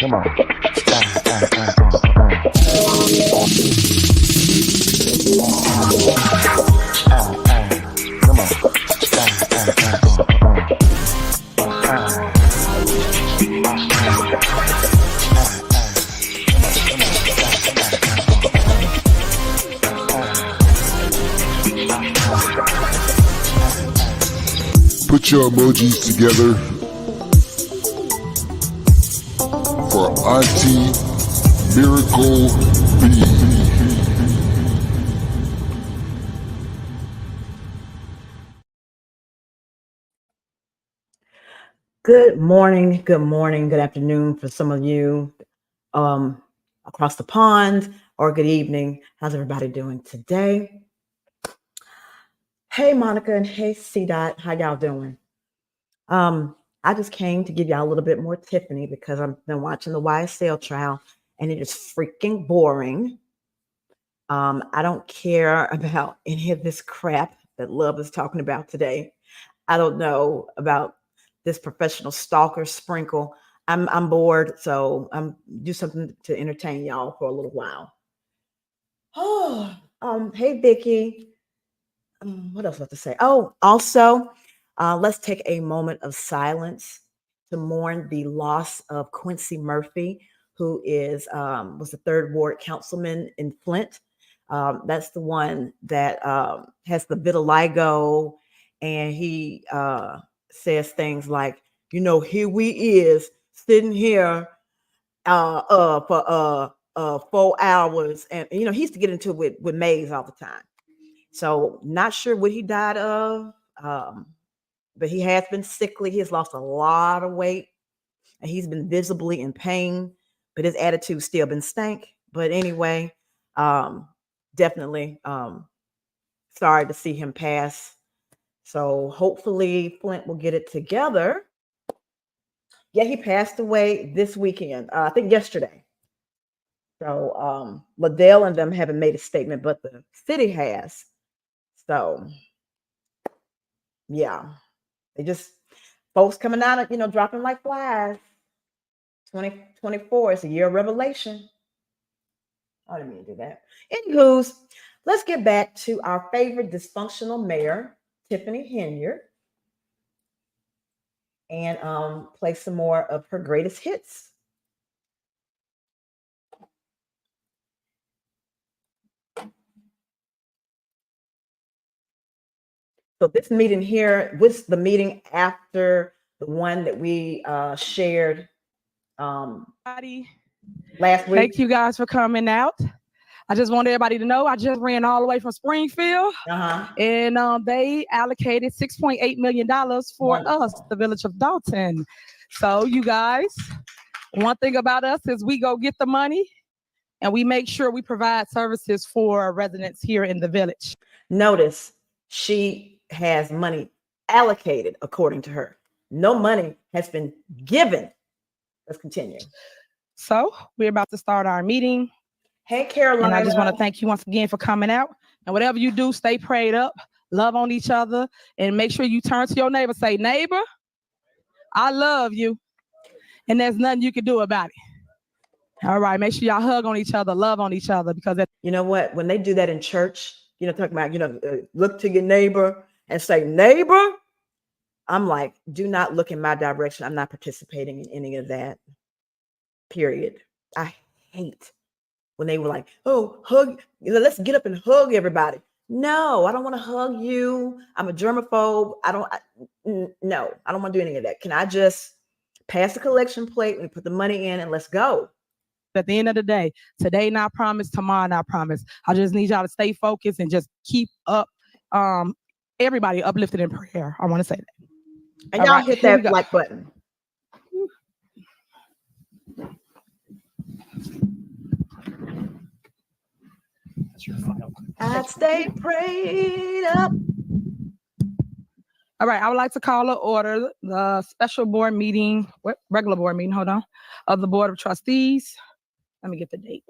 Come on. Come on. Put your emojis together for Auntie Miracle B. Good morning, good afternoon for some of you across the pond, or good evening. How's everybody doing today? Hey, Monica, and hey, C-Dot, how y'all doing? I just came to give y'all a little bit more Tiffany because I've been watching the YSL trial and it is freaking boring. I don't care about any of this crap that Love is talking about today. I don't know about this professional stalker sprinkle. I'm bored, so I'm do something to entertain y'all for a little while. Oh, hey Vicky. What else was to say? Oh, also, let's take a moment of silence to mourn the loss of Quincy Murphy, who is was the 3rd Ward councilman in Flint. That's the one that has the vitiligo, and he says things like, you know, here we is sitting here for 4 hours, and you know he used to get into it with Mays all the time. So not sure what he died of, but he has been sickly. He has lost a lot of weight, and he's been visibly in pain. But his attitude's still been stank. But anyway, definitely sorry to see him pass. So hopefully Flint will get it together. Yeah, he passed away this weekend. I think yesterday. So Liddell and them haven't made a statement, but the city has. So yeah, they just folks coming out of, you know, dropping like flies. 2024 is a year of revelation. I didn't mean to do that. Anywho's, let's get back to our favorite dysfunctional mayor, Tiffany Henyard, and play some more of her greatest hits. So this meeting here was the meeting after the one that we shared last week. Thank you guys for coming out. I just want everybody to know I just ran all the way from Springfield, and they allocated $6.8 million for us, the village of Dolton. So you guys, one thing about us is we go get the money and we make sure we provide services for residents here in the village. Notice she has money allocated according to her. No money has been given. Let's continue. So we're about to start our meeting. Hey, Caroline. And I just want to thank you once again for coming out. And whatever you do, stay prayed up, love on each other, and make sure you turn to your neighbor, say, neighbor, I love you. And there's nothing you can do about it. All right, make sure y'all hug on each other, love on each other, because you know what? When they do that in church, you know, talking about, you know, look to your neighbor and say, neighbor, I'm like, do not look in my direction. I'm not participating in any of that. Period. I hate when they were like, oh, hug, let's get up and hug everybody. No, I don't want to hug you. I'm a germaphobe. No, I don't want to do any of that. Can I just pass the collection plate and put the money in and let's go? At the end of the day, today not promised, tomorrow not promised. I just need y'all to stay focused and just keep up, everybody uplifted in prayer. I want to say that. And y'all hit that like button. I stay prayed up. All right, I would like to call to order the special board meeting, regular board meeting, hold on, of the Board of Trustees. Let me get the date.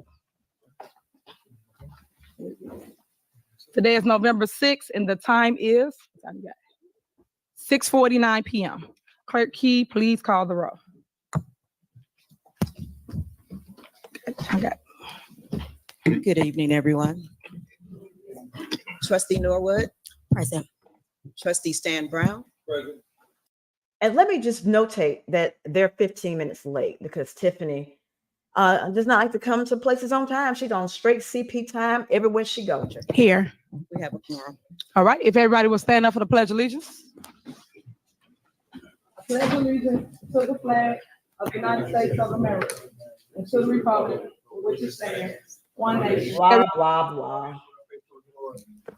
Today is November 6th, and the time is 6:49 p.m. Clerk Key, please call the roll. Okay. Good evening, everyone. Trustee Norwood. Present. Trustee Stan Brown. Present. And let me just notate that they're 15 minutes late because Tiffany does not like to come to places on time. She's on straight CP time everywhere she goes. Here. We have a quorum. All right. If everybody will stand up for the Pledge of Allegiance. I pledge allegiance to the flag of the United States of America and to the republic for which it stands, one nation. Blah, blah, blah.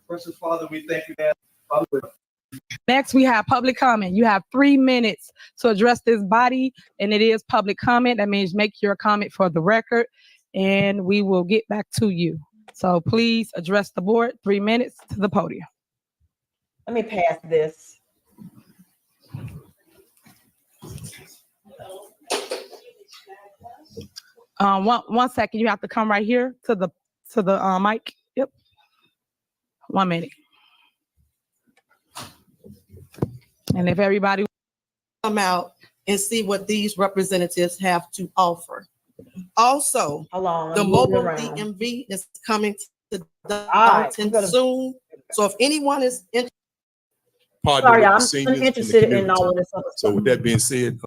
Precious Father, we thank you. Next, we have public comment. You have 3 minutes to address this body, and it is public comment. That means make your comment for the record, and we will get back to you. So please address the board. 3 minutes to the podium. Let me pass this. One second. You have to come right here to the mic. Yep. 1 minute. And if everybody come out and see what these representatives have to offer. Also, the mobile DMV is coming to Dolton soon. So if anyone is interested, sorry, I'm interested in all of this other stuff. So with that being said,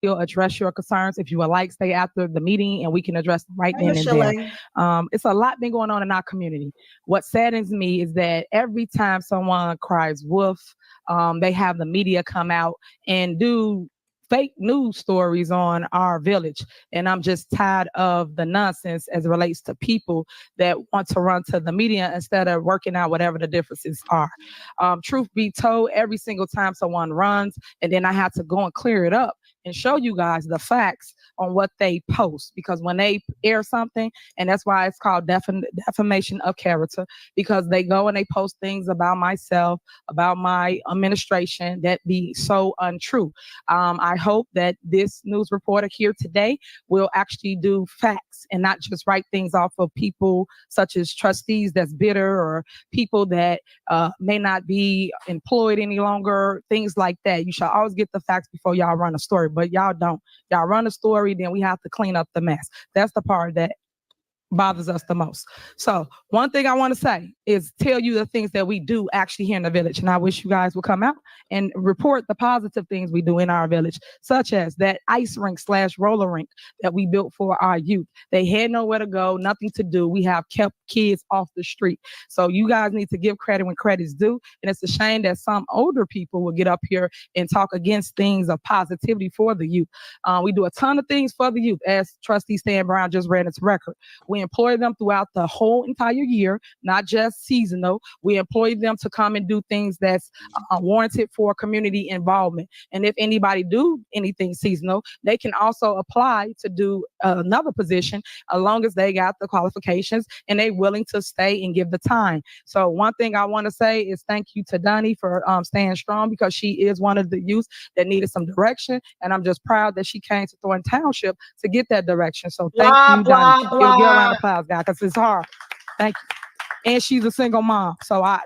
you'll address your concerns. If you would like, stay after the meeting and we can address them right then and there. It's a lot been going on in our community. What saddens me is that every time someone cries wolf, they have the media come out and do fake news stories on our village. And I'm just tired of the nonsense as it relates to people that want to run to the media instead of working out whatever the differences are. Truth be told, every single time someone runs, and then I have to go and clear it up and show you guys the facts on what they post, because when they air something, and that's why it's called defamation of character, because they go and they post things about myself, about my administration that be so untrue. I hope that this news reporter here today will actually do facts and not just write things off of people such as trustees that's bitter or people that may not be employed any longer, things like that. You should always get the facts before y'all run a story, but y'all don't. Y'all run a story, then we have to clean up the mess. That's the part that bothers us the most. So one thing I want to say is tell you the things that we do actually here in the village. And I wish you guys would come out and report the positive things we do in our village, such as that ice rink / roller rink that we built for our youth. They had nowhere to go, nothing to do. We have kept kids off the street. So you guys need to give credit when credit's due. And it's a shame that some older people will get up here and talk against things of positivity for the youth. We do a ton of things for the youth, as Trustee Stan Brown just read its record. We employ them throughout the whole entire year, not just seasonal. We employ them to come and do things that's warranted for community involvement. And if anybody do anything seasonal, they can also apply to do another position as long as they got the qualifications and they willing to stay and give the time. So one thing I want to say is thank you to Donnie for staying strong, because she is one of the youth that needed some direction. And I'm just proud that she came to Thornton Township to get that direction. So thank you, Donnie. Give a round of applause, guys, because it's hard. Thank you. And she's a single mom. So I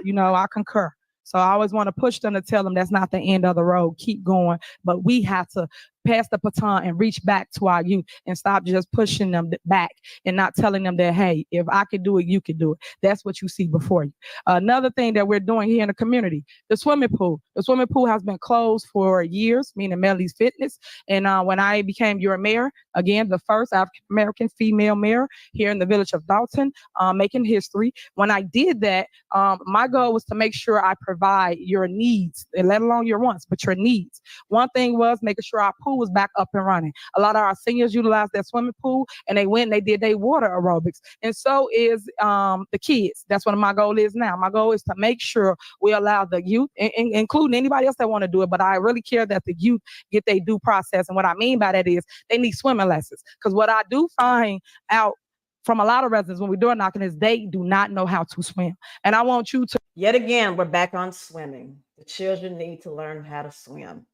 concur. So I always want to push them to tell them that's not the end of the road. Keep going. But we have to pass the baton and reach back to our youth and stop just pushing them back and not telling them that, hey, if I can do it, you can do it. That's what you see before you. Another thing that we're doing here in the community, the swimming pool. The swimming pool has been closed for years, meaning Melly's Fitness. And when I became your mayor, again, the first African-American female mayor here in the village of Dolton, making history. When I did that, my goal was to make sure I provide your needs, and let alone your wants, but your needs. One thing was making sure our pool was back up and running. A lot of our seniors utilized that swimming pool, and they went and they did their water aerobics. And so is the kids. That's what my goal is now. My goal is to make sure we allow the youth, including anybody else that want to do it, but I really care that the youth get their due process. And what I mean by that is they need swimming lessons. Because what I do find out from a lot of residents when we're door knocking is they do not know how to swim. And I want you to. Yet again, we're back on swimming. The children need to learn how to swim.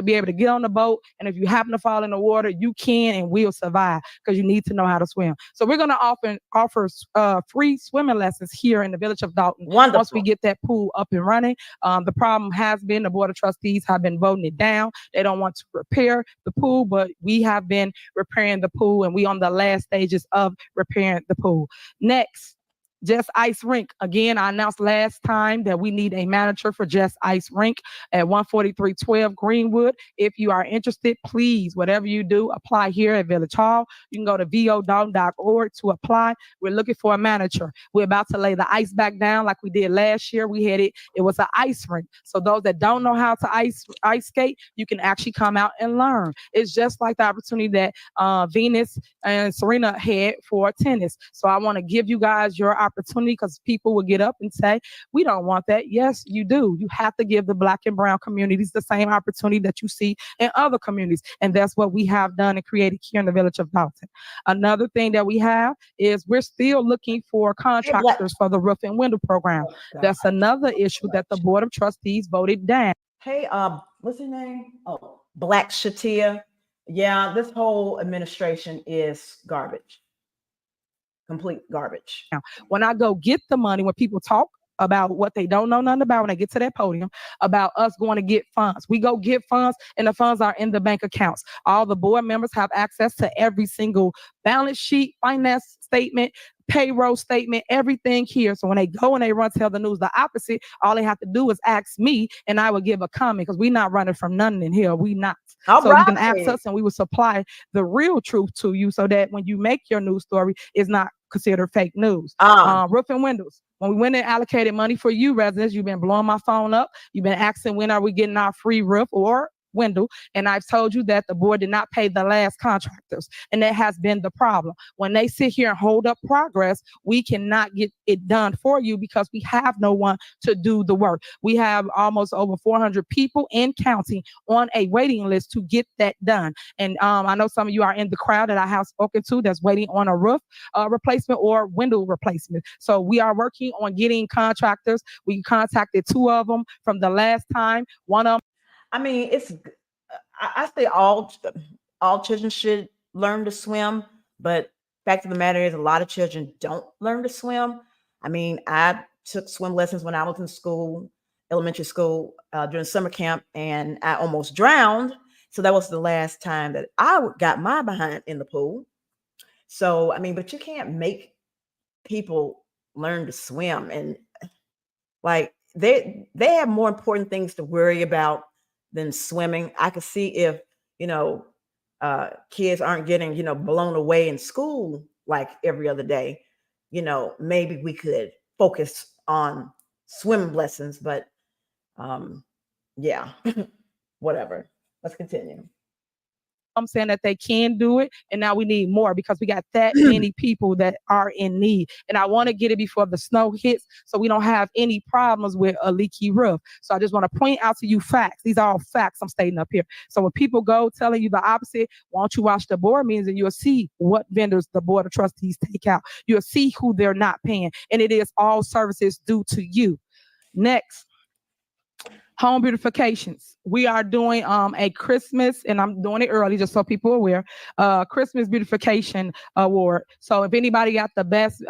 be able to get on the boat. And if you happen to fall in the water, you can and will survive because you need to know how to swim. So we're going to offer free swimming lessons here in the village of Dolton. Wonderful. Once we get that pool up and running. The problem has been the Board of Trustees have been voting it down. They don't want to repair the pool, but we have been repairing the pool, and we on the last stages of repairing the pool. Next. Just Ice Rink. Again, I announced last time that we need a manager for Just Ice Rink at 14312 Greenwood. If you are interested, please, whatever you do, apply here at Village Hall. You can go to vodalton.org to apply. We're looking for a manager. We're about to lay the ice back down like we did last year. We had it was an ice rink. So those that don't know how to ice skate, you can actually come out and learn. It's just like the opportunity that Venus and Serena had for tennis. So I want to give you guys your opportunity, because people will get up and say, we don't want that. Yes, you do. You have to give the Black and brown communities the same opportunity that you see in other communities. And that's what we have done and created here in the village of Dolton. Another thing that we have is we're still looking for contractors for the roof and window program. That's another issue that the Board of Trustees voted down. Hey, what's his name? Oh, Black Shatia. Yeah, this whole administration is garbage. Complete garbage. Now, when I go get the money, when people talk about what they don't know nothing about, when they get to that podium, about us going to get funds, we go get funds, and the funds are in the bank accounts. All the board members have access to every single balance sheet, finance statement, payroll statement, everything here. So when they go and they run tell the news the opposite, all they have to do is ask me, and I will give a comment, because we're not running from nothing in here. We not. So you can ask us, and we will supply the real truth to you, so that when you make your news story, it's not considered fake news. Roof and windows. When we went and allocated money for you residents, you've been blowing my phone up. You've been asking, when are we getting our free roof or window? And I've told you that the board did not pay the last contractors, and that has been the problem. When they sit here and hold up progress, we cannot get it done for you because we have no one to do the work. We have almost over 400 people and counting on a waiting list to get that done. And I know some of you are in the crowd that I have spoken to that's waiting on a roof replacement or window replacement. So we are working on getting contractors. We contacted 2 of them from the last time. One of them, I mean, I say all children should learn to swim, but fact of the matter is a lot of children don't learn to swim. I mean, I took swim lessons when I was in school, elementary school, during summer camp, and I almost drowned. So that was the last time that I got my behind in the pool. So, I mean, but you can't make people learn to swim, and like they have more important things to worry about than swimming. I could see if, kids aren't getting, blown away in school like every other day, maybe we could focus on swim lessons, but yeah, whatever. Let's continue. I'm saying that they can do it, and now we need more because we got that many people that are in need. And I want to get it before the snow hits, so we don't have any problems with a leaky roof. So I just want to point out to you facts. These are all facts I'm stating up here. So when people go telling you the opposite, why don't you watch the board meetings and you'll see what vendors the Board of Trustees take out. You'll see who they're not paying, and it is all services due to you. Next. Home beautifications. We are doing a Christmas, and I'm doing it early just so people are aware, Christmas beautification award. So if anybody got the best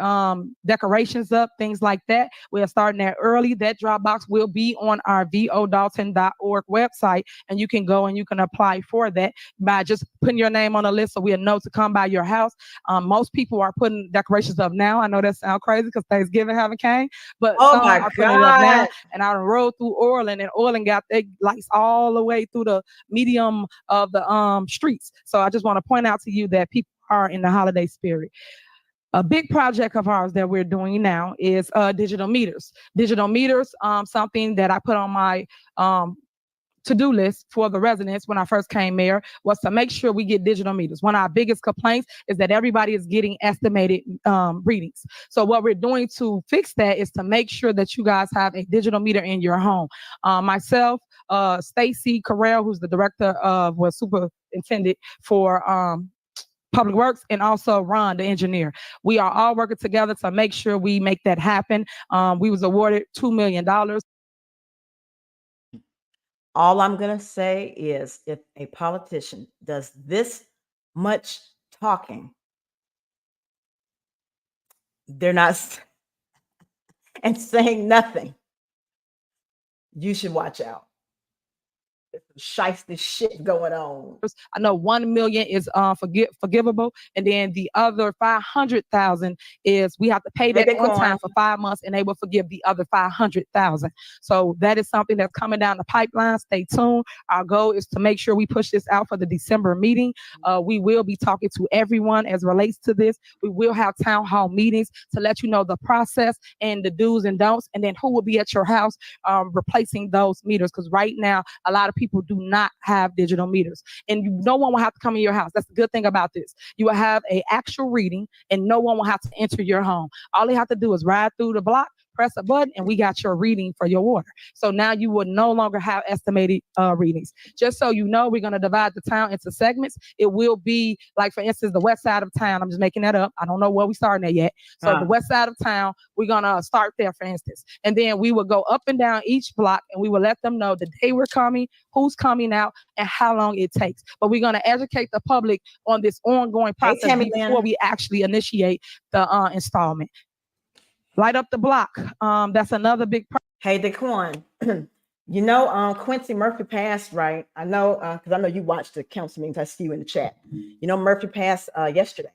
decorations up, things like that, we are starting that early. That drop box will be on our vodalton.org website, and you can go and you can apply for that by just putting your name on a list so we'll know to come by your house. Most people are putting decorations up now. I know that sounds crazy because Thanksgiving haven't came, but some are putting it up now. And I rode through Orland, and Orland got their lights all the way through the medium of the streets. So I just want to point out to you that people are in the holiday spirit. A big project of ours that we're doing now is digital meters. Digital meters, something that I put on my to-do list for the residents when I first came mayor, was to make sure we get digital meters. One of our biggest complaints is that everybody is getting estimated readings. So what we're doing to fix that is to make sure that you guys have a digital meter in your home. Myself, Stacy Carrell, who's the director was superintendent for Public Works, and also Ron, the engineer. We are all working together to make sure we make that happen. We was awarded $2 million. All I'm going to say is if a politician does this much talking, they're not and saying nothing, you should watch out. Shiesty shit going on. I know 1 million is forgivable, and then the other 500,000 is we have to pay that on time for 5 months, and they will forgive the other 500,000. So that is something that's coming down the pipeline. Stay tuned. Our goal is to make sure we push this out for the December meeting. We will be talking to everyone as relates to this. We will have town hall meetings to let you know the process and the do's and don'ts, and then who will be at your house replacing those meters. Because right now, a lot of people do not have digital meters, and no one will have to come in your house. That's the good thing about this. You will have an actual reading, and no one will have to enter your home. All they have to do is ride through the block, press a button, and we got your reading for your water. So now you will no longer have estimated readings. Just so you know, we're going to divide the town into segments. It will be like, for instance, the west side of town. I'm just making that up. I don't know where we're starting at yet. So the west side of town, we're going to start there, for instance. And then we will go up and down each block, and we will let them know the day we're coming, who's coming out, and how long it takes. But we're going to educate the public on this ongoing process before we actually initiate the installment. Light up the block. That's another big part. Hey, Daquan, you know, Quincy Murphy passed, right? I know, because I know you watched the council meetings. I see you in the chat. You know, Murphy passed yesterday.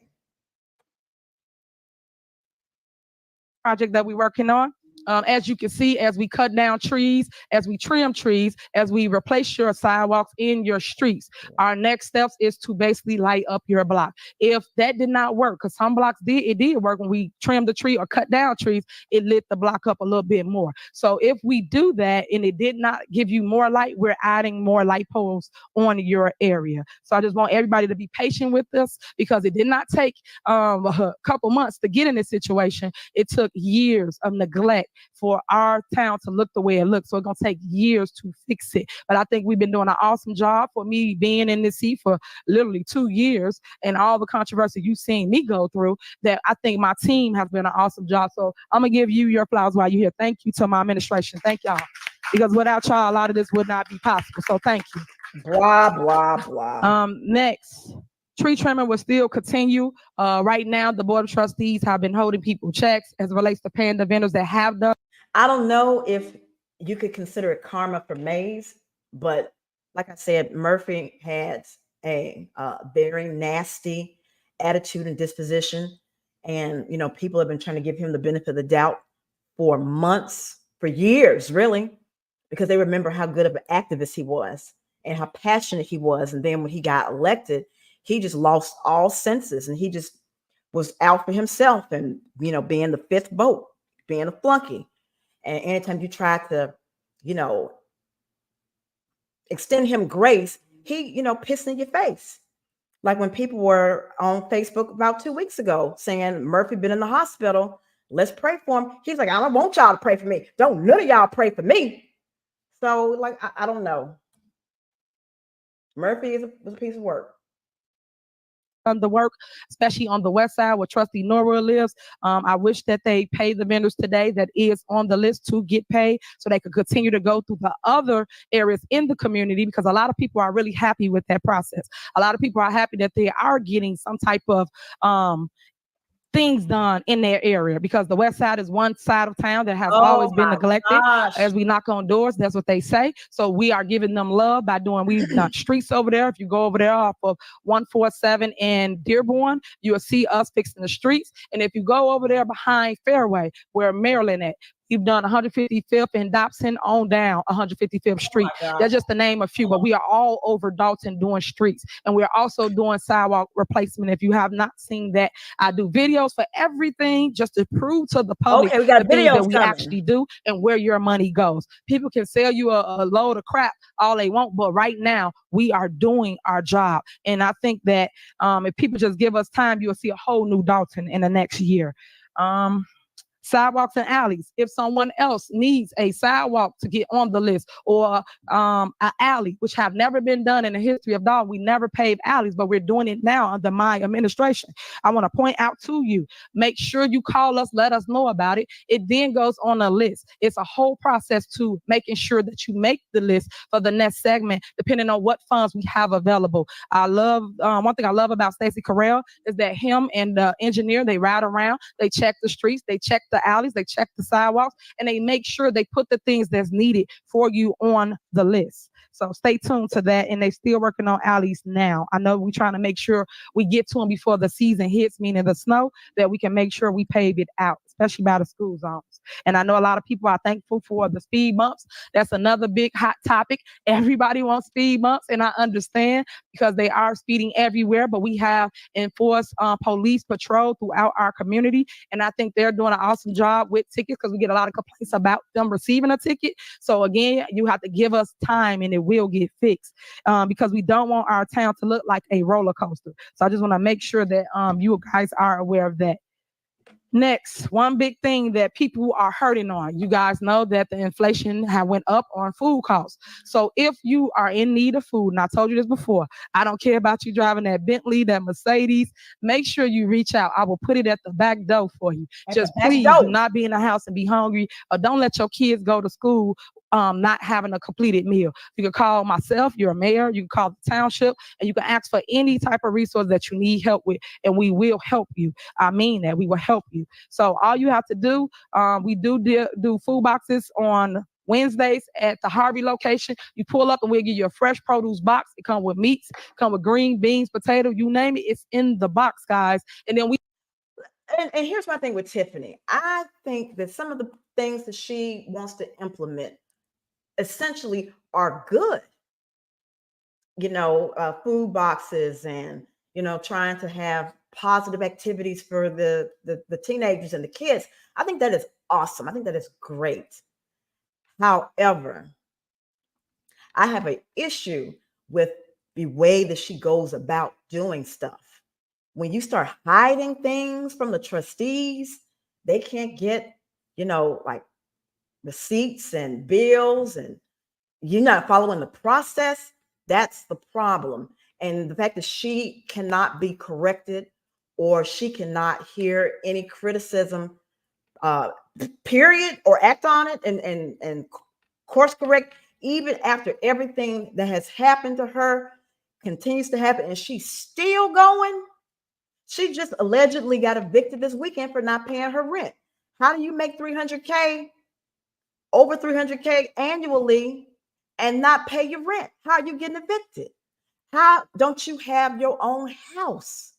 Project that we're working on. As you can see, as we cut down trees, as we trim trees, as we replace your sidewalks in your streets, our next steps is to basically light up your block. If that did not work, because some blocks did work when we trimmed the tree or cut down trees, it lit the block up a little bit more. So if we do that and it did not give you more light, we're adding more light poles on your area. So I just want everybody to be patient with us, because it did not take a couple months to get in this situation. It took years of neglect for our town to look the way it looks. So it's going to take years to fix it. But I think we've been doing an awesome job. For me being in this seat for literally 2 years and all the controversy you've seen me go through, that I think my team has been an awesome job. So I'm going to give you your flowers while you're here. Thank you to my administration. Thank y'all. Because without y'all, a lot of this would not be possible. So thank you. Blah, blah, blah. Next. Tree trimming will still continue. Right now, the Board of Trustees have been holding people checks as it relates to paying the vendors that have done. I don't know if you could consider it karma for Mays, but like I said, Murphy had a very nasty attitude and disposition. And, you know, people have been trying to give him the benefit of the doubt for months, for years, really, because they remember how good of an activist he was and how passionate he was. And then when he got elected, he just lost all senses, and he just was out for himself and, you know, being the fifth vote, being a flunky. And anytime you try to, you know, extend him grace, he, you know, pissed in your face. Like when people were on Facebook about 2 weeks ago saying Murphy been in the hospital, let's pray for him. He's like, I don't want y'all to pray for me. Don't none of y'all pray for me. So, like, I don't know. Murphy is a piece of work. The work, especially on the west side where Trustee Norwood lives. I wish that they pay the vendors today that is on the list to get paid, so they could continue to go through the other areas in the community, because a lot of people are really happy with that process. A lot of people are happy that they are getting some type of things done in their area, because the west side is one side of town that has always been neglected. As we knock on doors, that's what they say. So we are giving them love by we've done streets over there. If you go over there off of 147 in Dearborn, you will see us fixing the streets. And if you go over there behind Fairway, where Maryland at, we've done 155th and Dobson on down 155th Street. That's just to name a few, but we are all over Dolton doing streets. And we're also doing sidewalk replacement. If you have not seen that, I do videos for everything just to prove to the public we got the things videos that we actually do and where your money goes. People can sell you a load of crap all they want, but right now we are doing our job. And I think that if people just give us time, you'll see a whole new Dolton in the next year. Sidewalks and alleys. If someone else needs a sidewalk to get on the list, or an alley, which have never been done in the history of Dalton, we never paved alleys, but we're doing it now under my administration. I want to point out to you, make sure you call us, let us know about it. It then goes on a list. It's a whole process to making sure that you make the list for the next segment, depending on what funds we have available. I love, one thing I love about Stacey Carell is that him and the engineer, they ride around, they check the streets, they check the alleys, they check the sidewalks, and they make sure they put the things that's needed for you on the list. So stay tuned to that. And they're still working on alleys now. I know we're trying to make sure we get to them before the season hits, meaning the snow, that we can make sure we pave it out, especially by the school zones. And I know a lot of people are thankful for the speed bumps. That's another big hot topic. Everybody wants speed bumps, and I understand because they are speeding everywhere, but we have enforced police patrol throughout our community. And I think they're doing an awesome job with tickets because we get a lot of complaints about them receiving a ticket. So again, you have to give us time and it will get fixed because we don't want our town to look like a roller coaster. So I just want to make sure that you guys are aware of that. Next, one big thing that people are hurting on. You guys know that the inflation went up on food costs. So if you are in need of food, and I told you this before, I don't care about you driving that Bentley, that Mercedes, make sure you reach out. I will put it at the back door for you. Just please do not be in the house and be hungry, or don't let your kids go to school not having a completed meal. You can call myself, you're a mayor, you can call the township, and you can ask for any type of resource that you need help with, and we will help you. I mean that, we will help you. So all you have to do, we do food boxes on Wednesdays at the Harvey location. You pull up and we'll give you a fresh produce box. It comes with meats, come with green beans, potato, you name it, it's in the box, guys. And then and here's my thing with Tiffany. I think that some of the things that she wants to implement essentially are good. Food boxes and, trying to have positive activities for the teenagers and the kids. I think that is awesome. I think that is great. However, I have an issue with the way that she goes about doing stuff. When you start hiding things from the trustees, they can't get, like receipts and bills, and you're not following the process. That's the problem. And the fact that she cannot be corrected or she cannot hear any criticism, period, or act on it and course correct, even after everything that has happened to her continues to happen and she's still going. She just allegedly got evicted this weekend for not paying her rent. How do you make $300K, over $300K annually, and not pay your rent? How are you getting evicted? How don't you have your own house?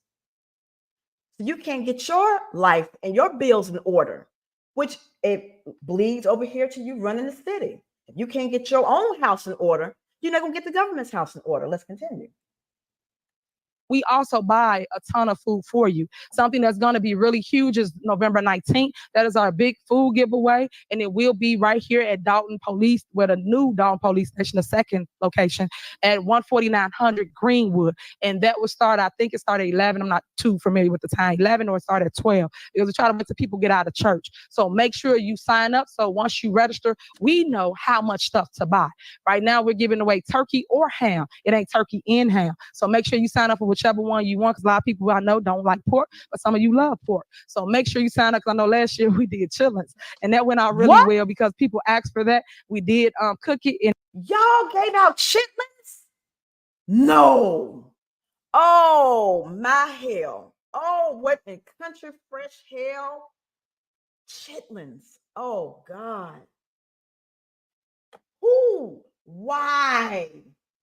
So you can't get your life and your bills in order, which it bleeds over here to you running the city. If you can't get your own house in order, you're not going to get the government's house in order. Let's continue. We also buy a ton of food for you. Something that's going to be really huge is November 19th. That is our big food giveaway, and it will be right here at Dolton Police, where the new Dolton Police Station, the second location, at 14900 Greenwood. And that will start, I think it started at 11. I'm not too familiar with the time, 11, or it started at 12, because we try to wait till people get out of church. So make sure you sign up. So once you register, we know how much stuff to buy. Right now, we're giving away turkey or ham. It ain't turkey and ham. So make sure you sign up for whichever one you want, because a lot of people I know don't like pork, but some of you love pork. So make sure you sign up, because I know last year we did chitlins, and that went out really well because people asked for that. We did cook it. And y'all gave out chitlins? No. Oh, my hell. Oh, what in country fresh hell? Chitlins. Oh, God. Ooh, why?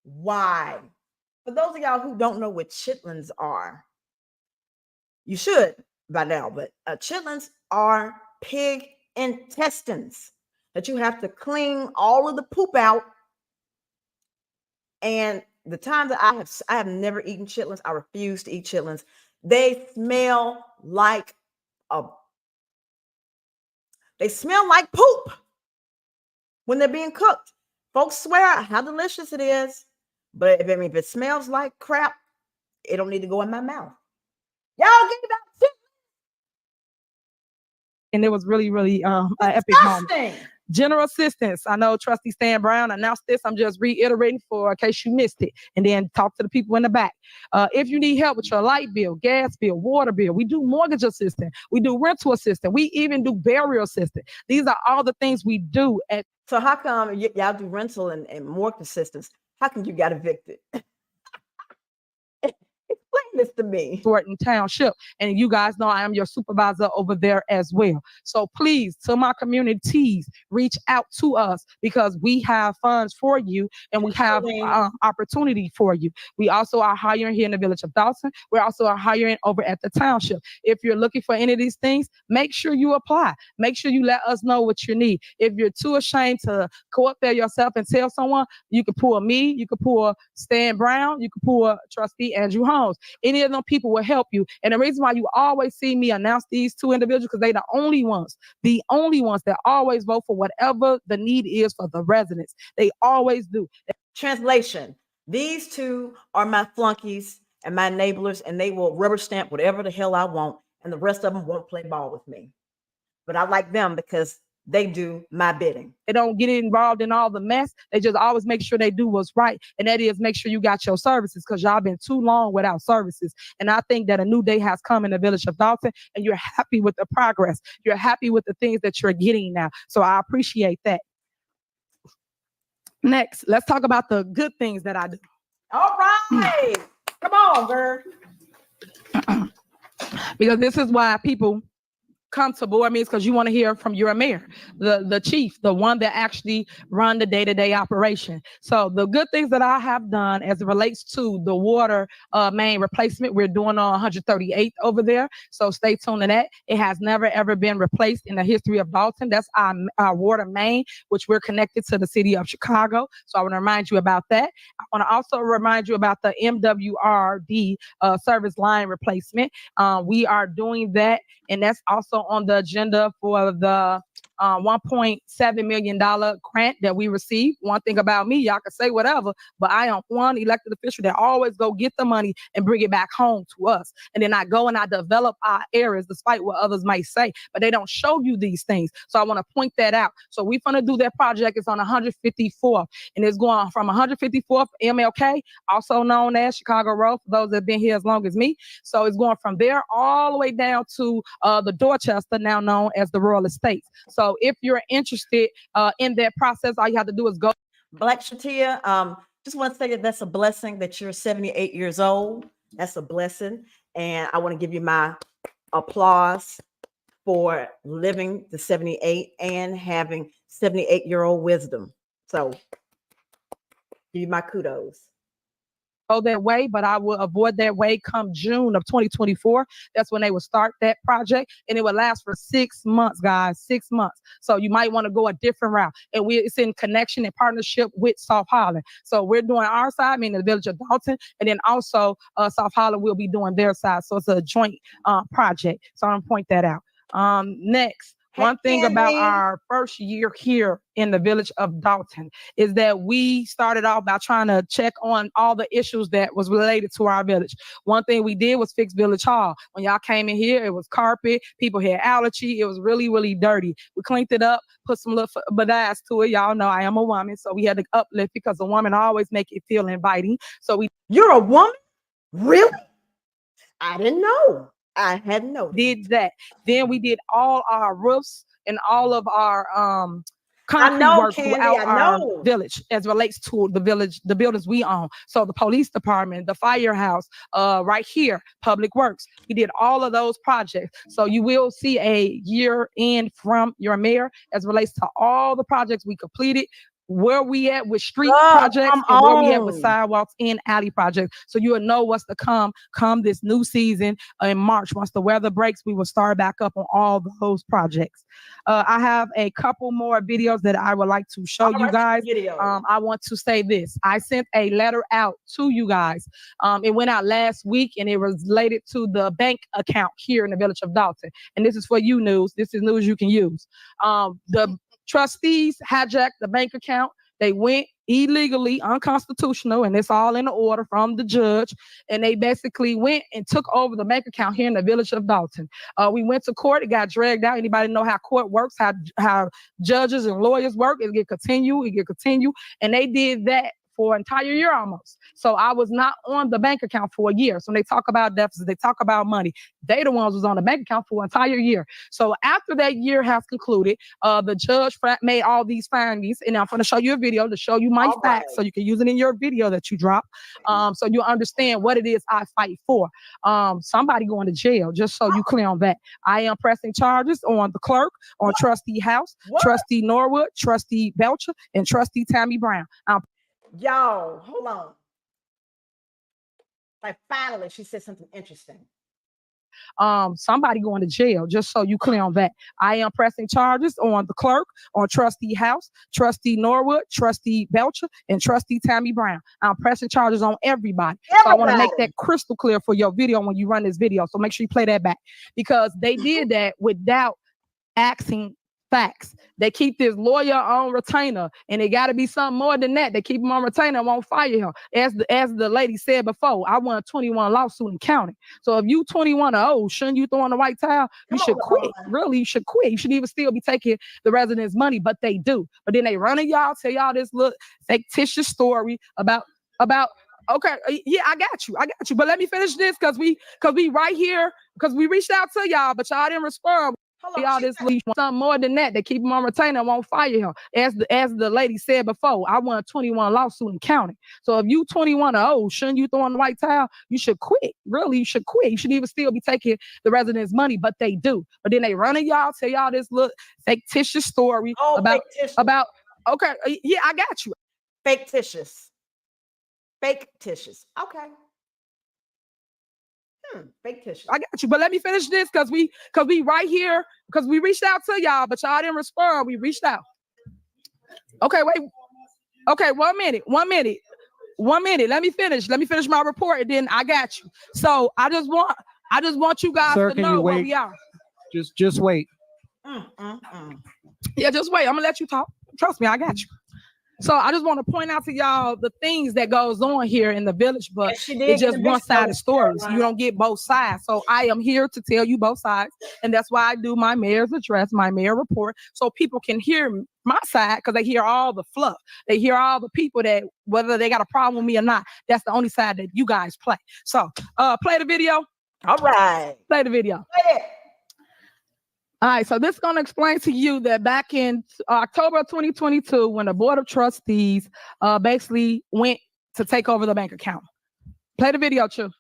Why? For those of y'all who don't know what chitlins are, you should by now, but chitlins are pig intestines that you have to clean all of the poop out. And the time that I have never eaten chitlins, I refuse to eat chitlins. They smell like poop when they're being cooked. Folks swear how delicious it is. But if it smells like crap, it don't need to go in my mouth. Y'all get about chitlins. and it was really, really an epic moment. General assistance. I know Trustee Stan Brown announced this. I'm just reiterating for in case you missed it, and then talk to the people in the back. If you need help with your light bill, gas bill, water bill, we do mortgage assistance. We do rental assistance. We even do burial assistance. These are all the things we do. So how come y'all do rental and mortgage assistance? How come you got evicted? Explain this to me. Thornton Township, and you guys know I am your supervisor over there as well. So please, to my communities, reach out to us because we have funds for you and we have opportunity for you. We also are hiring here in the village of Dolton. We're also hiring over at the township. If you're looking for any of these things, make sure you apply. Make sure you let us know what you need. If you're too ashamed to go up there yourself and tell someone, you can pull me, you can pull Stan Brown, you can pull Trustee Andrew Holmes. Any of them people will help you. And the reason why you always see me announce these two individuals, because they're the only ones that always vote for whatever the need is for the residents. They always do. Translation. These two are my flunkies and my enablers, and they will rubber stamp whatever the hell I want, and the rest of them won't play ball with me. But I like them because they do my bidding. They don't get involved in all the mess. They just always make sure they do what's right. And that is make sure you got your services, because y'all been too long without services. And I think that a new day has come in the village of Dolton, and you're happy with the progress. You're happy with the things that you're getting now. So I appreciate that. Next, let's talk about the good things that I do. All right. Come on, girl. Because this is why people come to board meetings, because you want to hear from your mayor, the chief, the one that actually run the day-to-day operation. So the good things that I have done as it relates to the water main replacement, we're doing on 138th over there. So stay tuned to that. It has never ever been replaced in the history of Dolton. That's our water main, which we're connected to the city of Chicago. So I want to remind you about that. I want to also remind you about the MWRD service line replacement. We are doing that, and that's also on the agenda for the $1.7 million grant that we received. One thing about me, y'all can say whatever, but I am one elected official that always go get the money and bring it back home to us. And then I go and I develop our areas despite what others might say, but they don't show you these things. So I want to point that out. So we're going to do that project. It's on 154th, and it's going from 154th MLK, also known as Chicago Road, for those that have been here as long as me. So it's going from there all the way down to the Dorchester, now known as the Royal Estates. So if you're interested in that process, all you have to do is go. Black Shatia, just want to say that that's a blessing that you're 78 years old. That's a blessing. And I want to give you my applause for living to 78 and having 78-year-old wisdom. So give you my kudos. That way, but I will avoid that way come June of 2024. That's when they will start that project, and it will last for 6 months, guys, 6 months. So you might want to go a different route, and it's in connection and partnership with South Holland. So we're doing our side, meaning the village of Dolton, and then also South Holland will be doing their side. So it's a joint project. So I'm gonna point that out. Next. One thing about our first year here in the village of Dolton is that we started off by trying to check on all the issues that was related to our village. One thing we did was fix Village Hall. When y'all came in here, it was carpet, people had allergy, it was really, really dirty. We cleaned it up, put some little badass to it. Y'all know I am a woman, so we had to uplift because a woman always make it feel inviting. So You're a woman? Really? I didn't know. I hadn't noticed. Did that. Then we did all our roofs and all of our concrete work throughout our village as relates to the village, the buildings we own. So the police department, the firehouse, right here, public works. We did all of those projects. So you will see a year end from your mayor as relates to all the projects we completed, where we at with street projects, and where we at with sidewalks and alley projects. So you will know what's to come this new season in March. Once the weather breaks, we will start back up on all those projects. I have a couple more videos that I would like to show you guys. I want to say this. I sent a letter out to you guys. It went out last week, and it was related to the bank account here in the village of Dolton. And this is for you news. This is news you can use. The trustees hijacked the bank account. They went illegally, unconstitutional, and it's all in the order from the judge. And they basically went and took over the bank account here in the village of Dolton. We went to court. It got dragged out. Anybody know how court works, how judges and lawyers work? It get continue. And they did that for an entire year almost. So I was not on the bank account for a year. So when they talk about deficits, they talk about money. They the ones was on the bank account for an entire year. So after that year has concluded, the judge made all these findings, and I'm going to show you a video to show you my facts, so you can use it in your video that you drop, so you understand what it is I fight for. Somebody going to jail, just so you clear on that. I am pressing charges on the clerk, on Trustee House, Trustee Norwood, Trustee Belcher, and Trustee Tammy Brown. Yo, hold on. Like finally, she said something interesting. Somebody going to jail, just so you clear on that. I am pressing charges on the clerk, on Trustee House, Trustee Norwood, Trustee Belcher, and Trustee Tammy Brown. I'm pressing charges on everybody. So I want to make that crystal clear for your video when you run this video. So make sure you play that back, because they did that without asking facts. They keep this lawyer on retainer, and it got to be something more than that. They keep him on retainer and won't fire him. As the lady said before, I won 21 lawsuit in county. So if you 21 or old, shouldn't you throw on the white towel? You should quit. Really, you should quit. You should even still be taking the residents' money, but they do. But then they run at y'all, tell y'all this little fictitious story about. Okay, yeah, I got you. But let me finish this, because we right here, because we reached out to y'all, but y'all didn't respond. Y'all this leash something more than that. They keep him on retainer and won't fire him. As the lady said before, I won 21 lawsuit in county. So if you 21 or old, shouldn't you throw on the white towel? You should quit. Really, you should quit. You should even still be taking the residents' money, but they do. But then they run at y'all, tell y'all this little fictitious story about. Okay, yeah, I got you. Fictitious. Okay. Fictitious. I got you, but let me finish this, because we right here, because we reached out to y'all, but y'all didn't respond. We reached out. Okay, wait. Okay, 1 minute. Let me finish my report, and then I got you. So I just want you guys to know where we are. Just wait. Yeah, just wait. I'm gonna let you talk. Trust me, I got you. So I just want to point out to y'all the things that goes on here in the village, but it's just one-sided stories. You don't get both sides. So I am here to tell you both sides, and that's why I do my mayor's address, my mayor report, so people can hear my side, because they hear all the fluff. They hear all the people that, whether they got a problem with me or not, that's the only side that you guys play. So play the video. All right. Play the video. Play it. All right, so this is going to explain to you that back in October 2022, when the Board of Trustees basically went to take over the bank account. Play the video, Chu.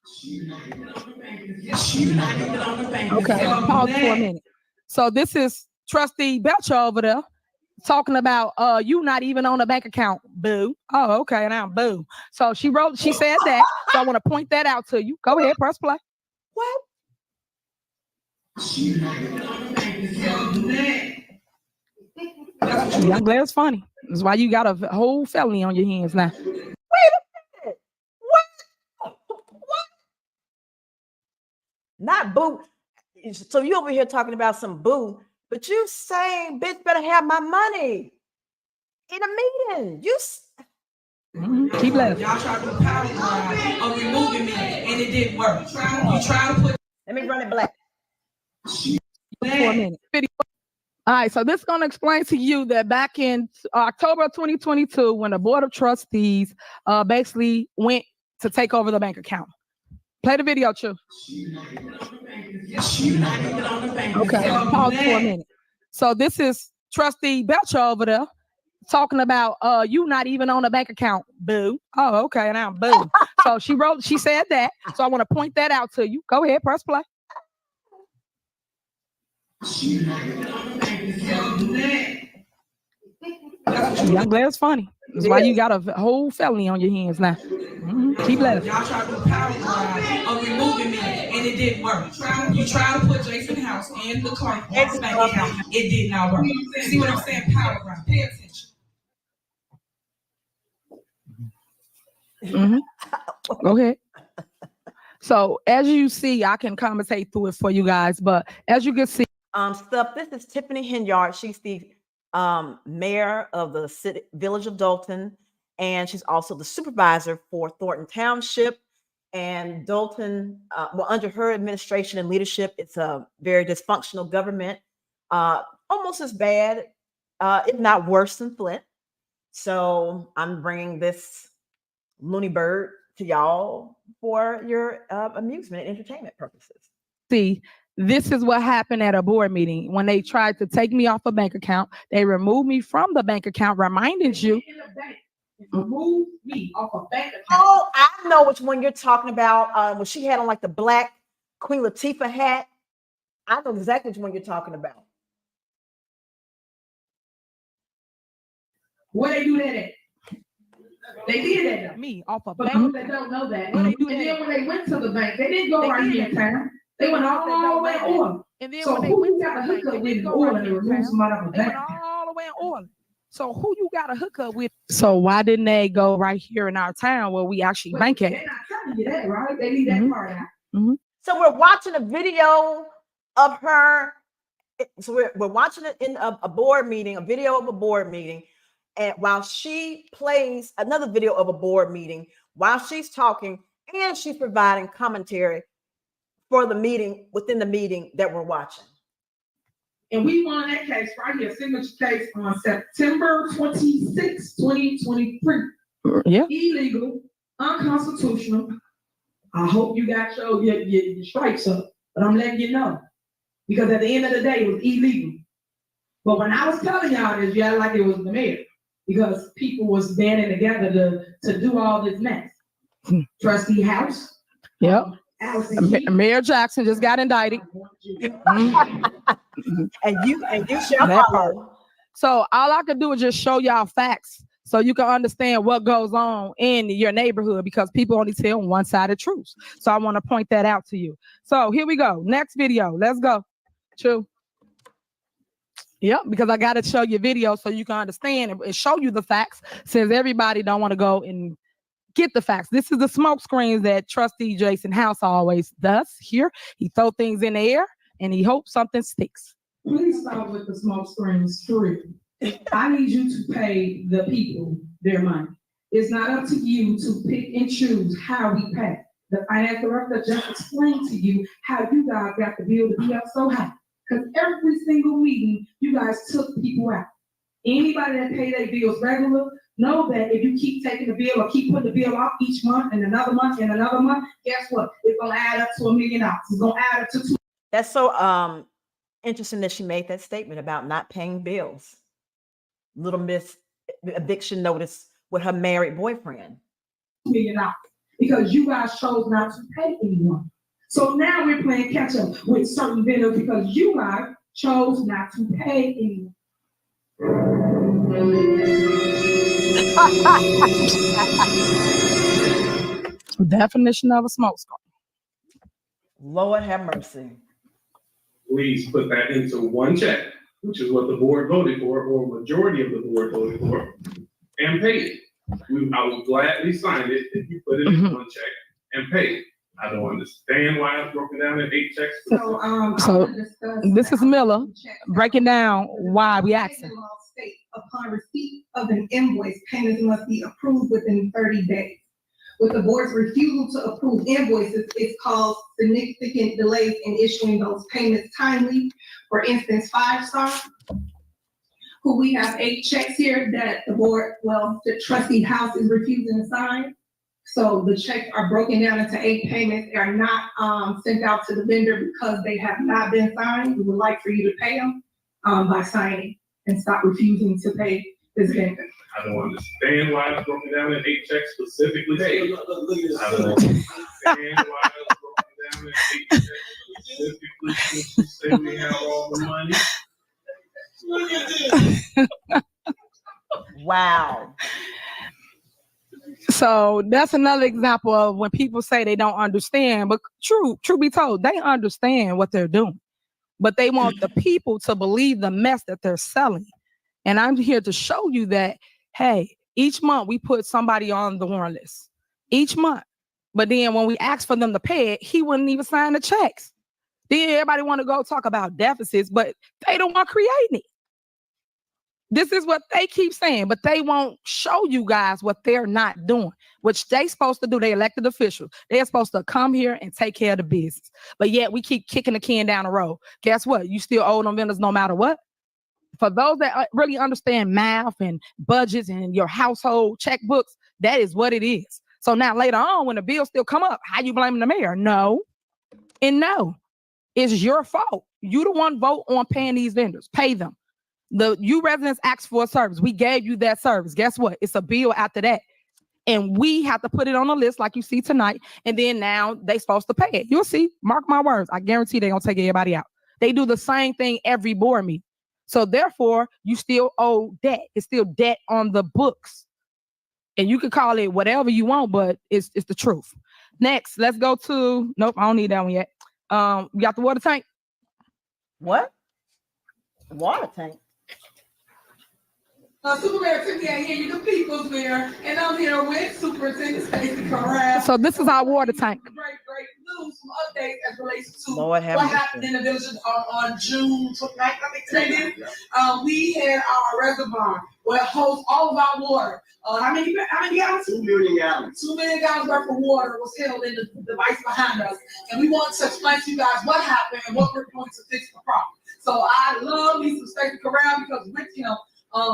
Okay, pause for a minute. So this is Trustee Belcher over there talking about you not even on the bank account, boo. Oh, okay, now boo. So she said that, so I want to point that out to you. Go ahead, press play. What? I'm glad it's funny. That's why you got a whole felony on your hands now. Wait a minute. What? Not boo. So you over here talking about some boo, but you saying bitch better have my money in a meeting. Keep laughing. Y'all tried to do power drive of removing me, and it didn't work. You try to put. Let me run it black. For a minute. All right, so this is going to explain to you that back in October 2022, when the Board of Trustees basically went to take over the bank account. Play the video, Chu. Okay, pause for a minute. So this is Trustee Belcher over there talking about you not even on the bank account, boo. Oh, okay, now boo. So she said that, so I want to point that out to you. Go ahead, press play. I'm glad it's funny. That's why you got a whole felony on your hands now. Keep laughing. Y'all tried to do power drive of removing me, and it didn't work. You tried to put Jason House and the Clerk on the bank account. It did not work. See what I'm saying? Power drive. Pay attention. Go ahead. So as you see, I can commentate through it for you guys, but as you can see, This is Tiffany Henyard. She's the mayor of the village of Dolton, and she's also the supervisor for Thornton Township and Dolton. Under her administration and leadership, it's a very dysfunctional government, almost as bad, if not worse than Flint. So I'm bringing this loony bird to y'all for your amusement and entertainment purposes. See, this is what happened at a board meeting. When they tried to take me off a bank account, they removed me from the bank account, reminding you. Remove me off a bank account. Oh, I know which one you're talking about. When she had on like the black Queen Latifah hat. I know exactly which one you're talking about. Where they do that at? They did that. Me off a For bank. those that don't know that. Where they And do that? then when they went to the bank, they didn't go They right did here in that. town. They went all the way on. And then So when they who went you to got the a bank, hookup they with didn't in go order right to here in remove town. somebody off a They went bank? all the way in Orland. So who you got a hookup with? So why didn't they go right here in our town where we actually But bank at? they're not telling you that, right? They leave that part out. So we're watching a video of her. So we're watching it in a board meeting, a video of a board meeting. And while she plays another video of a board meeting, while she's talking and she's providing commentary for the meeting, within the meeting that we're watching. And we won that case right here, signature case on September 26, 2023. Yeah. Illegal, unconstitutional. I hope you got your stripes up, but I'm letting you know. Because at the end of the day, it was illegal. But when I was telling y'all this, y'all like it was the mayor. Because people was banding together to do all this mess. Trustee House. Yep. Mayor Jackson just got indicted. And you shall follow. So all I could do is just show y'all facts so you can understand what goes on in your neighborhood, because people only tell one side of truth. So I want to point that out to you. So here we go. Next video. Let's go. True. Yep, because I got to show you video so you can understand and show you the facts, since everybody don't want to go and get the facts. This is the smoke screens that Trustee Jason House always does here. He throw things in the air and he hopes something sticks. Please stop with the smoke screens. Three. I need you to pay the people their money. It's not up to you to pick and choose how we pay. The finance director just explained to you how you guys got the bill to be up so high. Because every single meeting, you guys took people out. Anybody that pay their bills regular, know that if you keep taking the bill or keep putting the bill off each month and another month and another month, guess what? It's gonna add up to $1 million. It's gonna add up to $2. That's so interesting that she made that statement about not paying bills. Little Miss eviction notice with her married boyfriend. $2 million. Because you guys chose not to pay anyone. So now we're playing catch up with certain vendors because you guys chose not to pay anyone. Definition of a smoke screen. Lord have mercy. Please put that into one check, which is what the board voted for, or majority of the board voted for, and pay it. I will gladly sign it if you put it in one check and pay it. I don't understand why it's broken down in 8 checks. So this is Miller breaking down why we asked him. Upon receipt of an invoice, payments must be approved within 30 days. With the board's refusal to approve invoices, it's caused significant delays in issuing those payments timely. For instance, 5 Star, who we have 8 checks here that the board, the trustee house is refusing to sign. So the checks are broken down into 8 payments. They are not sent out to the vendor because they have not been signed. We would like for you to pay them by signing and stop refusing to pay this vendor. I don't understand why it's broken down in 8 checks specifically. I don't understand why it's broken down in 8 checks specifically since you say we have all the money. Wow. So that's another example of when people say they don't understand, but true be told, they understand what they're doing, but they want the people to believe the mess that they're selling. And I'm here to show you that, hey, each month we put somebody on the warrant list, each month. But then when we ask for them to pay it, he wouldn't even sign the checks. Then everybody want to go talk about deficits, but they don't want creating it. This is what they keep saying, but they won't show you guys what they're not doing, which they supposed to do. They elected officials. They're supposed to come here and take care of the business. But yet we keep kicking the can down the road. Guess what? You still owe them vendors no matter what. For those that really understand math and budgets and your household checkbooks, that is what it is. So now later on, when the bills still come up, how you blaming the mayor? No. And no. It's your fault. You the one vote on paying these vendors. Pay them. You residents asked for a service. We gave you that service. Guess what? It's a bill after that. And we have to put it on the list like you see tonight. And then now they supposed to pay it. You'll see. Mark my words. I guarantee they're going to take everybody out. They do the same thing every board meeting. So therefore, you still owe debt. It's still debt on the books. And you can call it whatever you want, but it's the truth. Next, let's go to, nope, I don't need that one yet. We got the water tank. What? Water tank? Supermayor Tiffany, I hear you, the people's mayor, and I'm here with Superintendent Stacey Corral. So this is our water tank. Great news, some updates as relates to Lord have what mercy. happened in the village on June 29th, I think today is. We had our reservoir where it holds all of our water. How many gallons? 2 million gallons. 2 million gallons worth of water was held in the device behind us. And we want to explain to you guys what happened and what we're doing to fix the problem. So I love me some Stacey Corral because with him,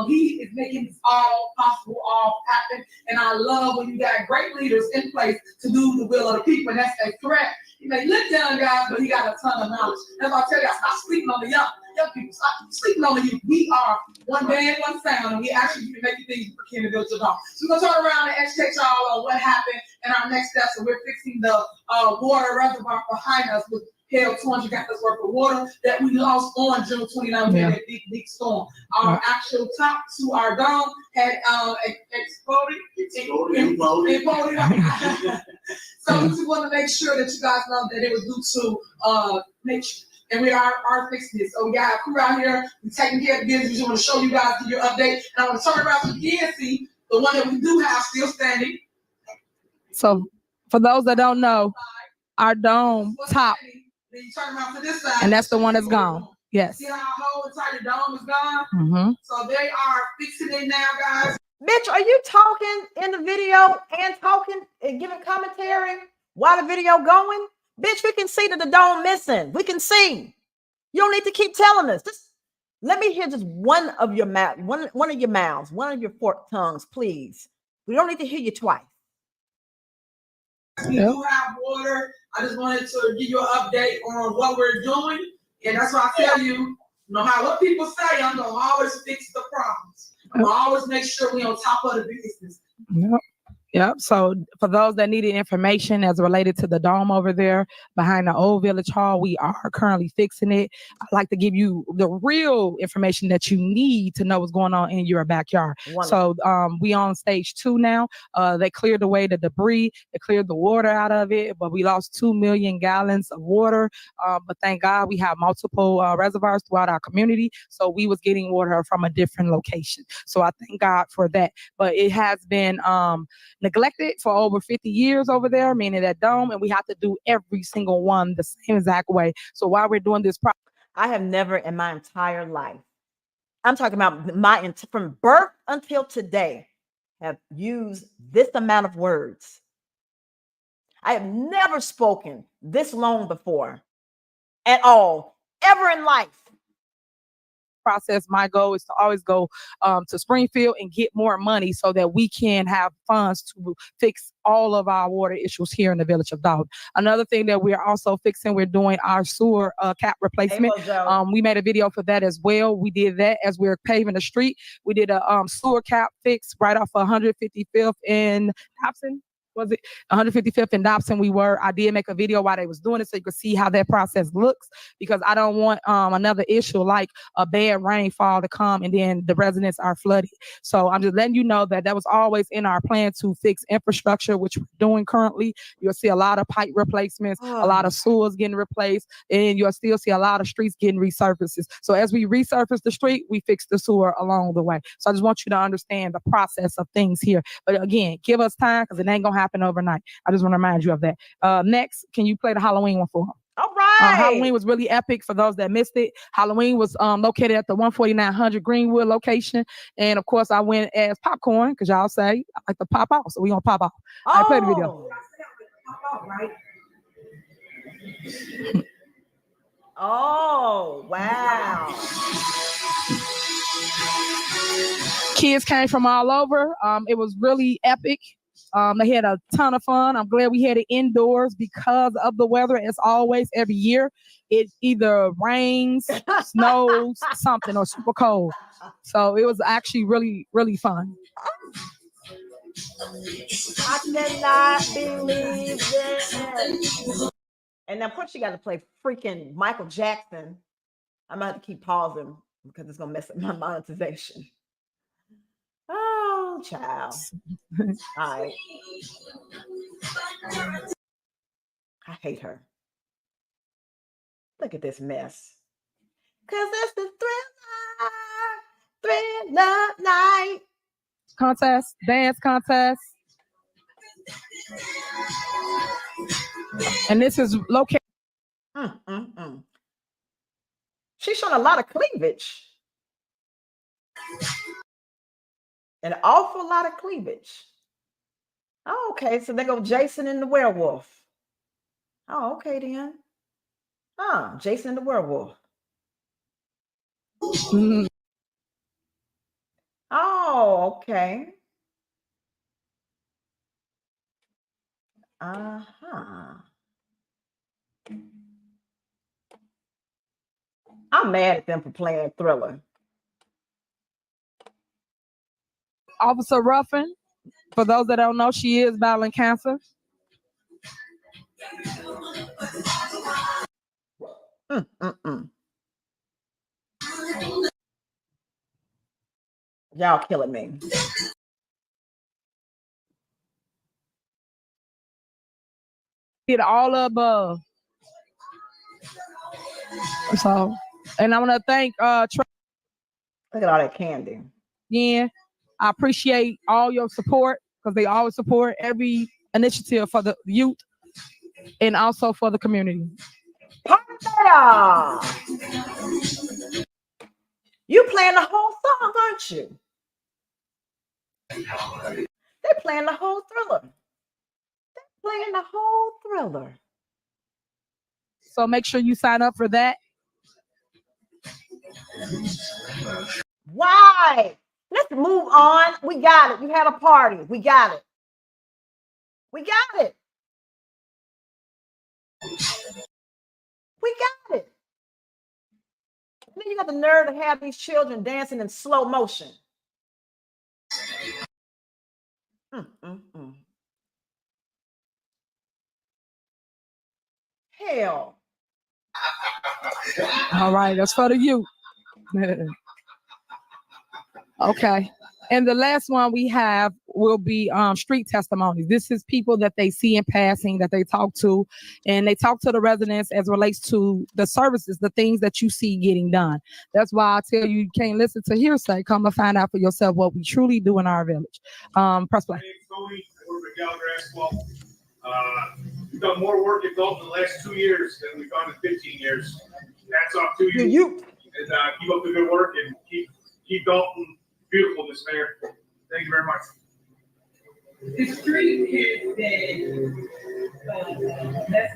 he is making this all possible, all happen. And I love when you got great leaders in place to do the will of the people. And that's correct. He may look down, guys, but he got a ton of knowledge. That's why I tell you, stop sleeping on the young people. Stop sleeping on the youth. We are one band, one sound, and we actually can make things for King of Village of Dawn. So we're going to turn around and educate y'all on what happened and our next steps. So we're fixing the water reservoir behind us with held 200 gallons worth of water that we lost on June 29th in that big storm. Our actual top to our dome had exploded. So we just want to make sure that you guys know that it was due to nature. And we are fixing this. So we got a crew out here. We're taking care of the business. We just want to show you guys, give you an update. And I want to turn around so you can see the one that we do have still standing. So for those that don't know, our dome top. Then you turn around to this side. And that's the one that's gone. Yes. See how our whole entire dome is gone? Mm-hmm. So they are fixing it now, guys. Bitch, are you talking in the video and talking and giving commentary while the video going? Bitch, we can see that the dome missing. We can see. You don't need to keep telling us. Just let me hear just one of your mouth, one of your mouths, one of your forked tongues, please. We don't need to hear you twice. We do have water. I just wanted to give you an update on what we're doing. And that's why I tell you, no matter what people say, I'm going to always fix the problems. I'm going to always make sure we're on top of the business. Yep. So for those that needed information as related to the dome over there behind the old village hall, we are currently fixing it. I'd like to give you the real information that you need to know what's going on in your backyard. Wonderful. So we on stage 2 now. They cleared away the debris. They cleared the water out of it, but we lost 2 million gallons of water. But thank God we have multiple reservoirs throughout our community. So we was getting water from a different location. So I thank God for that. But it has been neglected for over 50 years over there, meaning that dome, and we have to do every single one the same exact way. So while we're doing this, I have never in my entire life, I'm talking about from birth until today, have used this amount of words. I have never spoken this long before at all, ever in life. Process. My goal is to always go to Springfield and get more money so that we can have funds to fix all of our water issues here in the village of Dolton. Another thing that we're also fixing, we're doing our sewer cap replacement. We made a video for that as well. We did that as we're paving the street. We did a sewer cap fix right off of 155th in Dobson. Was it 155th and Dobson? I did make a video while they was doing it so you could see how that process looks, because I don't want another issue like a bad rainfall to come and then the residents are flooded. So I'm just letting you know that was always in our plan to fix infrastructure, which we're doing currently. You'll see a lot of pipe replacements, a lot of sewers getting replaced, and you'll still see a lot of streets getting resurfaces. So as we resurface the street, we fix the sewer along the way. So I just want you to understand the process of things here. But again, give us time because it ain't going to happen overnight. I just want to remind you of that. Next, can you play the Halloween one for them? All right. right. Halloween was really epic for those that missed it. Halloween was located at the 14900 Greenwood location. And of course, I went as popcorn because y'all say I like to pop off. So we gonna pop off. I play the video. Oh, wow. Kids came from all over. It was really epic. They had a ton of fun. I'm glad we had it indoors because of the weather. As always, every year, it either rains, snows, something, or super cold. So it was actually really, really fun. I cannot believe this. And of course, you got to play freaking Michael Jackson. I'm going to have to keep pausing because it's going to mess up my monetization. Oh, child. All right. I hate her. Look at this mess. Because it's the thriller night. Contest, dance contest. And this is located. She's showing a lot of cleavage. An awful lot of cleavage. Oh, okay. So they go Jason and the werewolf. Oh, okay then. Jason and the werewolf. Oh, okay. I'm mad at them for playing Thriller. Officer Ruffin, for those that don't know, she is battling cancer. Y'all killing me. Did all above. So, and I want to thank look at all that candy. Yeah, I appreciate all your support because they always support every initiative for the youth and also for the community. You playing the whole song, aren't you? They're playing the whole Thriller. They're playing the whole Thriller. So make sure you sign up for that. Why? Let's move on. We got it. We had a party. We got it. We got it. We got it. And then you got the nerve to have these children dancing in slow motion. Hell. All right, that's for the youth. Okay. And the last one we have will be street testimonies. This is people that they see in passing, that they talk to, and they talk to the residents as it relates to the services, the things that you see getting done. That's why I tell you, you can't listen to hearsay. Come and find out for yourself what we truly do in our village. Press play. We've done more work at Dolton in the last 2 years than we've done in 15 years. Hats off to you. And keep up the good work and keep Dolton beautiful this mayor. Thank you very much. The street is dead.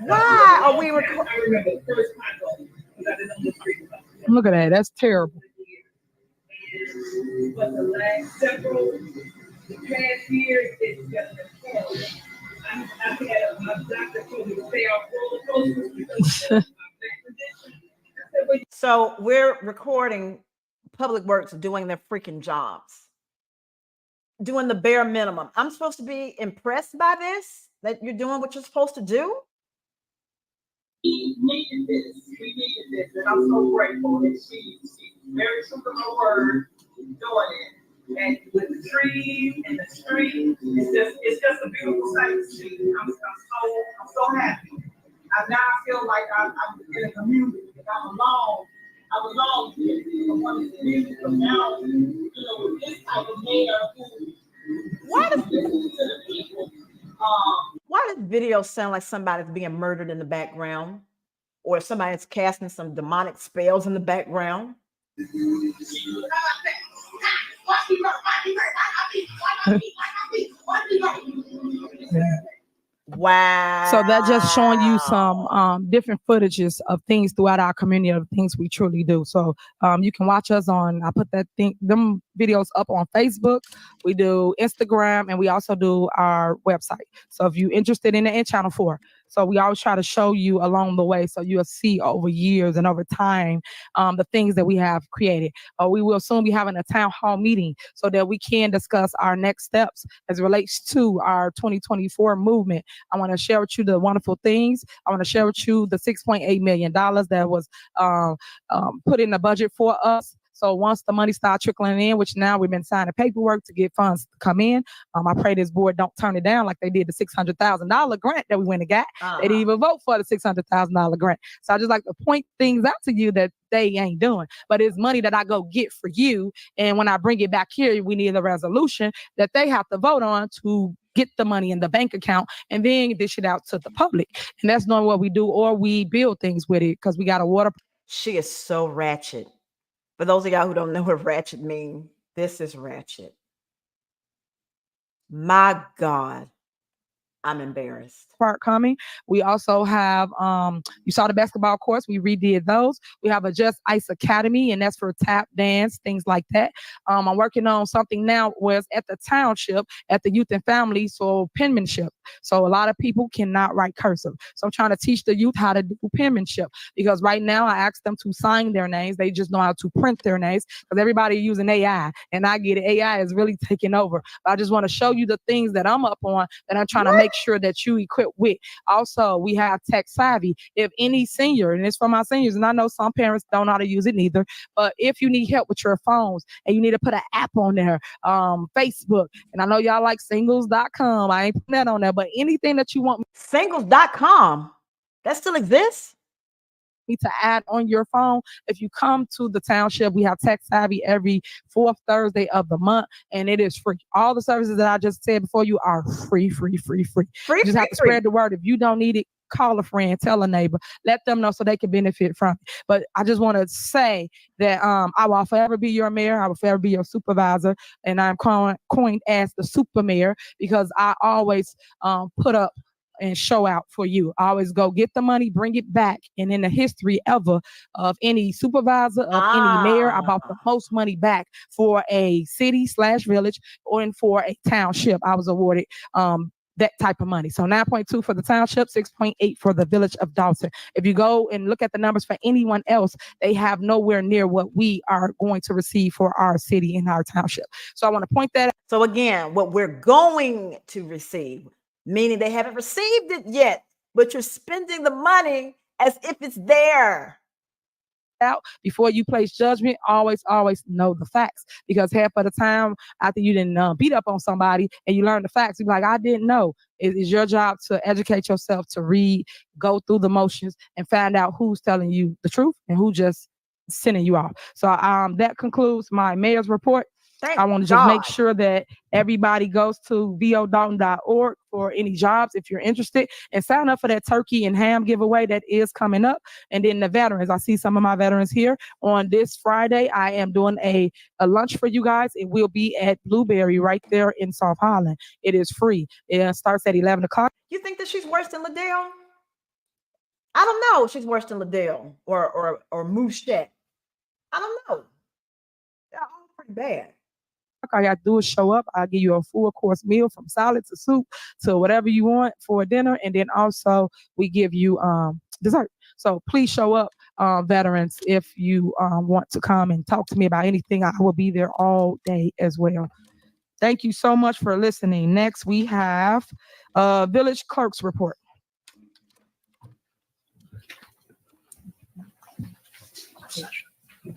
Why are we recording? I remember the first time because I didn't know the street. Look at that. That's terrible. But the last several past years, it's just been horrible. I had my doctor told me to stay off roller coasters because of my back condition. So we're recording Public Works doing their freaking jobs, doing the bare minimum. I'm supposed to be impressed by this, that you're doing what you're supposed to do. We needed this, and I'm so grateful that she's very true to her word, doing it. And with the trees and the street, it's just a beautiful sight to see. I'm so happy. I now feel like I'm in a community. I'm alone. I belong here. I want to community from now, with this type of mayor who listens to the people. Why does video sound like somebody's being murdered in the background? or somebody's casting some demonic spells in the background. Wow. So that just showing you some different footages of things throughout our community, of things we truly do. So you can watch us on, I put them videos up on Facebook. We do Instagram, and we also do our website. So if you're interested in it, in Channel 4. So we always try to show you along the way, so you'll see over years and over time the things that we have created. We will soon be having a town hall meeting so that we can discuss our next steps as it relates to our 2024 movement. I want to share with you the wonderful things. I want to share with you the $6.8 million that was put in the budget for us. So once the money starts trickling in, which now we've been signing paperwork to get funds to come in, I pray this board don't turn it down like they did the $600,000 grant that we went and got. They didn't even vote for the $600,000 grant. So I just like to point things out to you that they ain't doing, but it's money that I go get for you. And when I bring it back here, we need a resolution that they have to vote on to get the money in the bank account and then dish it out to the public. And that's not what we do, or we build things with it because we got a water. She is so ratchet. For those of y'all who don't know what ratchet means, this is ratchet. My God, I'm embarrassed. Part coming. We also have, you saw the basketball courts. We redid those. We have a Just Ice Academy, and that's for tap dance, things like that. I'm working on something now where it's at the township, at the youth and family, so penmanship. So a lot of people cannot write cursive. So I'm trying to teach the youth how to do penmanship, because right now I ask them to sign their names. They just know how to print their names because everybody using AI, and I get it. AI is really taking over. But I just want to show you the things that I'm up on that I'm trying to make sure that you equip with. Also, we have tech savvy. If any senior, and it's for my seniors, and I know some parents don't know how to use it neither, but if you need help with your phones and you need to put an app on there, Facebook, and I know y'all like singles.com. I ain't putting that on there, but anything that you want. Singles.com, that still exists? To add on your phone. If you come to the township, we have Tech Savvy every 4th Thursday of the month, and it is free. All the services that I just said before you are free. You just have to spread the word. If you don't need it, call a friend, tell a neighbor, let them know so they can benefit from it. But I just want to say that I will forever be your mayor. I will forever be your supervisor, and I'm coined as the super mayor because I always put up and show out for you. I always go get the money, bring it back. And in the history ever of any supervisor, of any mayor, I brought the most money back for a city/village or for a township. I was awarded that type of money. So 9.2 for the township, 6.8 for the village of Dolton. If you go and look at the numbers for anyone else, they have nowhere near what we are going to receive for our city and our township. So I want to point that out. So again, what we're going to receive, meaning they haven't received it yet, but you're spending the money as if it's there. Out before you place judgment, always know the facts, because half of the time after you didn't beat up on somebody and you learn the facts, you're like, I didn't know. It's your job to educate yourself, to read, go through the motions, and find out who's telling you the truth and who just sending you off. So that concludes my mayor's report. I want to just make sure that everybody goes to vodalton.org for any jobs if you're interested, and sign up for that turkey and ham giveaway that is coming up. And then the veterans, I see some of my veterans here. On this Friday, I am doing a lunch for you guys. It will be at Blueberry right there in South Holland. It is free. It starts at 11 o'clock. You think that she's worse than Liddell? I don't know. She's worse than Liddell or Mouchette. I don't know. They're all pretty bad. All I got to do is show up. I'll give you a full course meal from salad to soup to whatever you want for dinner. And then also we give you dessert. So please show up, veterans, if you want to come and talk to me about anything. I will be there all day as well. Thank you so much for listening. Next, we have Village Clerk's report.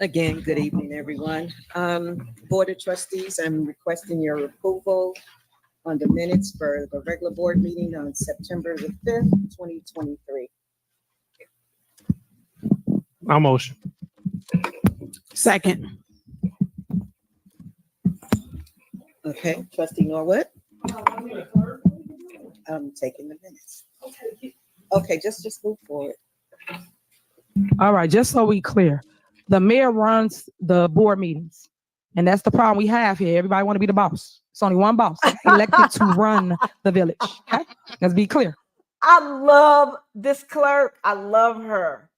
Again, good evening, everyone. Board of Trustees, I'm requesting your approval on the minutes for the regular board meeting on September the 5th, 2023. I'll motion. Second. Okay, Trustee Norwood? I'm taking the minutes. Okay, just move forward. All right, just so we clear, the mayor runs the board meetings, and that's the problem we have here. Everybody want to be the boss. It's only one boss elected to run the village. Okay, let's be clear. I love this clerk. I love her,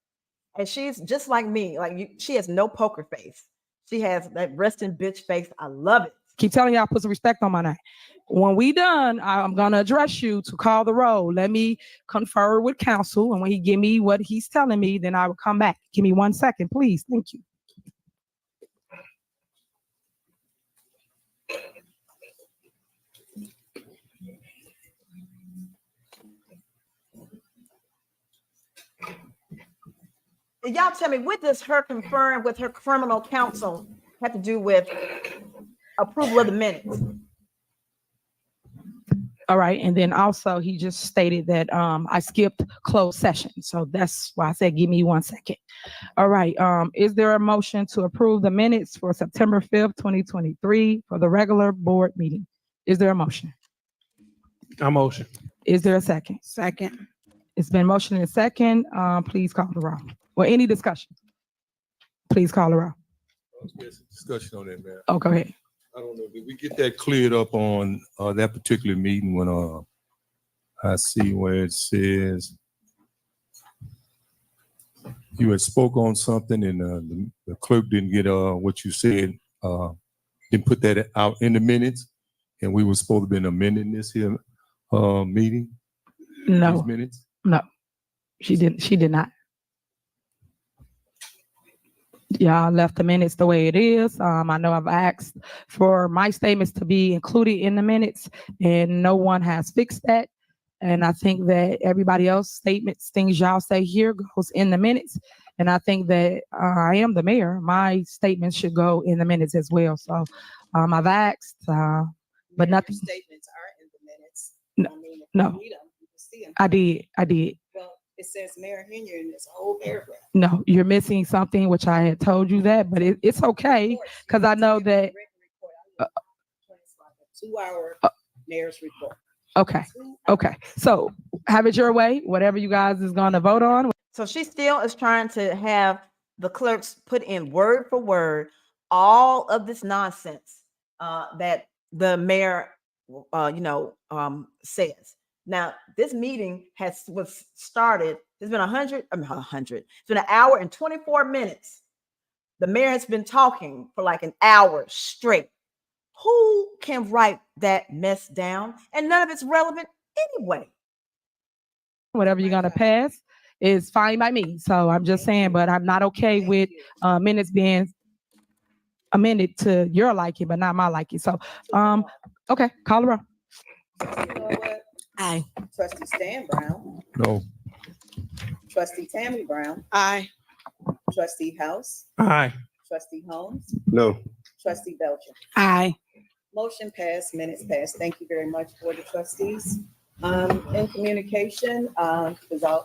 and she's just like me. Like you, she has no poker face. She has that resting bitch face. I love it. Keep telling y'all, put some respect on my name. When we done, I'm gonna address you to call the roll. Let me confer with counsel, and when he give me what he's telling me, then I will come back. Give me 1 second, please. Thank you. Y'all tell me, what does her conferring with her criminal counsel have to do with approval of the minutes? All right, and then also he just stated that I skipped closed session, so that's why I said give me 1 second. All right, is there a motion to approve the minutes for September 5th, 2023 for the regular board meeting? Is there a motion? I motion. Is there a second? Second. It's been motioned and second. Please call the roll. Or any discussion? Please call the roll. There's some discussion on that, man. Oh, go ahead. I don't know, did we get that cleared up on that particular meeting when I see where it says you had spoke on something and the clerk didn't get what you said, didn't put that out in the minutes, and we were supposed to be amending this here meeting? No. These minutes? No, she did not. Y'all left the minutes the way it is. I know I've asked for my statements to be included in the minutes, and no one has fixed that. And I think that everybody else statements, things y'all say here goes in the minutes. And I think that I am the mayor. My statements should go in the minutes as well. So I've asked, but nothing. Statements are in the minutes. No, I mean, if no. you read them, you can see them. I did. Well, it says Mayor Henyard in this whole paragraph. No, you're missing something, which I had told you that, but it's okay, because I know that. 2-hour mayor's report. Okay. So have it your way, whatever you guys is going to vote on. So she still is trying to have the clerks put in word for word all of this nonsense that the mayor, says. Now, this meeting was started. It's been 100. It's been an hour and 24 minutes. The mayor has been talking for like an hour straight. Who can write that mess down? And none of it's relevant anyway. Whatever you're gonna pass is fine by me. So I'm just saying, but I'm not okay with minutes being amended to your liking, but not my liking. So, okay, call the roll. You know what? Aye. Trustee Stan Brown. No. Trustee Tammy Brown. Aye. Trustee House. Aye. Trustee Holmes. No. Trustee Belcher. Aye. Motion passed, minutes passed. Thank you very much, Board of Trustees. In communication, because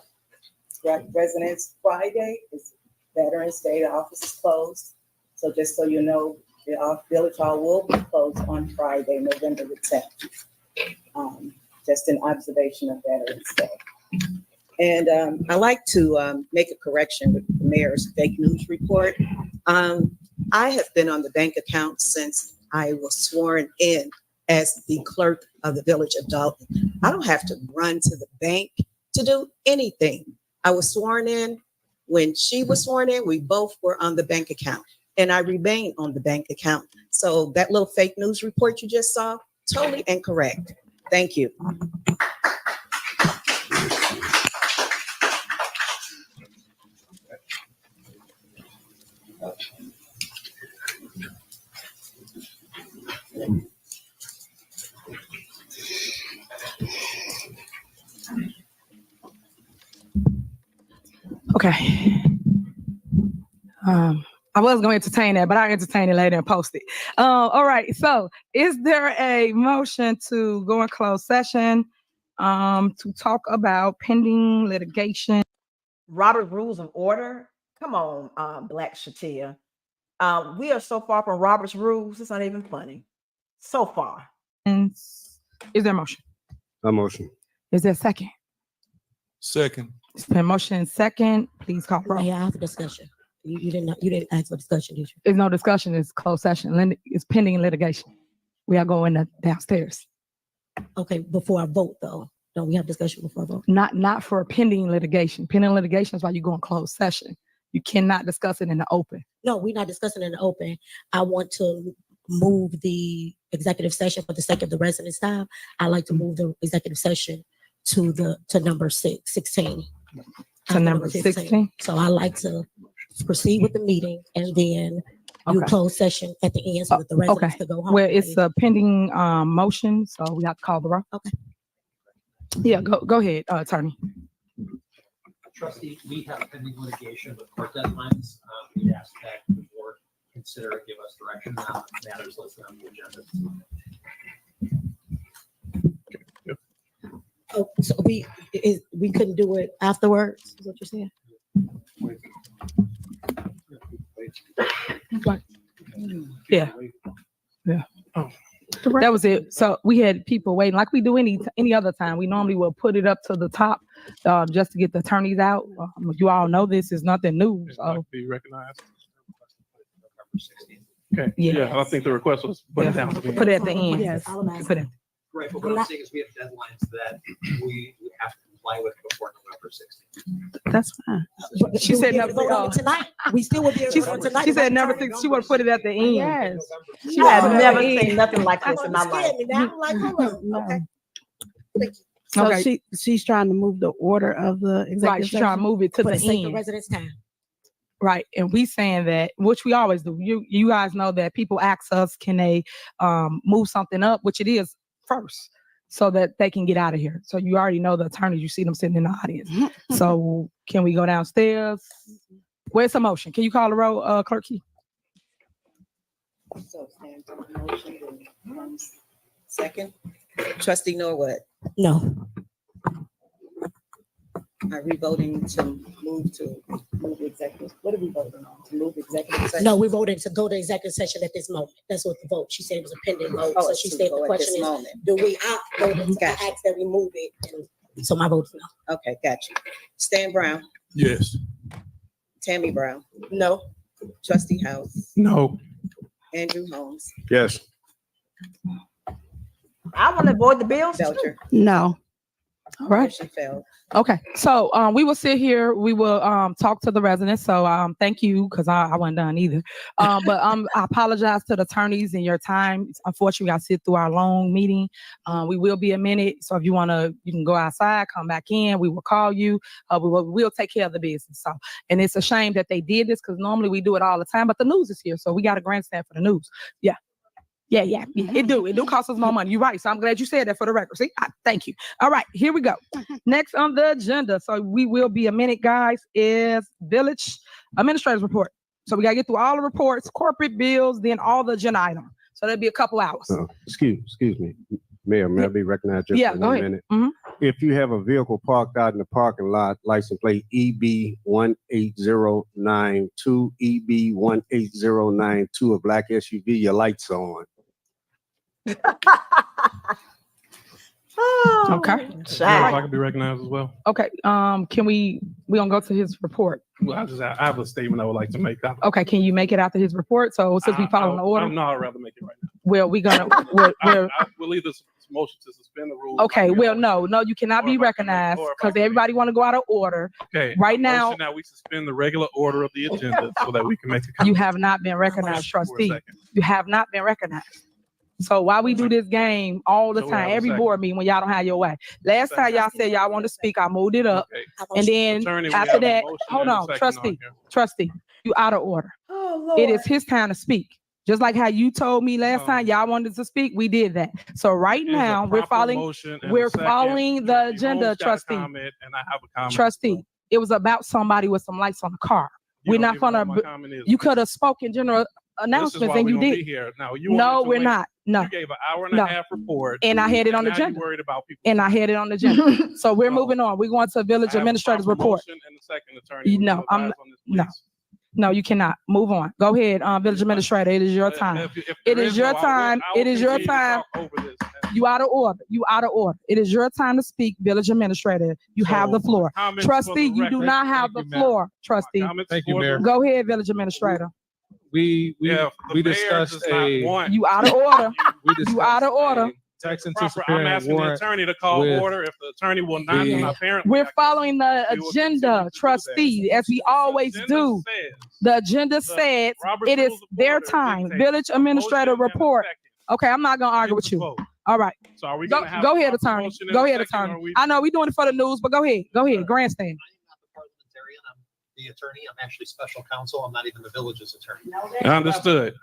residents, Friday is Veterans Day, the office is closed. So just so you know, the village hall will be closed on Friday, November the 10th. Just an observation of Veterans Day. And I like to make a correction with the mayor's fake news report. I have been on the bank account since I was sworn in as the clerk of the village of Dolton. I don't have to run to the bank to do anything. I was sworn in. When she was sworn in, we both were on the bank account, and I remain on the bank account. So that little fake news report you just saw, totally incorrect. Thank you. Okay. I was going to entertain that, but I'll entertain it later and post it. All right. So is there a motion to go in closed session to talk about pending litigation? Robert Rules of Order. Come on, Black Shatia. We are so far from Robert's rules. It's not even funny. So far. And is there a motion? A motion. Is there a second? Second. It's been motion and second. Please call roll. Yeah, I have a discussion. You didn't ask for discussion, did you? There's no discussion. It's closed session. It's pending litigation. We are going downstairs. Okay, before I vote though. Don't we have discussion before I vote? Not for pending litigation. Pending litigation is why you go in closed session. You cannot discuss it in the open. No, we're not discussing in the open. I want to move the executive session for the sake of the residents' time. I like to move the executive session to number 16. To number 16. So I like to proceed with the meeting and then do closed session at the end so that the residents can go home. Well, it's a pending motion, so we have to call the roll. Okay. Yeah, go ahead, attorney. Trustee, we have pending litigation with court deadlines. We'd ask that the board consider and give us direction on matters listed on the agenda. Oh, so we couldn't do it afterwards, is what you're saying? Yeah. That was it. So we had people waiting like we do any other time. We normally will put it up to the top just to get the attorneys out. You all know this is nothing new. So Be recognized. Okay. Yeah. I think the request was put it down. Put it at the end. Yes. Put it. Right, but what I'm saying is we have deadlines that we have to comply with before November 16th. That's fine. She We said will be able to vote on it tonight. We still will be able to vote on tonight. She said number 6. She would put it at the end. Yes. I have never seen nothing like this in my life. Now I'm like, hold on. Okay. Thank you. So Okay. she's trying to move the order of the executive Right. She's trying to move it to For the the sake of end. residents' time. Right. And we saying that, which we always do. You guys know that people ask us, can they move something up, which it is first, so that they can get out of here. So you already know the attorneys, you see them sitting in the audience. So can we go downstairs? Where's the motion? Can you call the roll, Clerk Key? So stand for the motion and, second. Trustee Norwood, No. are we voting to move executive? What are we voting on? To move executive session? No, we're voting to go to executive session at this moment. That's what the vote. She said it was a pending vote. Oh, So it's she to said go the at question this is, moment. do we I Gotcha. ask that we move it? And so my vote is no. Okay, got you. Stan Brown, Yes. Tammy Brown, No. Trustee House, No. Andrew Holmes, Yes. I want to avoid the bills too. Belcher. No. All right. Motion failed. Okay. So we will sit here. We will talk to the residents. So thank you, because I wasn't done either. But I apologize to the attorneys in your time. Unfortunately, I sit through our long meeting. We will be a minute. So if you want to, you can go outside, come back in. We will call you. We'll take care of the business. So, and it's a shame that they did this, because normally we do it all the time, but the news is here. So we got a grandstand for the news. Yeah. Yeah. It do cost us more money. You're right. So I'm glad you said that for the record. See, thank you. All right, here we go. Next on the agenda, so we will be a minute, guys, is Village Administrator's Report. So we got to get through all the reports, corporate bills, then all the agenda items. So that'll be a couple hours. Excuse me, Mayor, may I be recognized just Yeah, for go 1 ahead. minute? Mhm. If you have a vehicle parked out in the parking lot, license plate EB 18092, EB 18092, a black SUV, your lights are on. Okay. If I can be recognized as well. Okay. Can we gonna go to his report? Well, I have a statement I would like to make. Okay. Can you make it after his report? So since we follow the order, No, I'd rather make it right now. well, we'll We'll either motion to suspend the rules. okay. Well, no, you cannot be recognized because everybody want to go out of order. Okay. Right now, Motion that we suspend the regular order of the agenda so that we can make a you have not been recognized, for a trustee. second. You have not been recognized. So why we do this game all the So we time, have a every second. board meeting when y'all don't have your way. Last time y'all said y'all wanted to speak, I moved it up. Okay. And then Attorney, we after have a that, motion hold and a on, second trustee, here. trustee, you out of order. Oh, Lord. It is his time to speak. Just like how you told me last time y'all wanted to speak, we did that. So right There's a now, we're proper following, motion and a we're second. following the Trustee agenda, Holmes got a trustee. comment, and I have a comment. Trustee, it was about somebody with some lights on the car. You We're don't not even know gonna, what my comment is. you could have spoken general This is announcements why and we you gonna be did. here. Now, you No, wanted to we're wait. not. No. You gave an hour and No. a half report. And I had it on the now you agenda. worried about people. And I had it on the agenda. So we're moving on. We're going to village I have a administrator's proper report. motion and a second, attorney. You Would know, I'm advise on this, no. please? No, you cannot. Move on. Go ahead, village administrator. It is your time. If It there is is your no, I will- time. I will It is your continue to time. talk over this, and You out of order. You out of order. It is your time to speak, village administrator. You have the floor. Trustee, you do not have the floor, trustee. Thank you, Mayor. Go ahead, village administrator. We discussed You out of order. You out of order. Tax I'm anticipating asking the warrant. attorney to call with order. If the attorney will not, then apparently We're following the agenda, trustee, as we always do. The agenda says it is their time. Village administrator report. Okay, I'm not gonna argue with you. All right. So are we Go ahead, attorney. Go ahead, attorney. I know we're doing it for the news, but go ahead. Go ahead, grandstand. The attorney, I'm actually special counsel. I'm not even the village's attorney. Understood.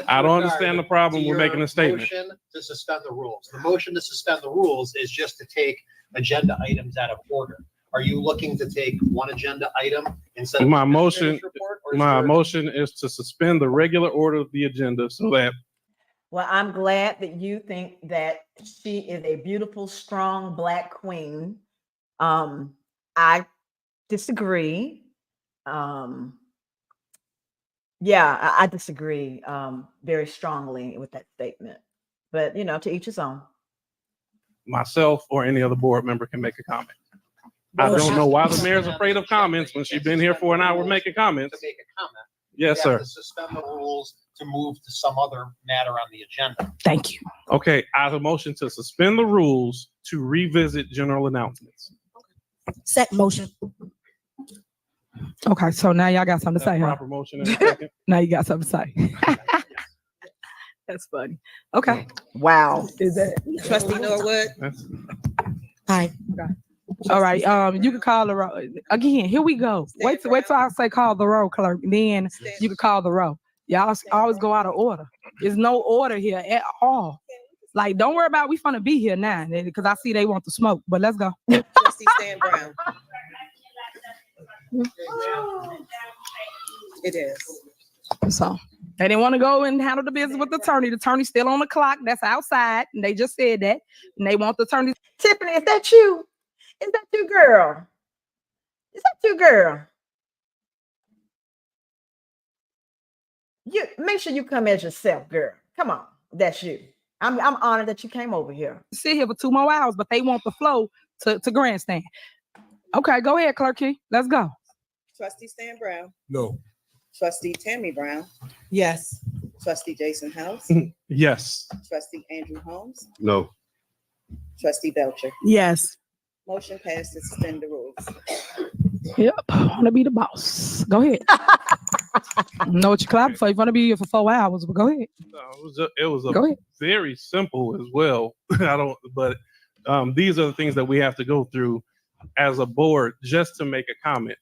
I don't understand the problem with making a statement. Motion to suspend the rules. The motion to suspend the rules is just to take agenda items out of order. Are you looking to take one agenda item instead of My motion report, is to suspend the regular order of the agenda so that Well, I'm glad that you think that she is a beautiful, strong Black queen. I disagree. Yeah, I disagree very strongly with that statement. But, you know, to each his own. myself or any other board member can make a comment. I don't know why the mayor's afraid of comments when she's been here for an hour making comments. to make a comment? Yes, You sir. have to suspend the rules to move to some other matter on the agenda. Thank you. Okay, I have a motion to suspend the rules to revisit general announcements. Set motion. Okay, so now y'all got something to say, huh? Proper motion in a second. Now you got something to say. That's funny. Okay. Wow. Is that Trustee Norwood? Aye. all right? You can call the roll again. Here we go. Wait till I say call the roll, clerk. Then you can call the roll. Y'all always go out of order. There's no order here at all. Like, don't worry about we finna be here now because I see they want to smoke. But let's go. Trustee Stan Brown? It is. So they didn't want to go and handle the business with the attorney. The attorney's still on the clock. That's outside. And they just said that. And they want the attorney. Tiffany, is that you? Is that you, girl? Is that you, girl? You make sure you come as yourself, girl. Come on. That's you. I'm honored that you came over here. Sit here for 2 more hours, but they want the flow to grandstand. Okay, go ahead, Clerk Key. Let's go. Trustee Stan Brown? No. Trustee Tammy Brown? Yes. Trustee Jason House? Yes. Trustee Andrew Holmes? No. Trustee Belcher? Yes. Motion passed to suspend the rules. Yep, I want to be the boss. Go ahead. Know what you're clapping for. You want to be here for 4 hours, but go ahead. No, it was Go ahead. very simple as well. But these are the things that we have to go through as a board just to make a comment.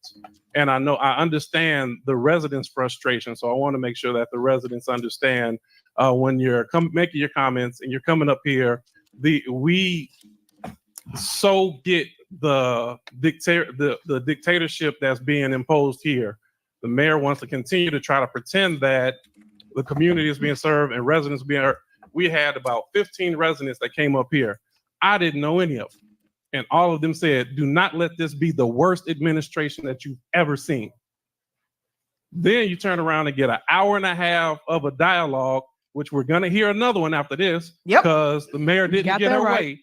And I understand the residents' frustration. So I want to make sure that the residents understand when you're making your comments and you're coming up here, we so get the dictatorship that's being imposed here. The mayor wants to continue to try to pretend that the community is being served and residents being heard. We had about 15 residents that came up here. I didn't know any of them. And all of them said, do not let this be the worst administration that you've ever seen. Then you turn around and get an hour and a half of a dialogue, which we're going to hear another one after this because the mayor didn't get her way.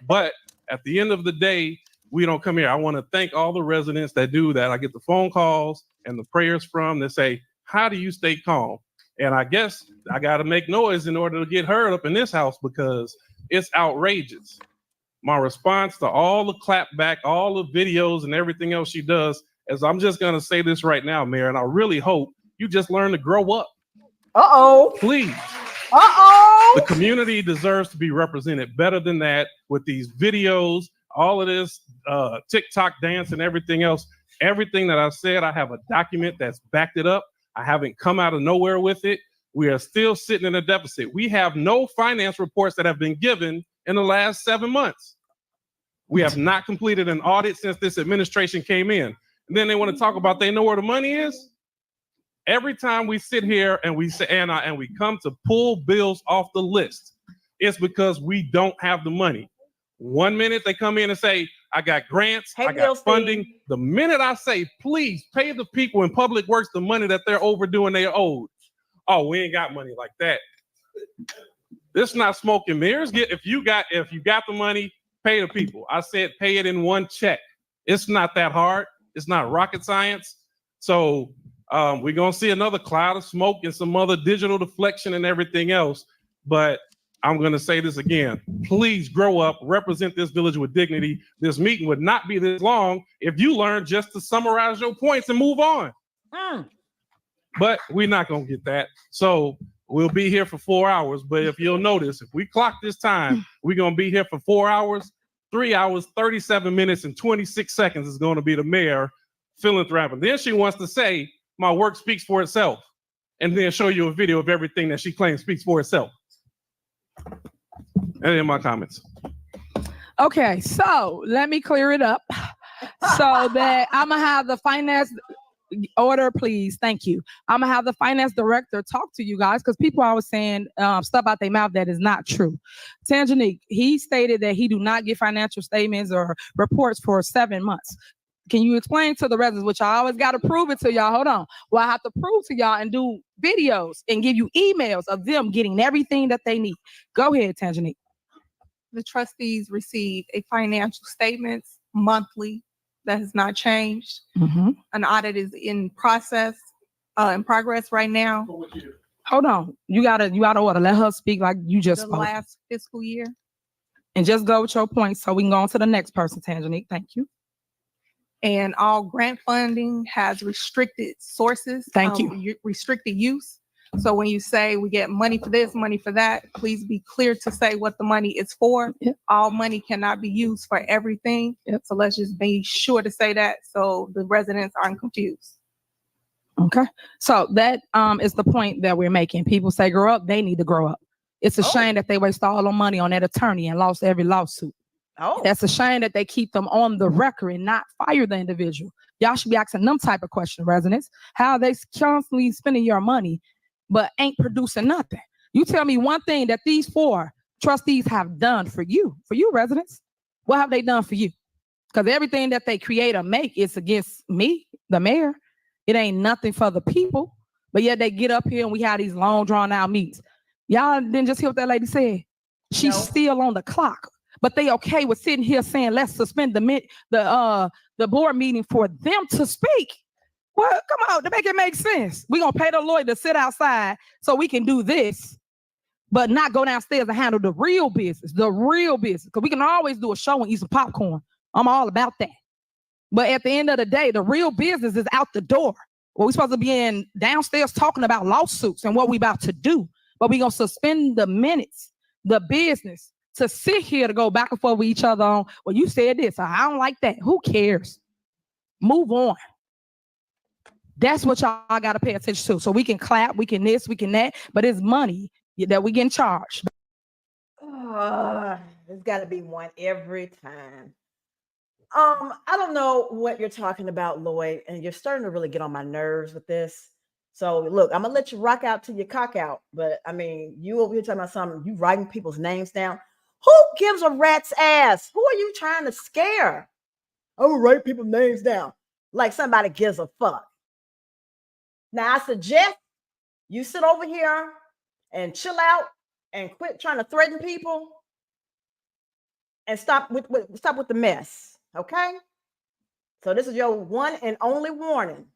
But at the end of the day, we don't come here. I want to thank all the residents that do that. I get the phone calls and the prayers from that say, how do you stay calm? And I guess I got to make noise in order to get heard up in this house because it's outrageous. My response to all the clapback, all the videos and everything else she does is I'm just going to say this right now, Mayor, and I really hope you just learn to grow up. Uh-oh. Please. Uh-oh. The community deserves to be represented better than that with these videos, all of this TikTok dance and everything else. Everything that I said, I have a document that's backed it up. I haven't come out of nowhere with it. We are still sitting in a deficit. We have no finance reports that have been given in the last 7 months. We have not completed an audit since this administration came in. And then they want to talk about they know where the money is. Every time we sit here and we say and we come to pull bills off the list, it's because we don't have the money. 1 minute they come in and say, I got grants, I got funding. The minute I say, please pay the people in public works the money that they're overdoing they owed. Oh, we ain't got money like that. This is not smoke and mirrors. If you got the money, pay the people. I said pay it in one check. It's not that hard. It's not rocket science. So we're gonna see another cloud of smoke and some other digital deflection and everything else. But I'm gonna say this again. Please grow up, represent this village with dignity. This meeting would not be this long if you learned just to summarize your points and move on. But we're not gonna get that. So we'll be here for 4 hours. But if you'll notice, if we clock this time, we're gonna be here for 4 hours. 3 hours, 37 minutes, and 26 seconds is going to be the mayor philanthroping. Then she wants to say, my work speaks for itself, and then show you a video of everything that she claims speaks for itself. And then my comments. Okay, so let me clear it up so that I'm going to have the finance order, please. Thank you. I'm gonna have the finance director talk to you guys because people are always saying stuff out their mouth that is not true. Tanjanique, he stated that he do not get financial statements or reports for 7 months. Can you explain to the residents, which I always got to prove it to y'all? Hold on. Well, I have to prove to y'all and do videos and give you emails of them getting everything that they need. Go ahead, Tanjanique. The trustees receive a financial statements monthly. That has not changed. An audit is in progress right now. Hold on. You gotta order. Let her speak like you just The spoke. last fiscal year. And just go with your points so we can go on to the next person, Tanjanique. Thank you. And all grant funding has restricted sources. Thank you. Restricted use. So when you say we get money for this, money for that, please be clear to say what the money is for. Yep. All money cannot be used for everything. Yep. So let's just be sure to say that so the residents aren't confused. Okay. So that is the point that we're making. People say grow up, they need to grow up. It's a shame that they waste all the money on that attorney and lost every lawsuit. That's a shame that they keep them on the record and not fire the individual. Y'all should be asking them type of questions, residents. How are they constantly spending your money but ain't producing nothing? You tell me one thing that these 4 trustees have done for you residents. What have they done for you? Because everything that they create or make is against me, the mayor. It ain't nothing for the people. But yet they get up here and we have these long drawn out meetings. Y'all didn't just hear what that lady said. She's still on the clock. But they okay with sitting here saying let's suspend the board meeting for them to speak. Well, come on, to make it make sense. We're going to pay the lawyer to sit outside so we can do this, but not go downstairs and handle the real business, because we can always do a show and eat some popcorn. I'm all about that. But at the end of the day, the real business is out the door. Well, we're supposed to be in downstairs talking about lawsuits and what we about to do, but we're going to suspend the minutes, the business, to sit here to go back and forth with each other on, well, you said this, I don't like that. Who cares? Move on. That's what y'all got to pay attention to. So we can clap, we can this, we can that, but it's money that we getting charged. There's got to be one every time. I don't know what you're talking about, Lloyd, and you're starting to really get on my nerves with this. So look, I'm gonna let you rock out till you cock out, but I mean, you over here talking about something, you writing people's names down. Who gives a rat's ass? Who are you trying to scare? I will write people's names down like somebody gives a fuck. Now, I suggest you sit over here and chill out and quit trying to threaten people and stop with the mess, okay? So this is your one and only warning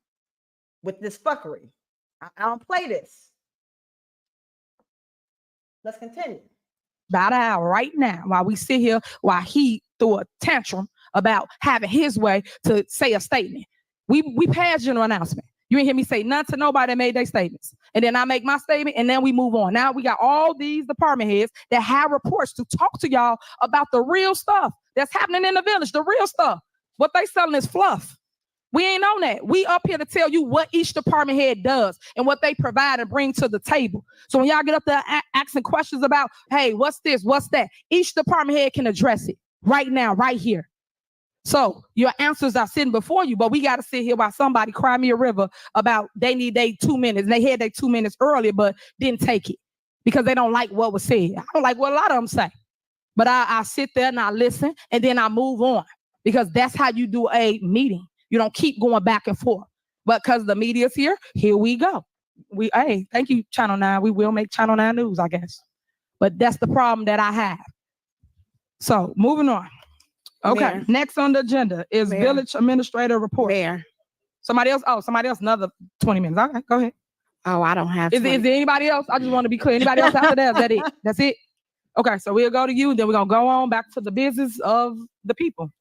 with this fuckery. I don't play this. Let's continue. About an hour right now while we sit here while he threw a tantrum about having his way to say a statement. We passed general announcement. You ain't hear me say nothing to nobody that made their statements. And then I make my statement and then we move on. Now we got all these department heads that have reports to talk to y'all about the real stuff that's happening in the village, the real stuff. What they selling is fluff. We ain't on that. We up here to tell you what each department head does and what they provide and bring to the table. So when y'all get up there asking questions about, hey, what's this, what's that? Each department head can address it right now, right here. So your answers are sitting before you, but we got to sit here while somebody cry me a river about they need their 2 minutes. And they had their 2 minutes earlier, but didn't take it because they don't like what was said. I don't like what a lot of them say. But I sit there and I listen and then I move on because that's how you do a meeting. You don't keep going back and forth. But because the media's here we go. Hey, thank you, Channel 9. We will make Channel 9 news, I guess. But that's the problem that I have. So moving on. Okay, Mayor. next on the agenda is Mayor. village administrator report. Mayor. Somebody else, another 20 minutes. Okay, go ahead. Oh, I don't have. Is there anybody else? I just want to be clear. Anybody else after that? Is that it? That's it? Okay, so we'll go to you, then we're gonna go on back to the business of the people.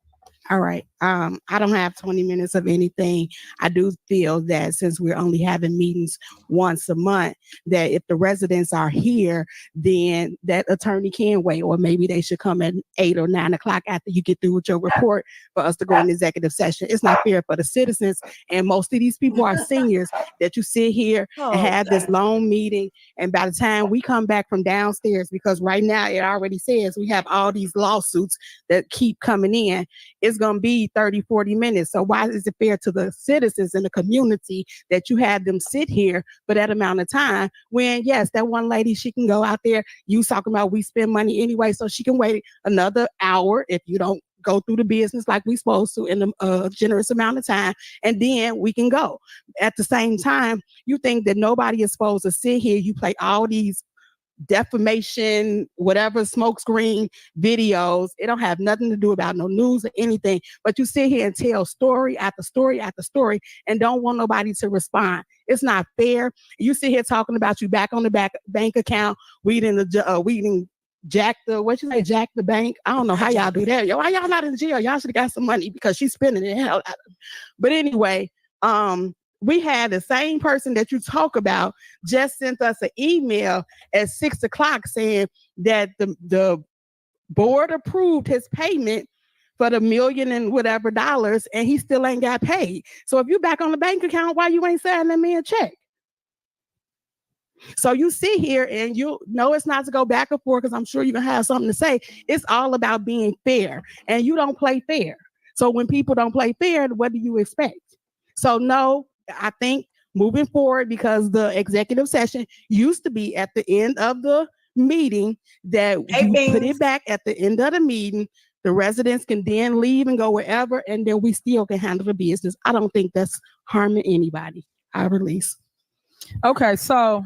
All right. I don't have 20 minutes of anything. I do feel that since we're only having meetings once a month, that if the residents are here, then that attorney can wait, or maybe they should come at 8 or 9 o'clock after you get through with your report for us to go in executive session. It's not fair for the citizens. And most of these people are seniors that you sit here and have this long meeting. And by the time we come back from downstairs, because right now it already says we have all these lawsuits that keep coming in, it's going to be 30, 40 minutes. So why is it fair to the citizens in the community that you have them sit here for that amount of time when, yes, that one lady, she can go out there, you talking about we spend money anyway, so she can wait another hour if you don't go through the business like we supposed to in a generous amount of time, and then we can go. At the same time, you think that nobody is supposed to sit here, you play all these defamation, whatever smokescreen videos. It don't have nothing to do about no news or anything, but you sit here and tell story after story after story and don't want nobody to respond. It's not fair. You sit here talking about you back on the bank account. We didn't jack the bank. I don't know how y'all do that. Why y'all not in jail? Y'all should have got some money because she's spending it hell out of it. But anyway, we had the same person that you talk about just sent us an email at 6 o'clock saying that the board approved his payment for the $1 million and whatever dollars, and he still ain't got paid. So if you back on the bank account, why you ain't sending me a check? So you sit here and you know it's not to go back and forth because I'm sure you're gonna have something to say. It's all about being fair, and you don't play fair. So when people don't play fair, what do you expect? So no, I think moving forward, because the executive session used to be at the end of the meeting, that you put it back at the end of the meeting. The residents can then leave and go wherever, and then we still can handle the business. I don't think that's harming anybody. I release. Okay, so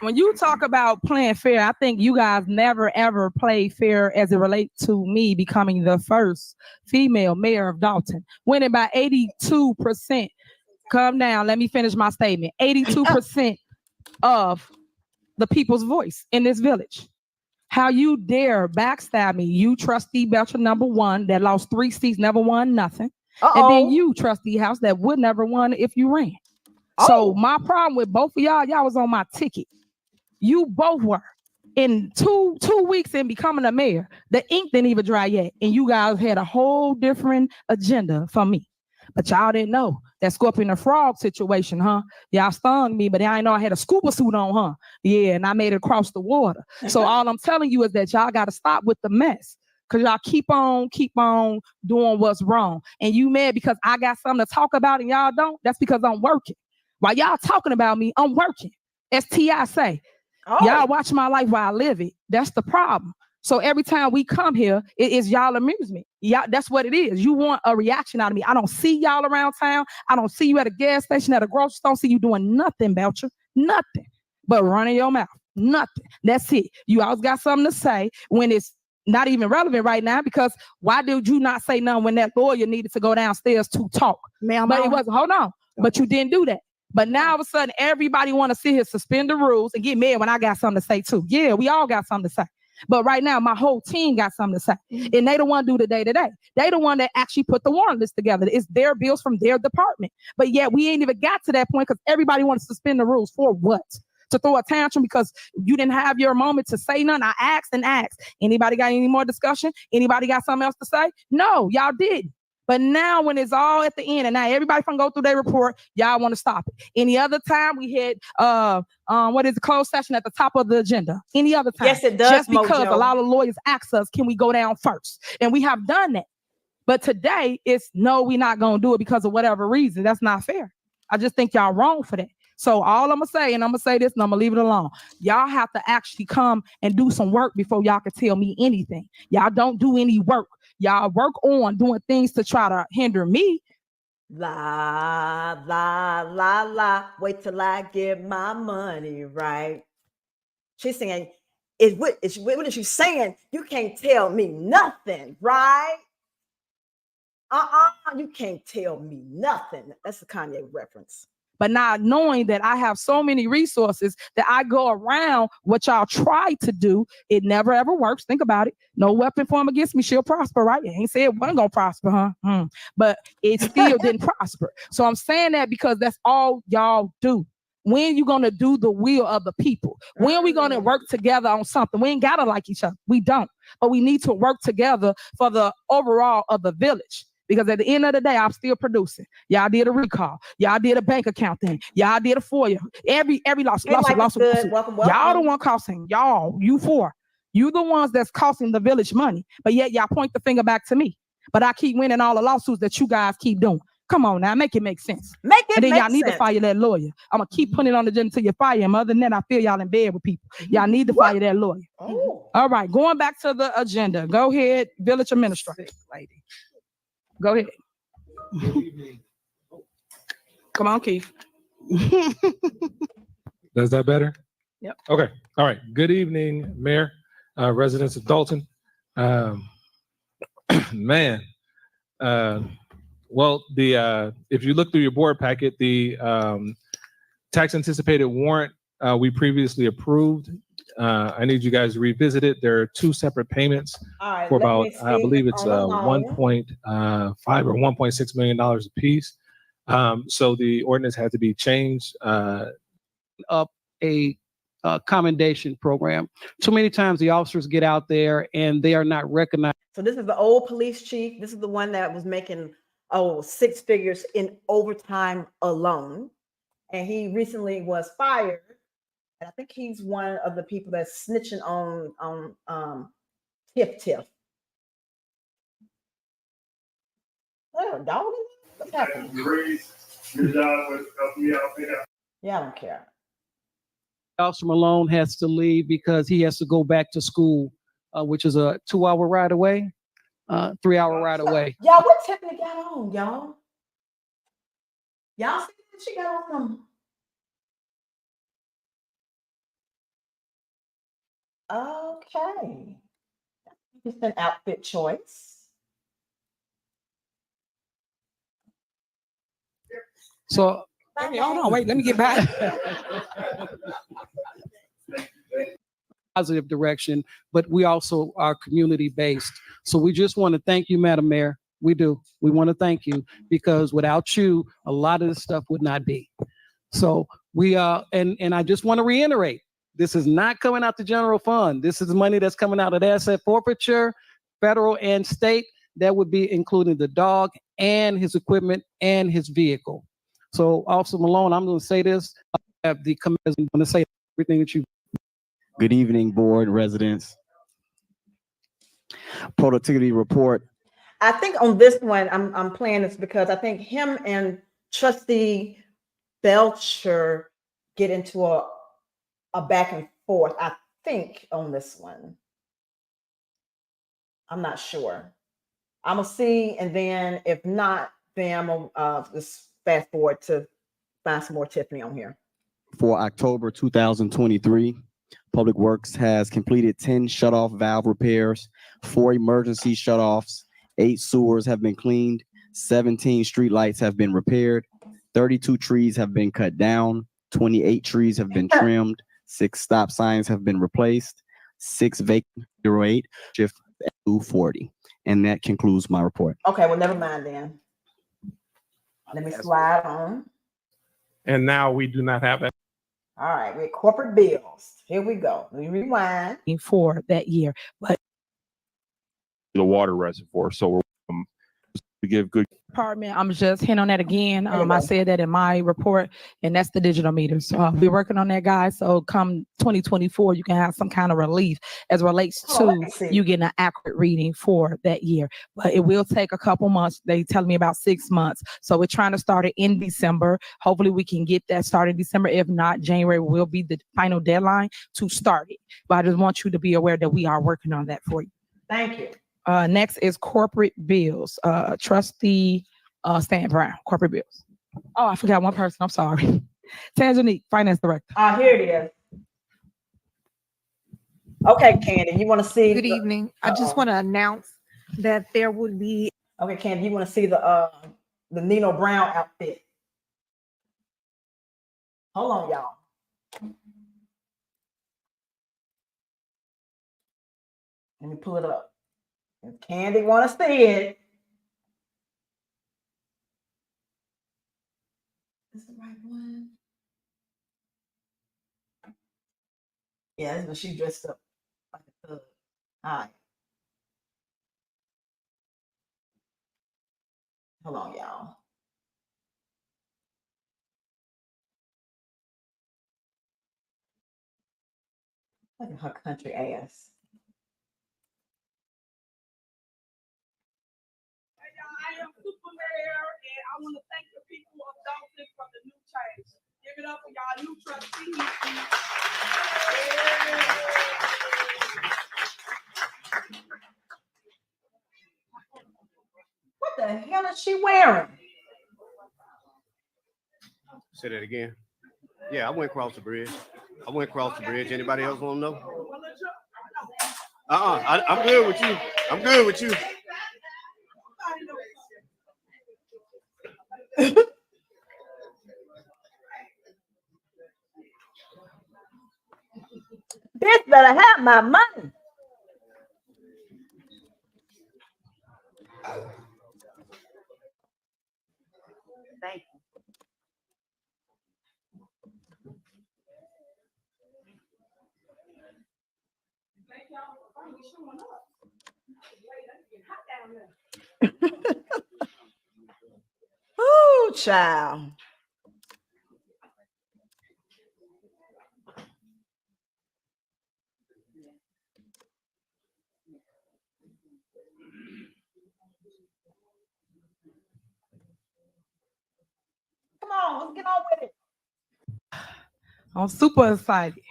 when you talk about playing fair, I think you guys never ever play fair as it relates to me becoming the first female mayor of Dolton, winning by 82%. Come down, let me finish my statement. 82% of the people's voice in this village. How you dare backstab me, you Trustee Belcher #1 that lost 3 seats, never won nothing. And then you Trustee House that would never won if you ran. So my problem with both of y'all was on my ticket. You both were. In two weeks in becoming a mayor, the ink didn't even dry yet. And you guys had a whole different agenda for me. But y'all didn't know that Scorpion and Frog situation, huh? Y'all stung me, but I didn't know I had a scuba suit on, huh? Yeah, and I made it across the water. So all I'm telling you is that y'all got to stop with the mess. Because y'all keep on doing what's wrong. And you mad because I got something to talk about and y'all don't? That's because I'm working. While y'all talking about me, I'm working. As T.I. say, y'all watch my life while I live it. That's the problem. So every time we come here, it is y'all amusement. Y'all, that's what it is. You want a reaction out of me. I don't see y'all around town. I don't see you at a gas station, at a grocery store. I don't see you doing nothing, Belcher. Nothing. But running your mouth. Nothing. That's it. You always got something to say when it's not even relevant right now, because why did you not say nothing when that lawyer needed to go downstairs to talk? Ma'am, but it wasn't, hold on. But you didn't do that. But now all of a sudden, everybody want to sit here, suspend the rules, and get mad when I got something to say too. Yeah, we all got something to say. But right now, my whole team got something to say. And they the one do the day-to-day. They the one that actually put the warrant list together. It's their bills from their department. But yet we ain't even got to that point because everybody wants to suspend the rules. For what? To throw a tantrum because you didn't have your moment to say nothing. I asked and asked. Anybody got any more discussion? Anybody got something else to say? No, y'all didn't. But now when it's all at the end and now everybody can go through their report, y'all want to stop it. Any other time we had closed session at the top of the agenda. Any other time. Yes, it does. Just because Mojo. a lot of lawyers ask us, can we go down first? And we have done that. But today it's no, we're not gonna do it because of whatever reason. That's not fair. I just think y'all wrong for that. So all I'm gonna say, and I'm gonna say this and I'm gonna leave it alone. Y'all have to actually come and do some work before y'all can tell me anything. Y'all don't do any work. Y'all work on doing things to try to hinder me. La, la, la, la. Wait till I get my money right. She's singing, what is you saying? You can't tell me nothing, right? You can't tell me nothing. That's the Kanye reference. But now knowing that I have so many resources that I go around what y'all try to do, it never ever works. Think about it. No weapon formed against me shall prosper, right? It ain't said it wasn't gonna prosper, huh? But it still didn't prosper. So I'm saying that because that's all y'all do. When you gonna do the will of the people? When we gonna work together on something? We ain't gotta like each other. We don't. But we need to work together for the overall of the village. Because at the end of the day, I'm still producing. Y'all did a recall. Y'all did a bank account thing. Y'all did a FOIA. Every lawsuit. Y'all the one costing. Y'all, you four. You the ones that's costing the village money. But yet y'all point the finger back to me. But I keep winning all the lawsuits that you guys keep doing. Come on now, make it make sense. And then y'all need to fire that lawyer. I'm going to keep putting it on the agenda until you fire him. Other than that, I feel y'all in bed with people. Y'all need to fire that lawyer. All right, going back to the agenda. Go ahead, village administrator. Lady. Go ahead. Come on, Keith. Is that better? Yep. Okay. All right. Good evening, Mayor, residents of Dolton. Man, well, if you look through your board packet, the tax anticipated warrant we previously approved. I need you guys to revisit it. There are two separate payments for about, I believe it's 1.5 or $1.6 million a piece. So the ordinance had to be changed. Up a commendation program. Too many times the officers get out there and they are not recognized. So this is the old police chief. This is the one that was making 6 figures in overtime alone. And he recently was fired. And I think he's one of the people that's snitching on Tiff. Oh, dog. What's happening? Your job was helping me out there. Yeah, I don't care. Officer Malone has to leave because he has to go back to school, which is a 2-hour ride away, 3-hour ride away. Y'all, what Tiffany got on, y'all? Y'all see that she got on some? Okay. Just an outfit choice. So, hold on, wait, let me get back. Positive direction, but we also are community based. So we just want to thank you, Madam Mayor. We do. We want to thank you because without you, a lot of this stuff would not be. So we and I just want to reiterate, this is not coming out the general fund. This is money that's coming out of asset forfeiture, federal and state. That would be including the dog and his equipment and his vehicle. So, Officer Malone, I'm going to say this. The committee is going to say everything that you. Good evening, board residents. Productivity report. I think on this one, I'm playing this because I think him and Trustee Belcher get into a back and forth. I think on this one. I'm not sure. I'm gonna see, and then if not, then I'm gonna just fast forward to find some more Tiffany on here. For October 2023, Public Works has completed 10 shutoff valve repairs, 4 emergency shutoffs, 8 sewers have been cleaned, 17 street lights have been repaired, 32 trees have been cut down, 28 trees have been trimmed, 6 stop signs have been replaced, 6 vacant 08 shift 240. And that concludes my report. Okay, well, never mind then. Let me slide on. And now we do not have it. All right, with corporate bills. Here we go. Let me rewind. For that year, but the water reservoir. So we're to give good department. I'm just hitting on that again. I said that in my report, and that's the digital meters. We're working on that, guys. So come 2024, you can have some kind of relief as relates to you getting an accurate reading for that year. But it will take a couple months. They tell me about 6 months. So we're trying to start it in December. Hopefully we can get that started in December. If not, January will be the final deadline to start it. But I just want you to be aware that we are working on that for you. Thank you. Next is corporate bills. Trustee Stan Brown, corporate bills. Oh, I forgot one person. I'm sorry. Tanzanique, Finance Director. Here it is. Okay, Candy, you want to see? Good evening. I just want to announce that there would be. Okay, Candy, you want to see the Nino Brown outfit? Hold on, y'all. Let me pull it up. If Candy want to see it. Is the right one? Yeah, that's when she dressed up like a thug. All right. Hold on, y'all. Look at her country ass. I am Super Mayor, and I want to thank the people of Dolton for the new change. Give it up for y'all new trustees. What the hell is she wearing? Say that again. Yeah, I went across the bridge. Anybody else want to know? I'm good with you. I'm good with you. Bitch better have my money. Thank you. Ooh, child. Come on, let's get on with it. I'm super excited.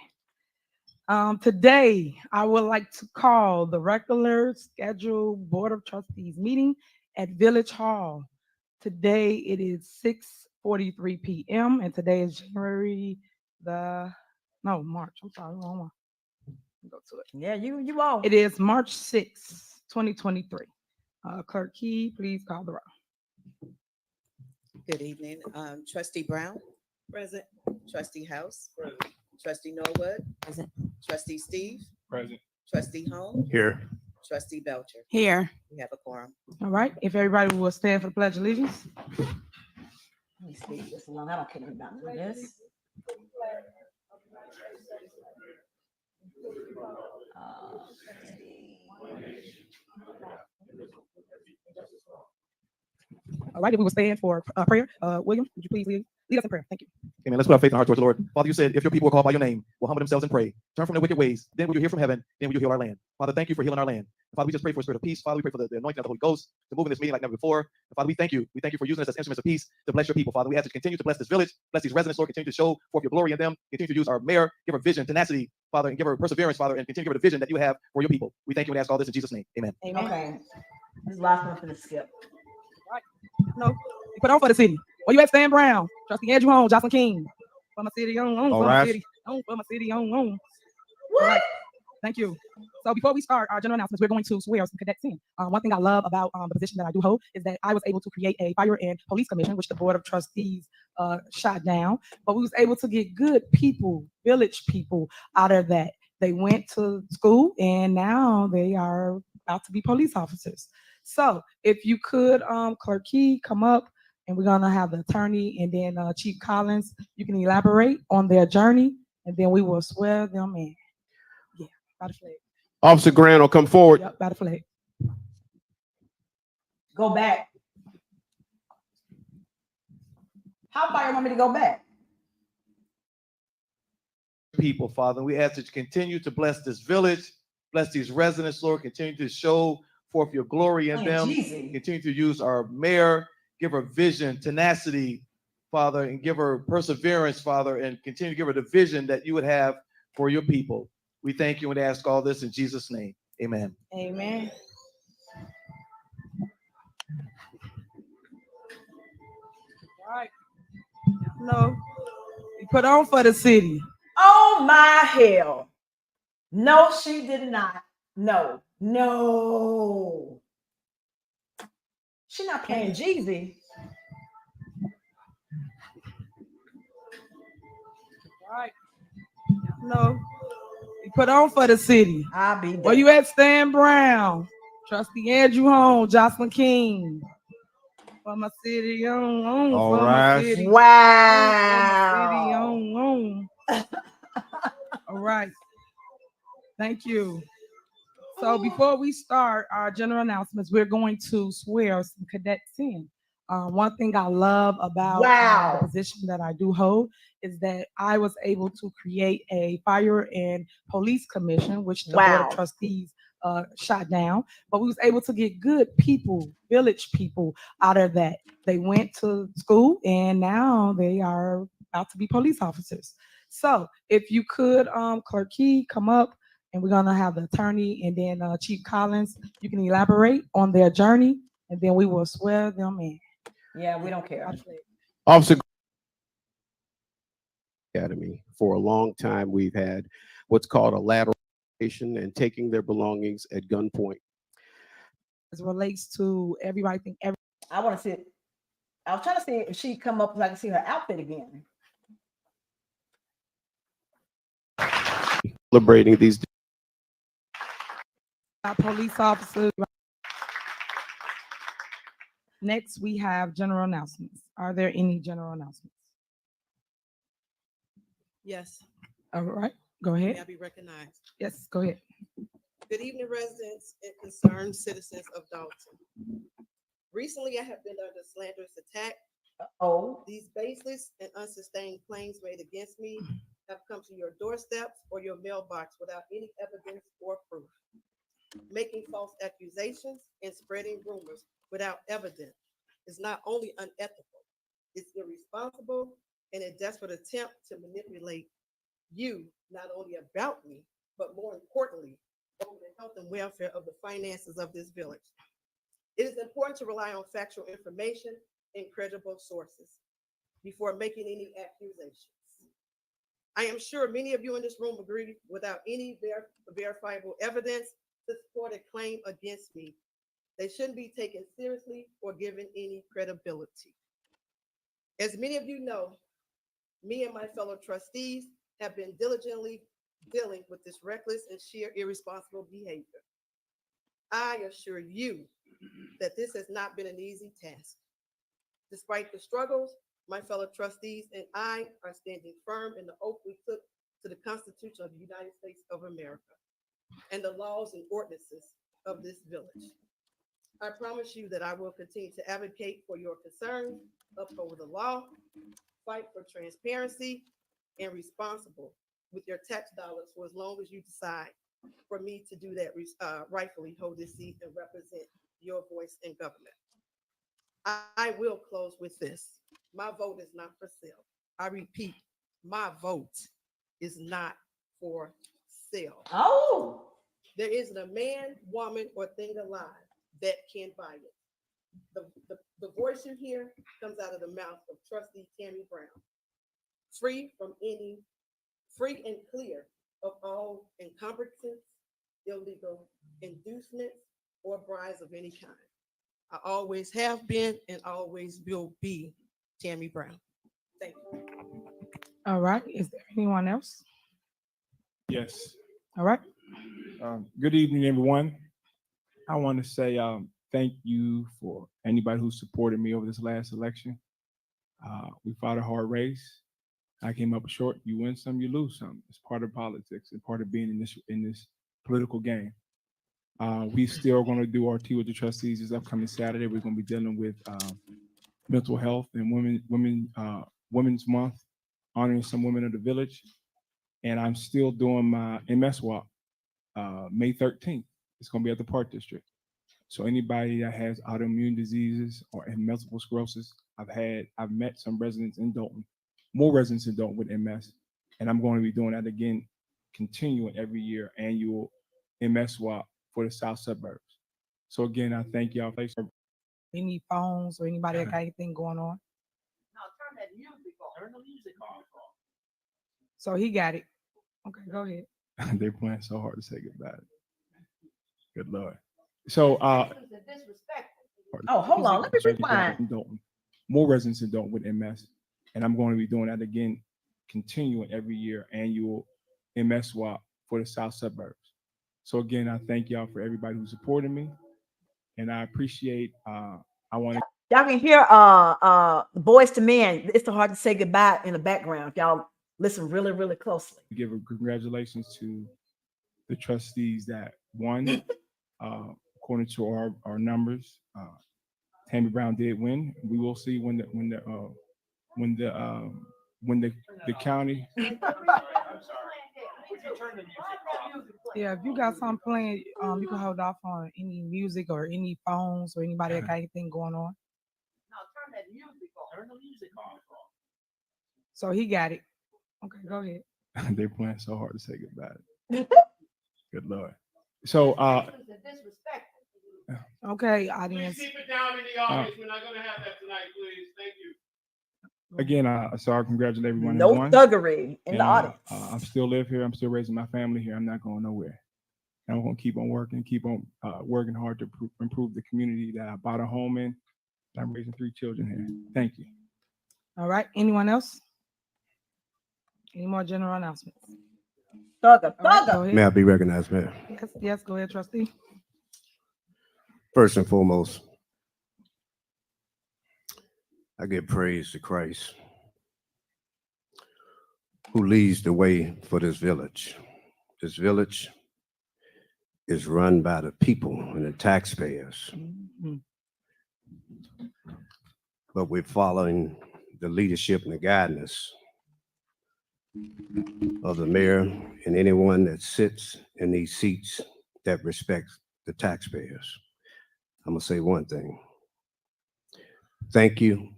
Today, I would like to call the regular scheduled Board of Trustees meeting at Village Hall. Today, it is 6:43 p.m. and today is March. I'm sorry, wrong one. Go to it. Yeah, you all. It is March 6, 2023. Clerk Key, please call the roll. Good evening. Trustee Brown. Present. Trustee House. Present. Trustee Norwood. Present. Trustee Steve. Present. Trustee Holmes. Here. Trustee Belcher. Here. We have a quorum. All right, if everybody will stand for the Pledge of Allegiance. Let me speak this alone. I don't care about this. All right, if we will stand for prayer. William, would you please lead us in prayer? Thank you. Amen. Let's put our faith and heart towards the Lord. Father, you said, if your people will call by your name, will humble themselves and pray, turn from their wicked ways, then will you hear from heaven, then will you heal our land. Father, thank you for healing our land. And Father, we just pray for a spirit of peace. Father, we pray for the anointing of the Holy Ghost to move in this meeting like never before. And Father, we thank you. We thank you for using us as instruments of peace to bless your people. Father, we ask you to continue to bless this village, bless these residents, Lord, continue to show forth your glory in them, continue to use our mayor, give her vision, tenacity, Father, and give her perseverance, Father, and continue to give her the vision that you have for your people. We thank you and ask all this in Jesus' name. Amen. Amen. Okay. This is the last one for the skip. Right. No, you put on for the city. Where you at, Stan Brown? Trustee Andrew Holmes, Jocelyn King. For my city, on, for my city, for my city, on. What? All right. Thank you. So before we start our general announcements, we're going to swear some cadets in. One thing I love about the position that I do hold is that I was able to create a fire and police commission, which the Board of Trustees shot down. But we was able to get good people, village people out of that. They went to school and now they are about to be police officers. So if you could, Clerk Key, come up. And we're going to have the attorney and then Chief Collins. You can elaborate on their journey, and then we will swear them in. Yeah, by the flag. Officer Grant will come forward. Yep, by the flag. Go back. How far you want me to go back? People, Father, we ask that you continue to bless this village, bless these residents, Lord, continue to show forth your glory in them, continue to use our mayor, give her vision, tenacity, Father, and give her perseverance, Father, and continue to give her the vision that you would have for your people. We thank you and ask all this in Jesus' name. Amen. Amen. All right. No, you put on for the city. Oh my hell. No, she did not. No. She's not playing Jeezy. Right. No. You put on for the city. I'll be there. Where you at, Stan Brown? Trustee Andrew Holmes, Jocelyn King. For my city, on. All For right. my city. Wow. On. All right. Thank you. So before we start our general announcements, we're going to swear some cadets in. One thing I love about the position that I do hold is that I was able to create a fire and police commission, which the Board of Trustees shot down. But we was able to get good people, village people out of that. They went to school and now they are about to be police officers. So if you could, Clerk Key, come up. And we're gonna have the attorney and then Chief Collins. You can elaborate on their journey, and then we will swear them in. Yeah, we don't care. Officer Academy. For a long time, we've had what's called a lateral and taking their belongings at gunpoint. As it relates to everybody, I want to see it. I was trying to see if she come up so I can see her outfit again. Celebrating these. Our police officers. Next, we have general announcements. Are there any general announcements? Yes. All right, go ahead. May I be recognized? Yes, go ahead. Good evening, residents and concerned citizens of Dolton. Recently, I have been under slanderous attack. These baseless and unsustained claims made against me have come to your doorsteps or your mailbox without any evidence or proof. Making false accusations and spreading rumors without evidence is not only unethical, it's irresponsible and a desperate attempt to manipulate you, not only about me, but more importantly, over the health and welfare of the finances of this village. It is important to rely on factual information and credible sources before making any accusations. I am sure many of you in this room agree without any verifiable evidence to support a claim against me, they shouldn't be taken seriously or given any credibility. As many of you know, me and my fellow trustees have been diligently dealing with this reckless and sheer irresponsible behavior. I assure you that this has not been an easy task. Despite the struggles, my fellow trustees and I are standing firm in the oath we took to the Constitution of the United States of America and the laws and ordinances of this village. I promise you that I will continue to advocate for your concerns, uphold the law, fight for transparency, and responsible with your tax dollars for as long as you decide for me to do that, rightfully hold this seat and represent your voice in government. I will close with this. My vote is not for sale. I repeat, my vote is not for sale. Oh. There isn't a man, woman, or thing alive that can buy it. The voice you hear comes out of the mouth of Trustee Tammy Brown, free and clear of all encumbrances, illegal inducements, or bribes of any kind. I always have been and always will be Tammy Brown. Thank you. All right, is there anyone else? Yes. All right. Good evening, everyone. I want to say thank you for anybody who supported me over this last election. We fought a hard race. I came up short. You win some, you lose some. It's part of politics and part of being in this political game. We still going to do our tea with the trustees this upcoming Saturday. We're going to be dealing with mental health and Women's Month, honoring some women of the village. And I'm still doing my MS walk May 13th. It's going to be at the Park District. So anybody that has autoimmune diseases or multiple sclerosis, I've met some residents in Dolton, more residents in Dolton with MS, and I'm going to be doing that again, continuing every year, annual MS swap for the South suburbs. So again, I thank y'all. Any phones or anybody that got anything going on? No, turn that music off. Turn the music off. So he got it. Okay, go ahead. They're playing so hard to say goodbye. Good Lord. So, Oh, hold on. Let me rewind. Dolton. More residents in Dolton with MS. And I'm going to be doing that again, continuing every year, annual MS swap for the South suburbs. So again, I thank y'all for everybody who supported me. And I appreciate, I want to. Y'all can hear Boys to Men. It's so hard to say goodbye in the background. Y'all listen really, really closely. Give a congratulations to the trustees that won. According to our numbers, Tammy Brown did win. We will see when the county. Yeah, if you got something playing, you can hold off on any music or any phones or anybody that got anything going on. No, turn that music off. Turn the music off. So he got it. Okay, go ahead. They're playing so hard to say goodbye. Good Lord. So okay, audience. Please keep it down in the audience. We're not gonna have that tonight, please. Thank you. Again, so I congratulate everyone. No thuggery in the audience. I still live here. I'm still raising my family here. I'm not going nowhere. And I'm going to keep on working hard to improve the community that I bought a home in. I'm raising 3 children here. Thank you. All right. Anyone else? Any more general announcements? Thugger. May I be recognized, Mayor? Yes, go ahead, trustee. First and foremost, I give praise to Christ, who leads the way for this village. This village is run by the people and the taxpayers. But we're following the leadership and the guidance of the mayor and anyone that sits in these seats that respects the taxpayers. I'm gonna say one thing. Thank you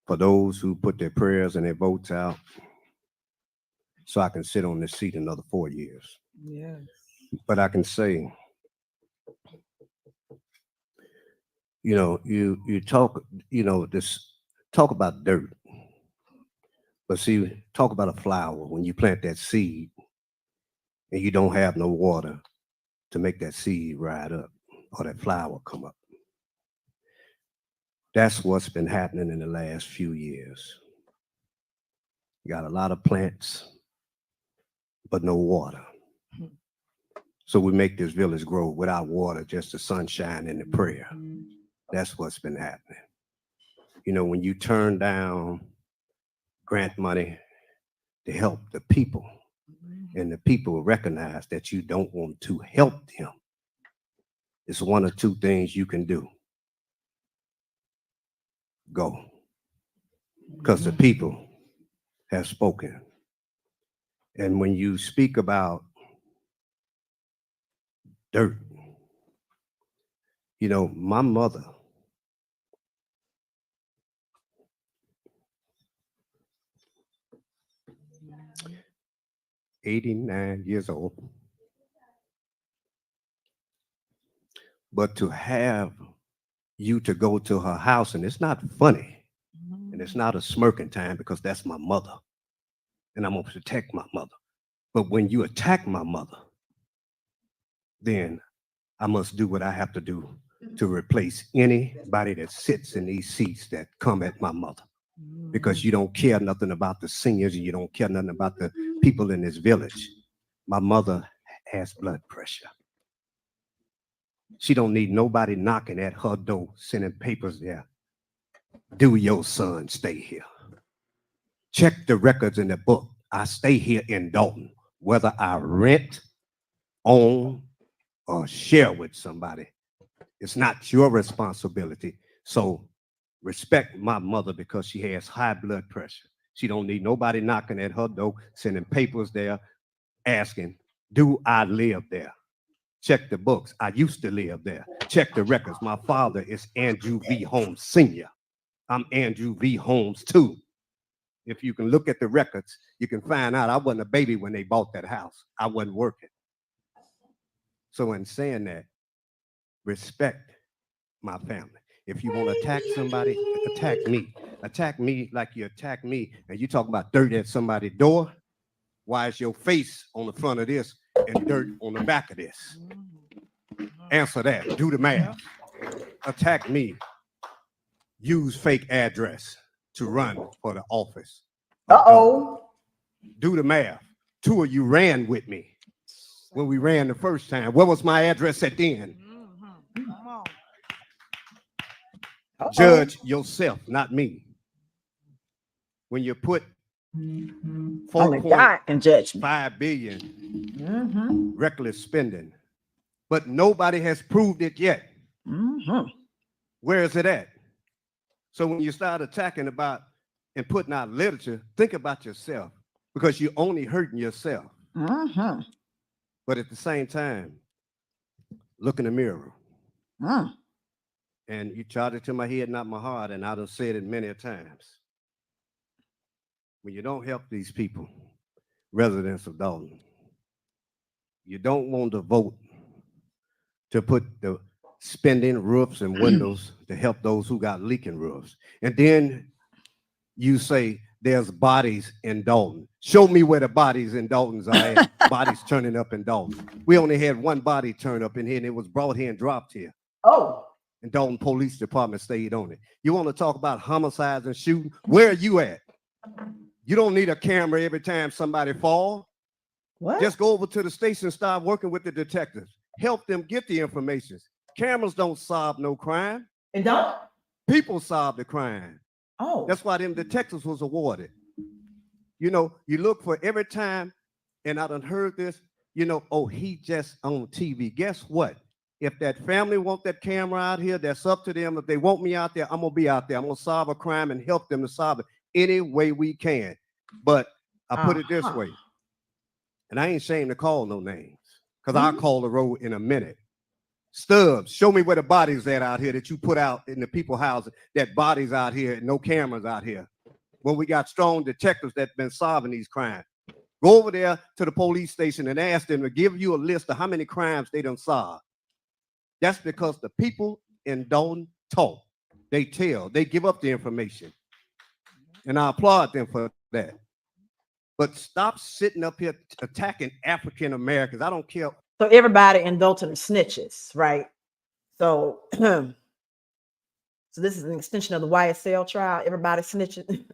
for those who put their prayers and their votes out so I can sit on this seat another 4 years. Yes. But I can say, you talk, talk about dirt. But see, talk about a flower when you plant that seed and you don't have no water to make that seed rise up or that flower come up. That's what's been happening in the last few years. You got a lot of plants, but no water. So we make this village grow without water, just the sunshine and the prayer. That's what's been happening. When you turn down grant money to help the people, and the people recognize that you don't want to help them, it's one or two things you can do. Go. Because the people have spoken. And when you speak about dirt, my mother, '89 years old, but to have you to go to her house, and it's not funny, and it's not a smirking time, because that's my mother, and I'm gonna protect my mother. But when you attack my mother, then I must do what I have to do to replace anybody that sits in these seats that come at my mother. Because you don't care nothing about the seniors, and you don't care nothing about the people in this village. My mother has blood pressure. She don't need nobody knocking at her door, sending papers there. Do your son stay here? Check the records in the book. I stay here in Dolton, whether I rent, own, or share with somebody. It's not your responsibility. So respect my mother, because she has high blood pressure. She don't need nobody knocking at her door, sending papers there, asking, do I live there? Check the books. I used to live there. Check the records. My father is Andrew V. Holmes Sr. I'm Andrew V. Holmes too. If you can look at the records, you can find out I wasn't a baby when they bought that house. I wasn't working. So in saying that, respect my family. If you want to attack somebody, attack me. Attack me like you attack me, and you talk about dirt at somebody's door, Why is your face on the front of this and dirt on the back of this? Answer that. Do the math. Attack me. Use fake address to run for the office. Uh-oh. Do the math. 2 of you ran with me when we ran the first time. What was my address at the end? Judge yourself, not me. When you put Only God can judge me. $4.5 billion reckless spending, but nobody has proved it yet. Where is it at? So when you start attacking about and putting out literature, think about yourself, because you're only hurting yourself. But at the same time, look in the mirror. And you charge it to my head, not my heart, and I done said it many times. When you don't help these people, residents of Dolton, you don't want to vote to put the spending roofs and windows to help those who got leaking roofs. And then you say there's bodies in Dolton. Show me where the bodies in Dolton's are at. Bodies turning up in Dolton. We only had one body turn up in here, and it was brought here and dropped here. Oh. And Dolton Police Department stayed on it. You want to talk about homicides and shooting? Where are you at? You don't need a camera every time somebody falls. What? Just go over to the station and start working with the detectives. Help them get the information. Cameras don't solve no crime. And don't? People solve the crime. Oh. That's why them detectives was awarded. You know, you look for every time, and I done heard this, you know, oh, he just on TV. Guess what? If that family want that camera out here, that's up to them. If they want me out there, I'm gonna be out there. I'm gonna solve a crime and help them to solve it any way we can. But I put it this way, and I ain't ashamed to call no names, because I'll call the road in a minute. Stubbs, show me where the bodies at out here that you put out in the people houses, that bodies out here, no cameras out here. When we got strong detectives that been solving these crimes. Go over there to the police station and ask them to give you a list of how many crimes they done solved. That's because the people in Dolton talk. They tell. They give up the information. And I applaud them for that. But stop sitting up here attacking African Americans. I don't care. So everybody in Dolton are snitches, right? So, so this is an extension of the YSL trial. Everybody snitching.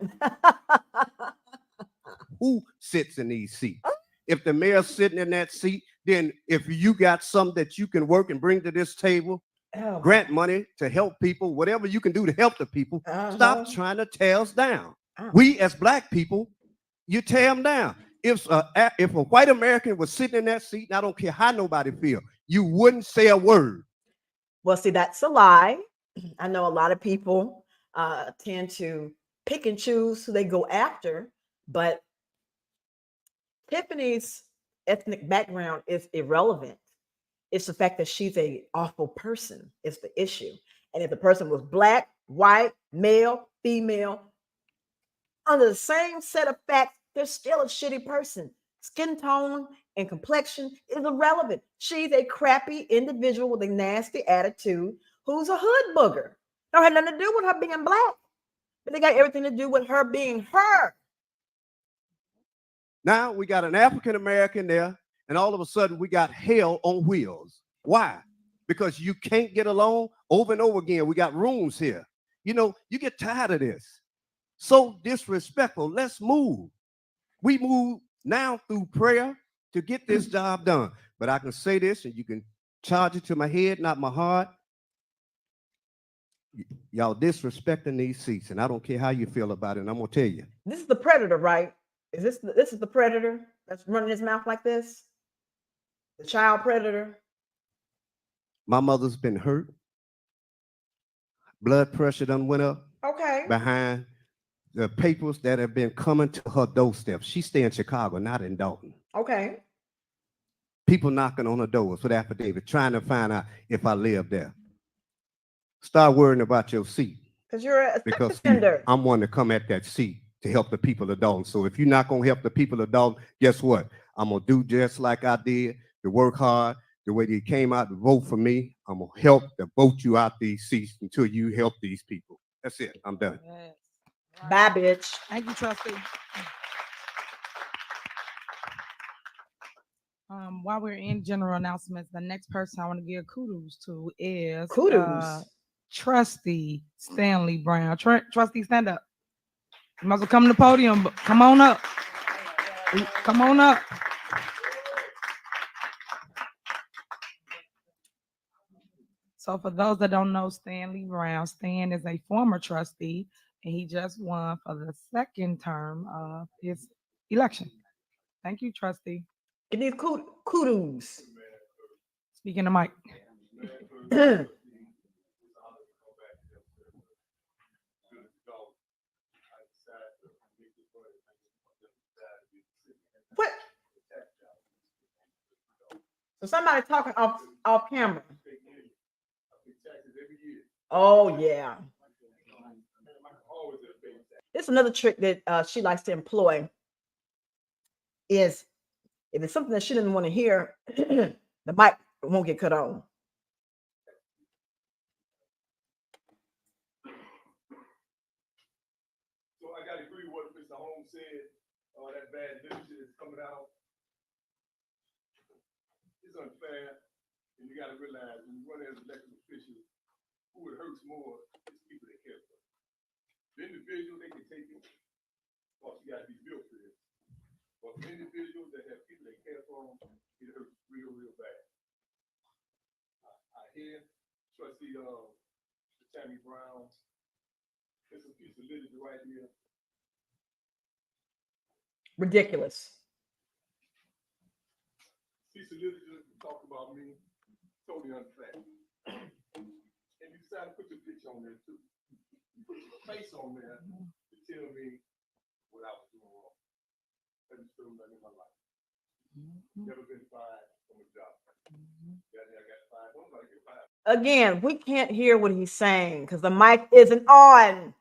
Who sits in these seats? If the mayor's sitting in that seat, then if you got something that you can work and bring to this table, grant money to help people, whatever you can do to help the people, stop trying to tear us down. We as Black people, you tear them down. If a white American was sitting in that seat, and I don't care how nobody feel, you wouldn't say a word. Well, see, that's a lie. I know a lot of people tend to pick and choose who they go after, but Tiffany's ethnic background is irrelevant. It's the fact that she's an awful person is the issue. And if the person was Black, white, male, female, under the same set of facts, they're still a shitty person. Skin tone and complexion is irrelevant. She's a crappy individual with a nasty attitude who's a hood booger. Don't have nothing to do with her being Black, but they got everything to do with her being her. Now we got an African American there, and all of a sudden we got hell on wheels. Why? Because you can't get along over and over again. We got rooms here. You know, you get tired of this. So disrespectful. Let's move. We move now through prayer to get this job done. But I can say this, and you can charge it to my head, not my heart. Y'all disrespecting these seats, and I don't care how you feel about it. And I'm gonna tell you. This is the predator, right? This is the predator that's running his mouth like this? The child predator? My mother's been hurt. Blood pressure done went up. Okay. Behind the papers that have been coming to her doorstep. She stay in Chicago, not in Dolton. Okay. People knocking on her doors with affidavit, trying to find out if I live there. Start worrying about your seat. Because you're a sex Because offender. I'm one to come at that seat to help the people of Dolton. So if you're not going to help the people of Dolton, guess what? I'm going to do just like I did, to work hard, the way they came out to vote for me. I'm going to help to vote you out these seats until you help these people. That's it. I'm done. Bye, bitch. Thank you, Trustee. While we're in general announcements, the next person I want to give kudos to is Trustee Stanley Brown. Trustee, stand up. You might as well come to the podium, but come on up. Come on up. So for those that don't know Stanley Brown, Stan is a former trustee, and he just won for the second term of his election. Thank you, Trustee. Give these kudos. Speaking to Mike. What? So somebody talking off camera. Oh yeah. It's another trick that she likes to employ. Is if it's something that she didn't want to hear, the mic won't get cut on. So I got to agree with what Mr. Holmes said. That bad leadership is coming out. It's unfair, and you got to realize when you run as elected officials, who it hurts more is people that care for. The individual, they can take it, because you got to be built for this. But for individuals that have people that care for them, it hurts real, real bad. I hear Trustee Tammy Brown. There's a piece of literature right here. Ridiculous. Piece of literature talk about me, totally unfair. And you decided to put your picture on there too. You put your face on there to tell me what I was doing wrong. Let me show you nothing in my life. Never been fired from a job. I got fired. Nobody get fired. Again, we can't hear what he's saying because the mic isn't on.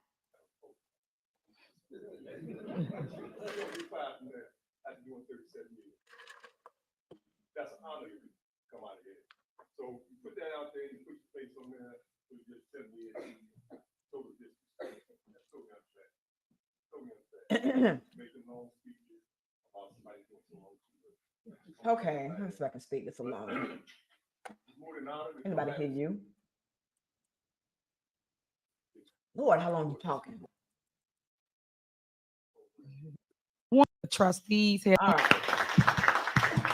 That's an honor to come out of here. So you put that out there, you put your face on there, you just tell me it's total disrespect. That's totally unfair. Totally unfair. Making long speeches about somebody doing so wrong to you. Okay, let's see if I can speak this alone. Anybody hear you? Lord, how long you talking? One of the trustees here. All right.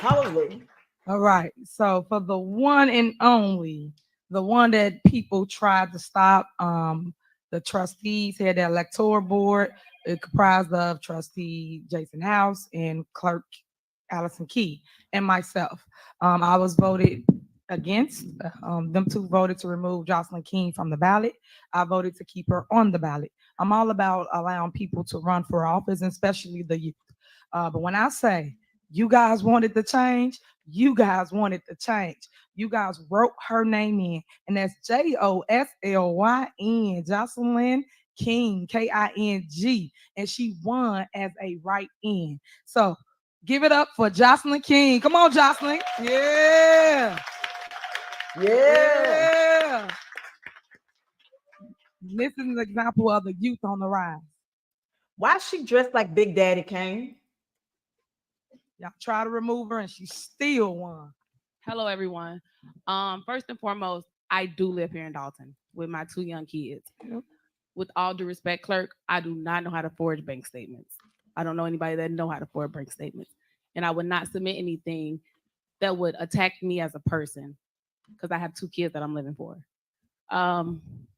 Hallelujah. All right. So for the one and only, the one that people tried to stop, the trustees had the electoral board. It comprised of Trustee Jason House and Clerk Allison Key and myself. I was voted against. Them two voted to remove Jocelyn King from the ballot. I voted to keep her on the ballot. I'm all about allowing people to run for office, especially the youth. But when I say you guys wanted to change, you guys wanted to change. You guys wrote her name in, and that's Joslyn, Jocelyn King, King, and she won as a write-in. So give it up for Jocelyn King. Come on, Jocelyn. Yeah. Yeah. This is an example of the youth on the rise. Why is she dressed like Big Daddy Kane? Y'all try to remove her and she still won. Hello, everyone. First and foremost, I do live here in Dolton with my two young kids. Yep. With all due respect, Clerk, I do not know how to forge bank statements. I don't know anybody that know how to forge bank statements. And I would not submit anything that would attack me as a person because I have two kids that I'm living for.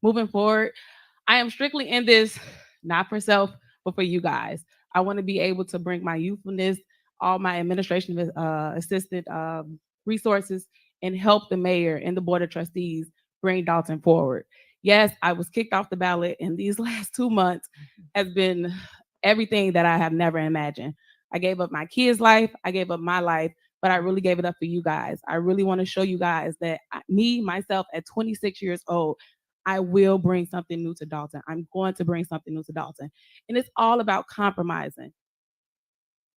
Moving forward, I am strictly in this, not for self, but for you guys. I want to be able to bring my youthfulness, all my administration assistant resources, and help the mayor and the board of trustees bring Dolton forward. Yes, I was kicked off the ballot, and these last 2 months has been everything that I have never imagined. I gave up my kids' life, I gave up my life, but I really gave it up for you guys. I really want to show you guys that myself, at 26 years old, I will bring something new to Dolton. I'm going to bring something new to Dolton. And it's all about compromising.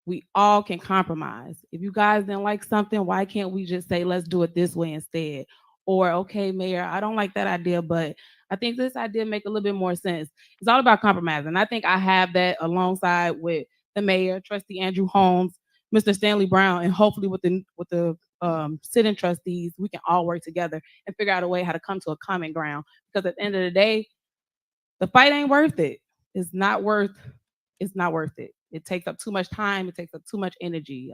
We all can compromise. If you guys didn't like something, why can't we just say, let's do it this way instead? Or, okay, Mayor, I don't like that idea, but I think this idea make a little bit more sense. It's all about compromising. I think I have that alongside with the mayor, Trustee Andrew Holmes, Mr. Stanley Brown, and hopefully with the sitting trustees, we can all work together and figure out a way how to come to a common ground. Because at the end of the day, the fight ain't worth it. It's not worth it. It takes up too much time. It takes up too much energy.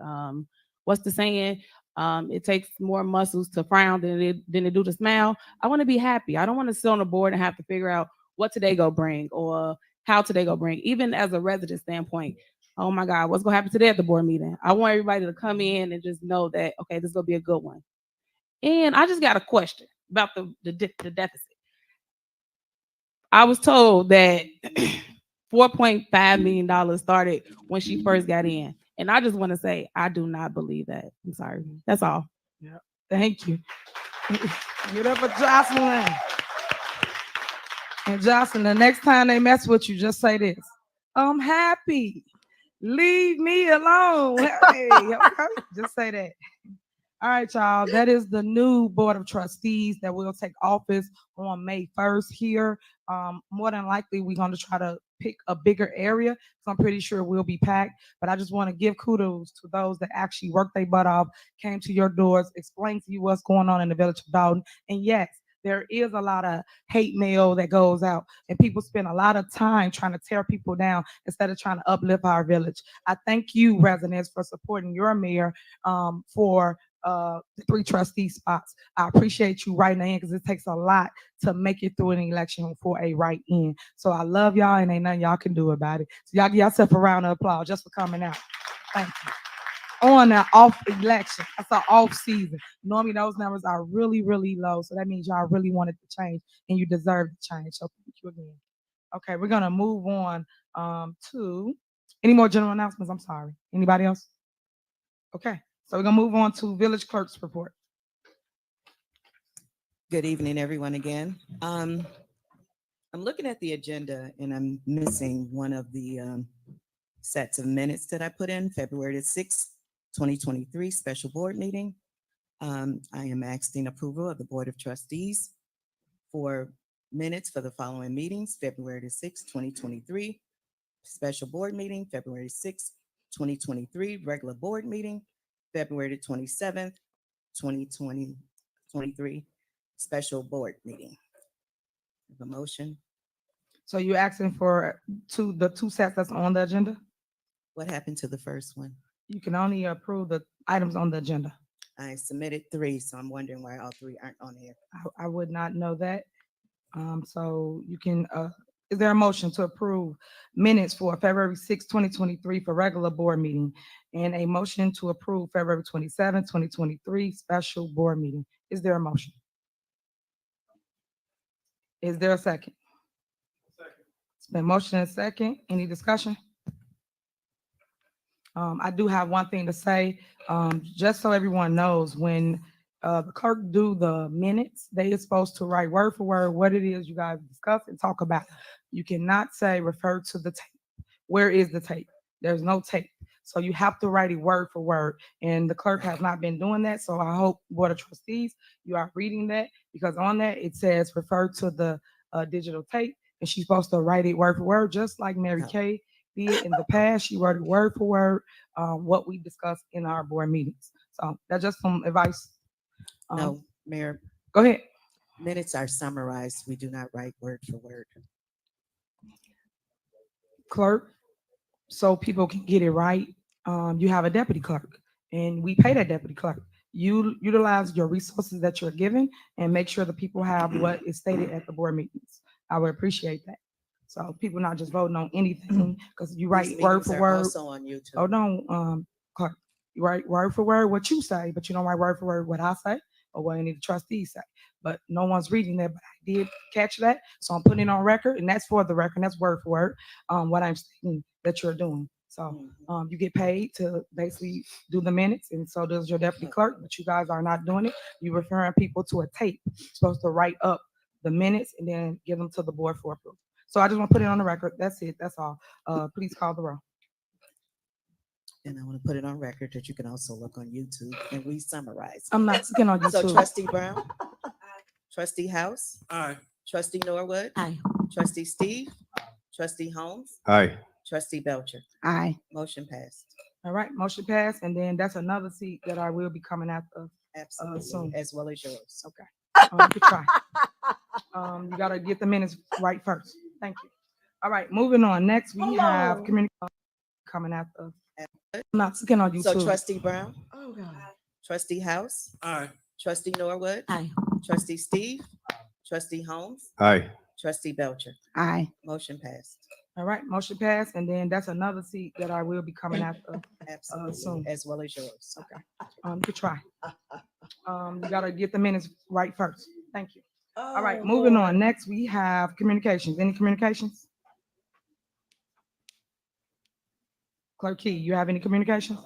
What's the saying? It takes more muscles to frown than it do to smile. I want to be happy. I don't want to sit on the board and have to figure out what today go bring or how today go bring. Even as a resident standpoint, oh my God, what's gonna happen today at the board meeting? I want everybody to come in and just know that, okay, this is gonna be a good one. And I just got a question about the deficit. I was told that $4.5 million started when she first got in. And I just want to say, I do not believe that. I'm sorry. That's all. Yeah. Thank you. Get up for Jocelyn. And Jocelyn, the next time they mess with you, just say this. I'm happy. Leave me alone. Hey, okay? Just say that. All right, y'all. That is the new Board of Trustees that will take office on May 1st here. More than likely, we're going to try to pick a bigger area. So I'm pretty sure we'll be packed. But I just want to give kudos to those that actually worked their butt off, came to your doors, explained to you what's going on in the village of Dolton. And yes, there is a lot of hate mail that goes out, and people spend a lot of time trying to tear people down instead of trying to uplift our village. I thank you, residents, for supporting your mayor for the 3 trustee spots. I appreciate you writing in because it takes a lot to make it through an election for a write-in. So I love y'all, and ain't nothing y'all can do about it. So y'all give yourself a round of applause just for coming out. Thank you. On the off election, that's an off season. Normally those numbers are really, really low. So that means y'all really wanted to change and you deserve to change. So thank you again. Okay, we're gonna move on to any more general announcements. I'm sorry. Anybody else? Okay, so we're gonna move on to village clerk's report. Good evening, everyone, again. I'm looking at the agenda and I'm missing one of the sets of minutes that I put in February 6th, 2023 special board meeting. I am asking approval of the Board of Trustees for minutes for the following meetings: February 6th, 2023 special board meeting, February 6th, 2023 regular board meeting, February 27th, 2023 special board meeting. The motion. So you're asking for the two sets that's on the agenda? What happened to the first one? You can only approve the items on the agenda. I submitted 3, so I'm wondering why all 3 aren't on here. I would not know that. So you can, is there a motion to approve minutes for February 6, 2023 for regular board meeting, and a motion to approve February 27, 2023 special board meeting? Is there a motion? Is there a second? It's been motion and second. Any discussion? I do have one thing to say, just so everyone knows, when the clerk do the minutes, they are supposed to write word for word what it is you guys discuss and talk about. You cannot say refer to the tape. Where is the tape? There's no tape. So you have to write it word for word. And the clerk has not been doing that. So I hope Board of Trustees, you are reading that, because on that it says refer to the digital tape, and she's supposed to write it word for word, just like Mary Kay did in the past. She wrote it word for word, what we discussed in our board meetings. So that's just some advice. No, Mayor. Go ahead. Minutes are summarized. We do not write word for word. Clerk, so people can get it right, you have a deputy clerk, and we pay that deputy clerk. You utilize your resources that you're given and make sure the people have what is stated at the board meetings. I would appreciate that. So people not just voting on anything because you write word for word. Also on YouTube. Oh no, clerk, you write word for word what you say, but you don't write word for word what I say or what any of the trustees say. But no one's reading that, but I did catch that. So I'm putting it on record, and that's for the record. That's word for word what I'm saying that you're doing. So you get paid to basically do the minutes, and so does your deputy clerk, but you guys are not doing it. You're referring people to a tape. You're supposed to write up the minutes and then give them to the board for approval. So I just want to put it on the record. That's it. That's all. Please call the roll. And I want to put it on record that you can also look on YouTube and we summarize. I'm not looking on YouTube. So Trustee Brown? Aye. Trustee House? Aye. Trustee Norwood? Aye. Trustee Steve? Trustee Holmes? Aye. Trustee Belcher? Aye. Motion passed. All right, motion passed, and then that's another seat that I will be coming after. Absolutely, soon. as well as yours. Okay. You can try. You gotta get the minutes right first. Thank you. All right, moving on. Next, we have community coming after. I'm not sticking on So YouTube. Trustee Brown, Oh, God. Trustee House, Aye. Trustee Norwood, Aye. Trustee Steve, Trustee Holmes, Aye. Trustee Belcher. Aye. Motion passed. All right, motion passed, and then that's another seat that I will be coming after. Absolutely, soon. as well as yours. Okay. You could try. You gotta get the minutes right first. Thank you. All right, moving on. Next, we have communications. Any communications? Clerk Key, you have any communications?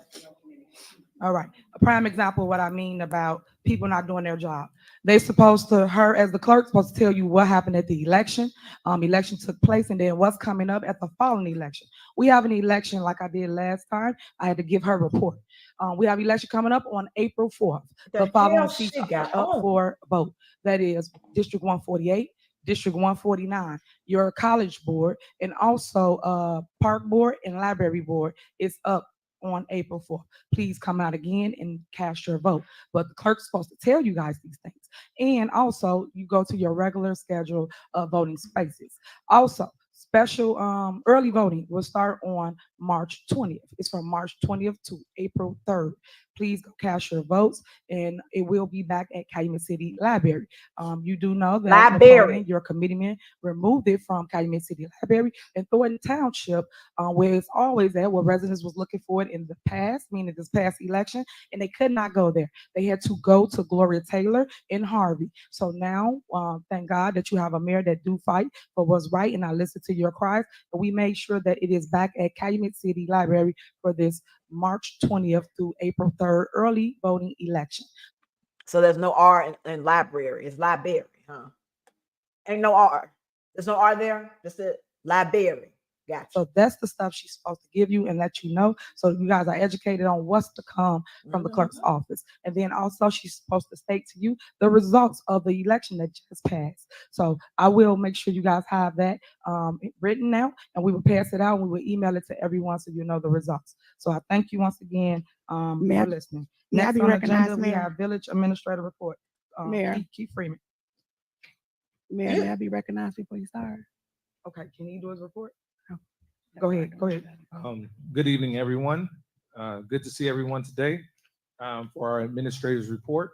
All right. A prime example of what I mean about people not doing their job. They supposed to, her as the clerk, supposed to tell you what happened at the election. Election took place, and then what's coming up at the following election. We have an election like I did last time. I had to give her a report. We have election coming up on April 4th. The following seats are up for vote. That is District 148, District 149, your college board, and also park board and library board is up on April 4th. Please come out again and cast your vote. But the clerk's supposed to tell you guys these things. And also, you go to your regular schedule of voting spaces. Also, special early voting will start on March 20th. It's from March 20th to April 3rd. Please go cast your votes, and it will be back at Calumet City Library. You do know that Library. your committeeman removed it from Calumet City Library and Thornton Township, where it's always at, where residents was looking for it in the past, meaning this past election, and they could not go there. They had to go to Gloria Taylor in Harvey. So now, thank God that you have a mayor that do fight for what's right, and I listen to your cries. But we made sure that it is back at Calumet City Library for this March 20th through April 3rd early voting election. So there's no R in library. It's library, huh? Ain't no R. There's no R there. Just a library. Gotcha. So that's the stuff she's supposed to give you and let you know, so you guys are educated on what's to come from the clerk's office. And then also she's supposed to state to you the results of the election that just passed. So I will make sure you guys have that written out, and we will pass it out. And we will email it to everyone so you know the results. So I thank you once again for listening. May I Next be on the recognized, agenda, we Mayor? have Village Administrator Report. Mayor. Keith Freeman. Mayor, may I be recognized before you start? Okay, can you do his report? Go ahead. Good evening, everyone. Good to see everyone today for our administrator's report.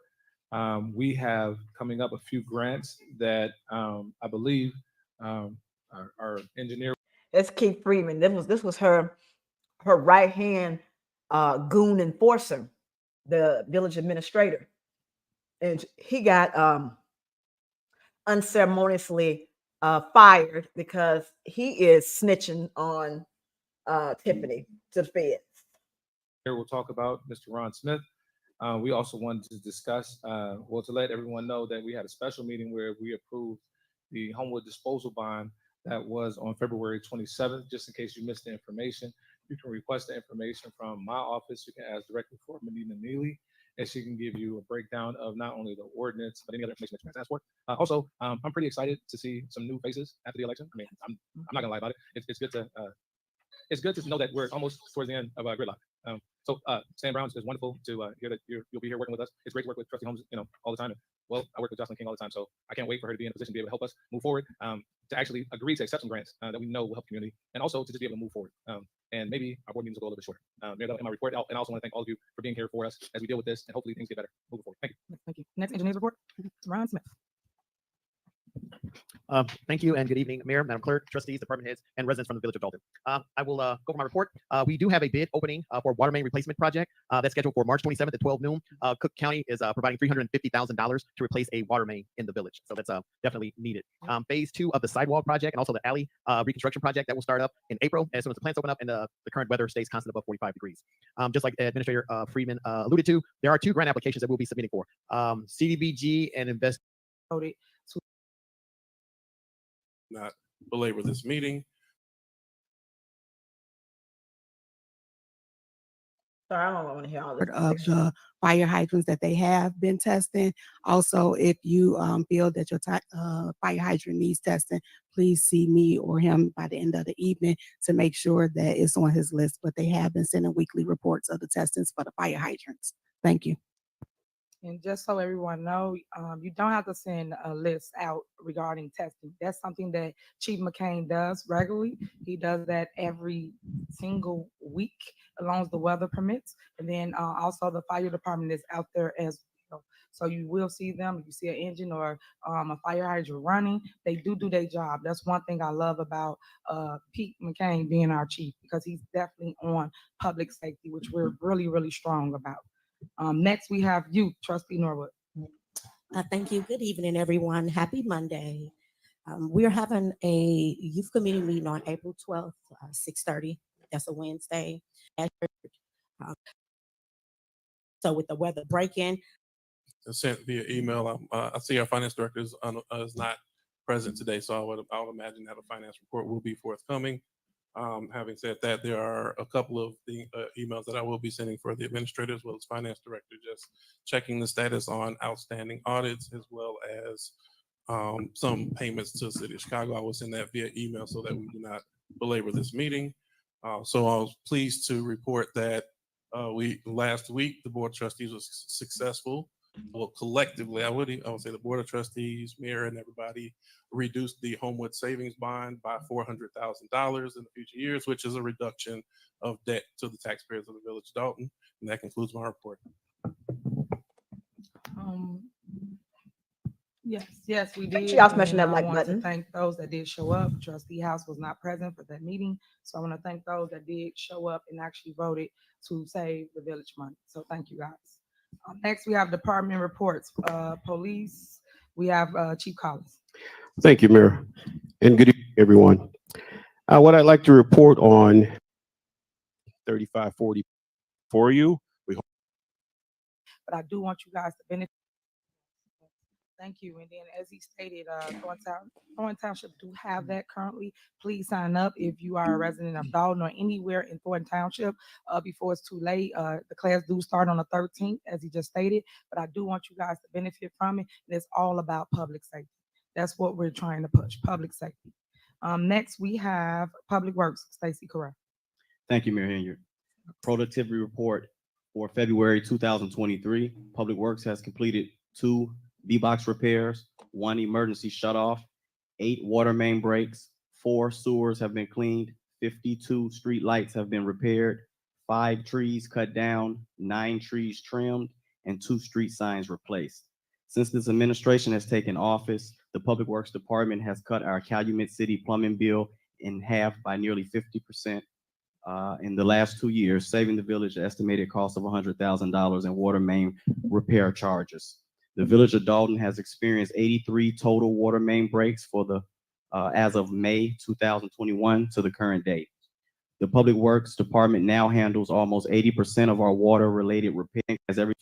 We have coming up a few grants that I believe our engineer. That's Keith Freeman. This was her right hand goon enforcer, the village administrator, and he got unceremoniously fired because he is snitching on Tiffany to the feds. Here we'll talk about Mr. Ron Smith. We also wanted to discuss, to let everyone know that we had a special meeting where we approved the Homewood disposal bond that was on February 27th. Just in case you missed the information, you can request the information from my office. You can ask directly for Medina Neely, and she can give you a breakdown of not only the ordinance, but any other information that you might ask for. Also, I'm pretty excited to see some new faces after the election. I mean, I'm not gonna lie about it. It's good to know that we're almost towards the end of gridlock. So Sam Brown, it's wonderful to hear that you'll be here working with us. It's great to work with Trustee Holmes, all the time. Well, I work with Jocelyn King all the time, so I can't wait for her to be in a position to be able to help us move forward, to actually agree to accept some grants that we know will help the community, and also to just be able to move forward. And maybe our board meetings will go a little bit shorter. Mayor, that'll end my report. And I also want to thank all of you for being here for us as we deal with this, and hopefully things get better moving forward. Thank you. Thank you. Next engineer's report, Ron Smith. Thank you and good evening, Mayor, Madam Clerk, trustees, department heads, and residents from the village of Dolton. I will go over my report. We do have a bid opening for water main replacement project that's scheduled for March 27th at 12 noon. Cook County is providing $350,000 to replace a water main in the village. So that's definitely needed. Phase 2 of the sidewalk project and also the alley reconstruction project that will start up in April as soon as the plants open up and the current weather stays constant above 45 degrees. Just like Administrator Freeman alluded to, there are 2 grant applications that we'll be submitting for. CDBG and Invest. Not belabor this meeting. Sorry, I don't want to hear all this. of the fire hydrants that they have been testing. Also, if you feel that your fire hydrant needs testing, please see me or him by the end of the evening to make sure that it's on his list. But they have been sending weekly reports of the testings for the fire hydrants. Thank you. And just so everyone know, you don't have to send a list out regarding testing. That's something that Chief McCain does regularly. He does that every single week, as long as the weather permits. And then also the fire department is out there as well. So you will see them. If you see an engine or a fire hydrant running, they do their job. That's one thing I love about Pete McCain being our chief, because he's definitely on public safety, which we're really, really strong about. Next, we have you, Trustee Norwood. Thank you. Good evening, everyone. Happy Monday. We're having a youth committee meeting on April 12th, 6:30. That's a Wednesday. So with the weather breaking. Sent via email. I see our finance director is not present today, so I would imagine that a finance report will be forthcoming. Having said that, there are a couple of the emails that I will be sending for the administrator as well as finance director, just checking the status on outstanding audits as well as some payments to the city of Chicago. I will send that via email so that we do not belabor this meeting. So I was pleased to report that last week the board of trustees was successful. Well, collectively, I would say the board of trustees, mayor, and everybody reduced the Homewood savings bond by $400,000 in the future years, which is a reduction of debt to the taxpayers of the village of Dolton. And that concludes my report. Yes, we did. Y'all smashing that like I want to button. thank those that did show up. Trustee House was not present for that meeting, so I want to thank those that did show up and actually voted to save the village money. So thank you, guys. Next, we have department reports. Police, we have Chief Collins. Thank you, Mayor, and good evening, everyone. What I'd like to report on 3540 for you. But I do want you guys to benefit. Thank you. And then, as he stated, Thornton Township do have that currently. Please sign up if you are a resident of Dolton or anywhere in Thornton Township before it's too late. The class do start on the 13th, as he just stated. But I do want you guys to benefit from it. And it's all about public safety. That's what we're trying to push, public safety. Next, we have Public Works, Stacey Correa. Thank you, Mayor Henyard. Productivity report for February 2023. Public Works has completed 2 B-box repairs, 1 emergency shutoff, 8 water main breaks, 4 sewers have been cleaned, 52 street lights have been repaired, 5 trees cut down, 9 trees trimmed, and 2 street signs replaced. Since this administration has taken office, the Public Works Department has cut our Calumet City plumbing bill in half by nearly 50% in the last 2 years, saving the village an estimated cost of $100,000 in water main repair charges. The village of Dolton has experienced 83 total water main breaks for the as of May 2021 to the current date. The Public Works Department now handles almost 80% of our water-related repairs as every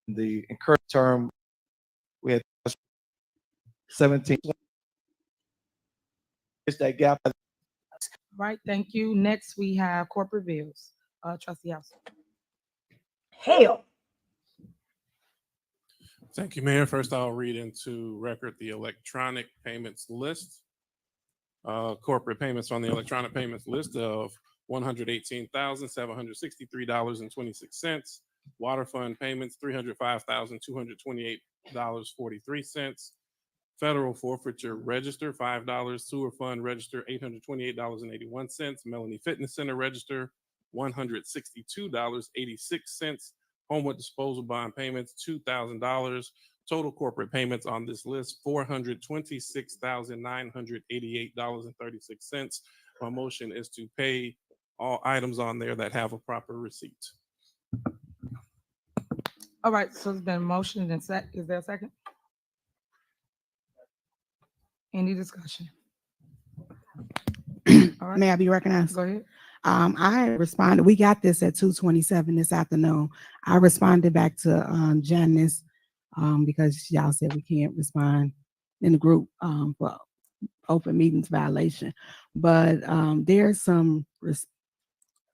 the current term we had 17. It's that gap. Right, thank you. Next, we have corporate bills. Trustee House. Hell. Thank you, Mayor. First, I'll read into record the electronic payments list. Corporate payments on the electronic payments list of $118,763.26. Water fund payments, $305,228.43. Federal forfeiture register, $5. Sewer fund register, $828.81. Melanie Fitness Center register, $162.86. Homewood disposal bond payments, $2,000. Total corporate payments on this list, $426,988.36. My motion is to pay all items on there that have a proper receipt. All right, so it's been motioned and set. Is there a second? Any discussion? All right. May I be recognized? Go ahead. I responded. We got this at 2:27 this afternoon. I responded back to Janice because y'all said we can't respond in the group for open meetings violation. But there's some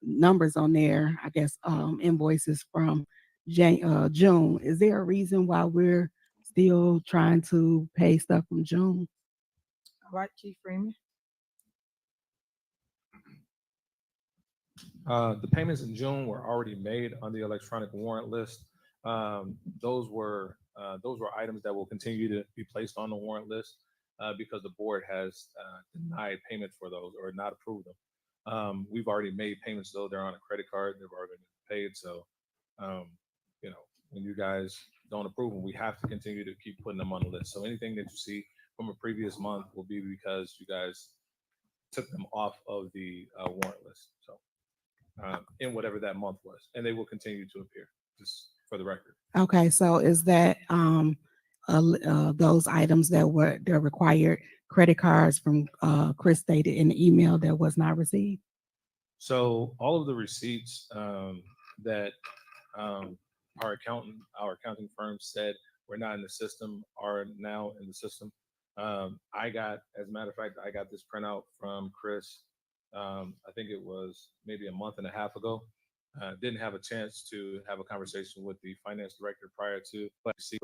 numbers on there, I guess, invoices from June. Is there a reason why we're still trying to pay stuff from June? All right, Chief Freeman. The payments in June were already made on the electronic warrant list. Those were items that will continue to be placed on the warrant list because the board has denied payment for those or not approved them. We've already made payments, though they're on a credit card, they've already been paid. So, when you guys don't approve them, we have to continue to keep putting them on the list. So anything that you see from a previous month will be because you guys took them off of the warrant list. So. In whatever that month was, and they will continue to appear, just for the record. Okay, so is that those items that were the required credit cards from Chris stated in the email that was not received? So all of the receipts that our accounting firm said were not in the system are now in the system. I got, as a matter of fact, I got this printout from Chris. I think it was maybe a month and a half ago. Didn't have a chance to have a conversation with the finance director prior to, but see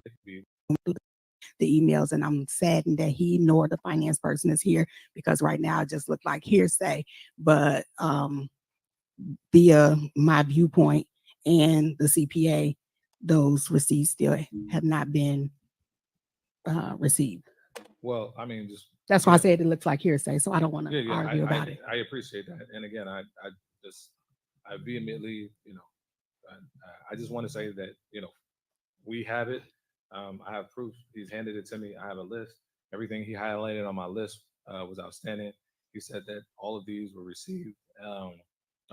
the emails, and I'm saddened that he nor the finance person is here because right now it just looked like hearsay. But via my viewpoint and the CPA, those receipts still have not been received. Well, I mean, just that's why I said it looks like hearsay, so I don't want to argue about it. I appreciate that, and again, I vehemently, I just want to say that we have it. I have proof. He's handed it to me. I have a list. Everything he highlighted on my list was outstanding. He said that all of these were received. I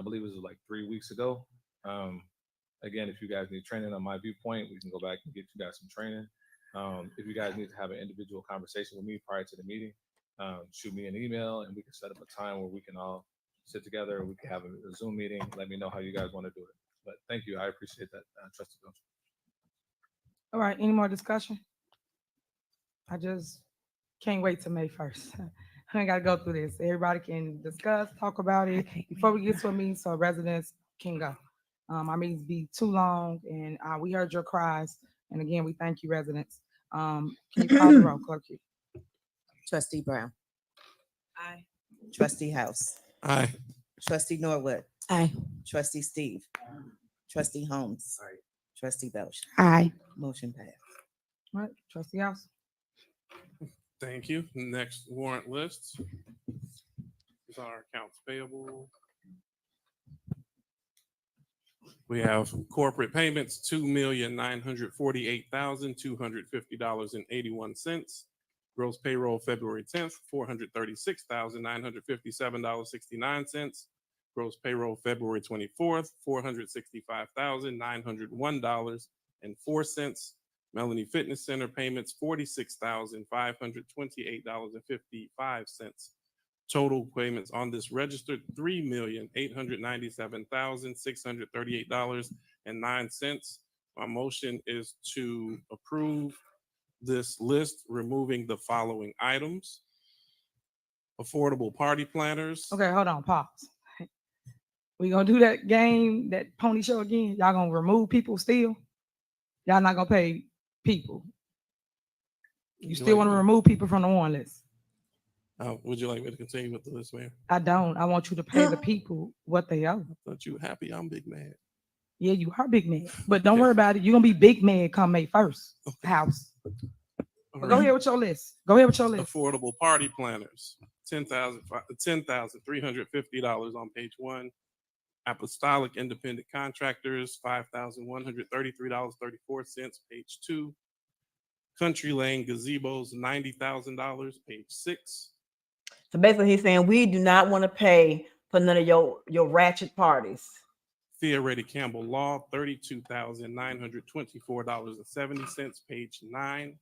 believe it was like 3 weeks ago. Again, if you guys need training on my viewpoint, we can go back and get you guys some training. If you guys need to have an individual conversation with me prior to the meeting, shoot me an email and we can set up a time where we can all sit together. We can have a Zoom meeting. Let me know how you guys want to do it. But thank you. I appreciate that, Trustee Dolton. All right, any more discussion? I just can't wait till May 1st. I ain't got to go through this. Everybody can discuss, talk about it before we get to a meeting so residents can go. Our meetings be too long, and we heard your cries. And again, we thank you, residents. Can you call the roll, Clerk? Trustee Brown. Aye. Trustee House. Aye. Trustee Norwood. Aye. Trustee Steve. Trustee Holmes. Aye. Trustee Belcher. Aye. Motion passed. All right, Trustee House. Thank you. Next warrant list is our accounts payable. We have corporate payments, $2,948,250.81. Gross payroll February 10th, $436,957.69. Gross payroll February 24th, $465,901.04. Melanie Fitness Center payments, $46,528.55. Total payments on this register, $3,897,638.09. My motion is to approve this list, removing the following items. Affordable party planners. Okay, hold on, pause. We gonna do that game, that pony show again? Y'all gonna remove people still? Y'all not gonna pay people? You still want to remove people from the warrant list? Would you like me to continue with the list, Mayor? I don't. I want you to pay the people what they owe. Thought you happy? I'm big mad. Yeah, you are big man, but don't worry about it. You're gonna be big man come May 1st. House. But go ahead with your list. Go ahead with your list. Affordable party planners, $10,350 on page 1. Apostolic independent contractors, $5,133.34, page 2. Country Lane gazebos, $90,000, page 6. So basically, he's saying we do not want to pay for none of your ratchet parties. Theoretic Campbell Law, $32,924.70, page 9.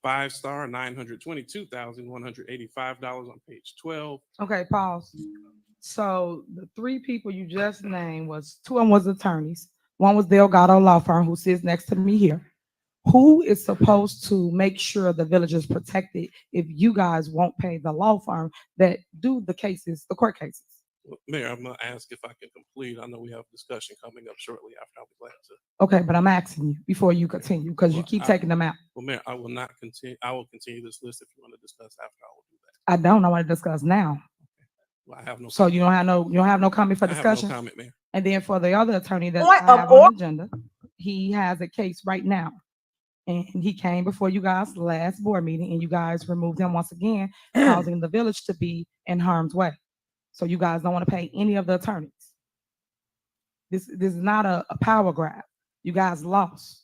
5 Star, $922,185 on page 12. Okay, pause. So the 3 people you just named was 2 of them was attorneys. One was Delgado Law Firm, who sits next to me here. Who is supposed to make sure the village is protected if you guys won't pay the law firm that do the cases, the court cases? Mayor, I'm gonna ask if I can complete. I know we have discussion coming up shortly after. I'll be glad to. Okay, but I'm asking you before you continue, because you keep taking them out. Well, Mayor, I will not continue. I will continue this list if you want to discuss after. I will do that. I don't. I want to discuss now. Well, I have no. So you don't have no comment for I have discussion? no comment, Mayor. And then for the other attorney that Point I of have on the agenda, he has a case right now. And he came before you guys last board meeting, and you guys removed him once again, causing the village to be in harm's way. So you guys don't want to pay any of the attorneys. This is not a power grab. You guys lost.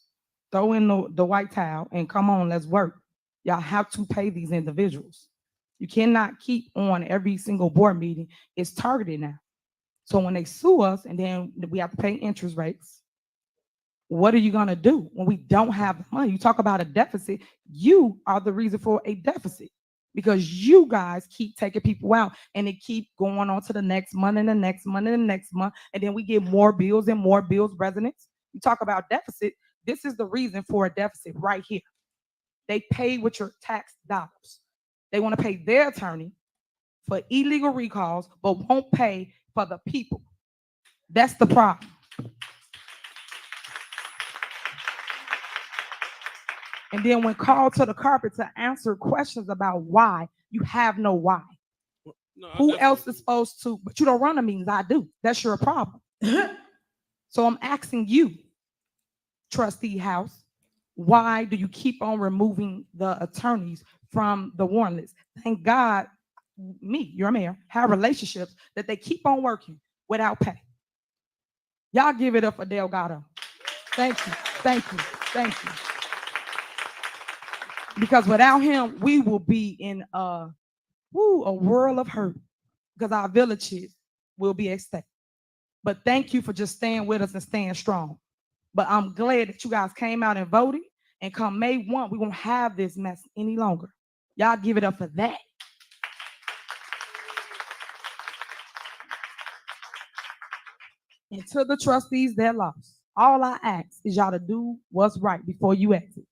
Throw in the white towel and come on, let's work. Y'all have to pay these individuals. You cannot keep on every single board meeting. It's targeted now. So when they sue us and then we have to pay interest rates, what are you going to do when we don't have the money? You talk about a deficit. You are the reason for a deficit because you guys keep taking people out and it keep going on to the next month and the next month and the next month. And then we get more bills and more bills, residents. You talk about deficit. This is the reason for a deficit right here. They pay with your tax dollars. They want to pay their attorney for illegal recalls, but won't pay for the people. That's the problem. And then when called to the carpet to answer questions about why, you have no why. No, Who else is supposed to? But you don't run the meetings. I do. That's your problem. So I'm asking you, Trustee House, why do you keep on removing the attorneys from the warrant list? Thank God, me, your mayor, have relationships that they keep on working without pay. Y'all give it up for Delgado. Thank you, thank you, thank you. Because without him, we will be in a world of hurt because our villages will be at stake. But thank you for just staying with us and staying strong. But I'm glad that you guys came out and voted. And come May 1, we won't have this mess any longer. Y'all give it up for that. And to the trustees that lost, all I ask is y'all to do what's right before you exit.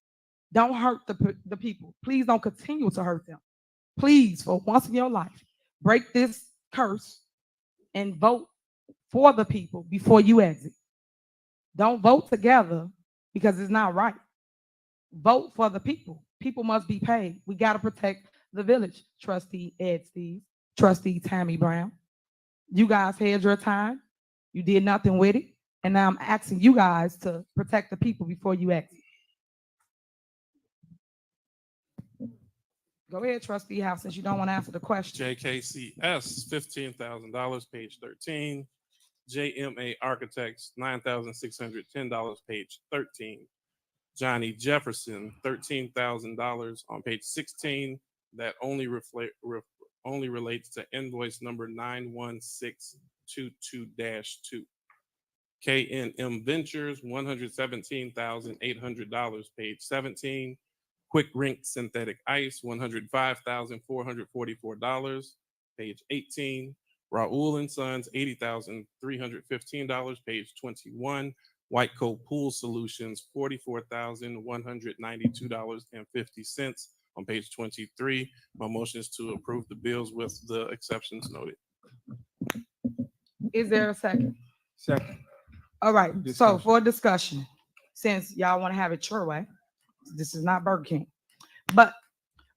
Don't hurt the people. Please don't continue to hurt them. Please, for once in your life, break this curse and vote for the people before you exit. Don't vote together because it's not right. Vote for the people. People must be paid. We got to protect the village. Trustee Ed Steve, Trustee Tammy Brown. You guys had your time. You did nothing with it. And now I'm asking you guys to protect the people before you exit. Go ahead, Trustee House, since you don't want to answer the question. JKCS, $15,000, page 13. JMA Architects, $9,610, page 13. Johnny Jefferson, $13,000 on page 16. That only relates to invoice number 91622-2. KNM Ventures, $117,800, page 17. Quick Rink Synthetic Ice, $105,444, page 18. Raul and Sons, $80,315, page 21. White Coat Pool Solutions, $44,192.50 on page 23. My motion is to approve the bills with the exceptions noted. Is there a second? Second. All right. So for discussion, since y'all want to have it your way, this is not Burger King. But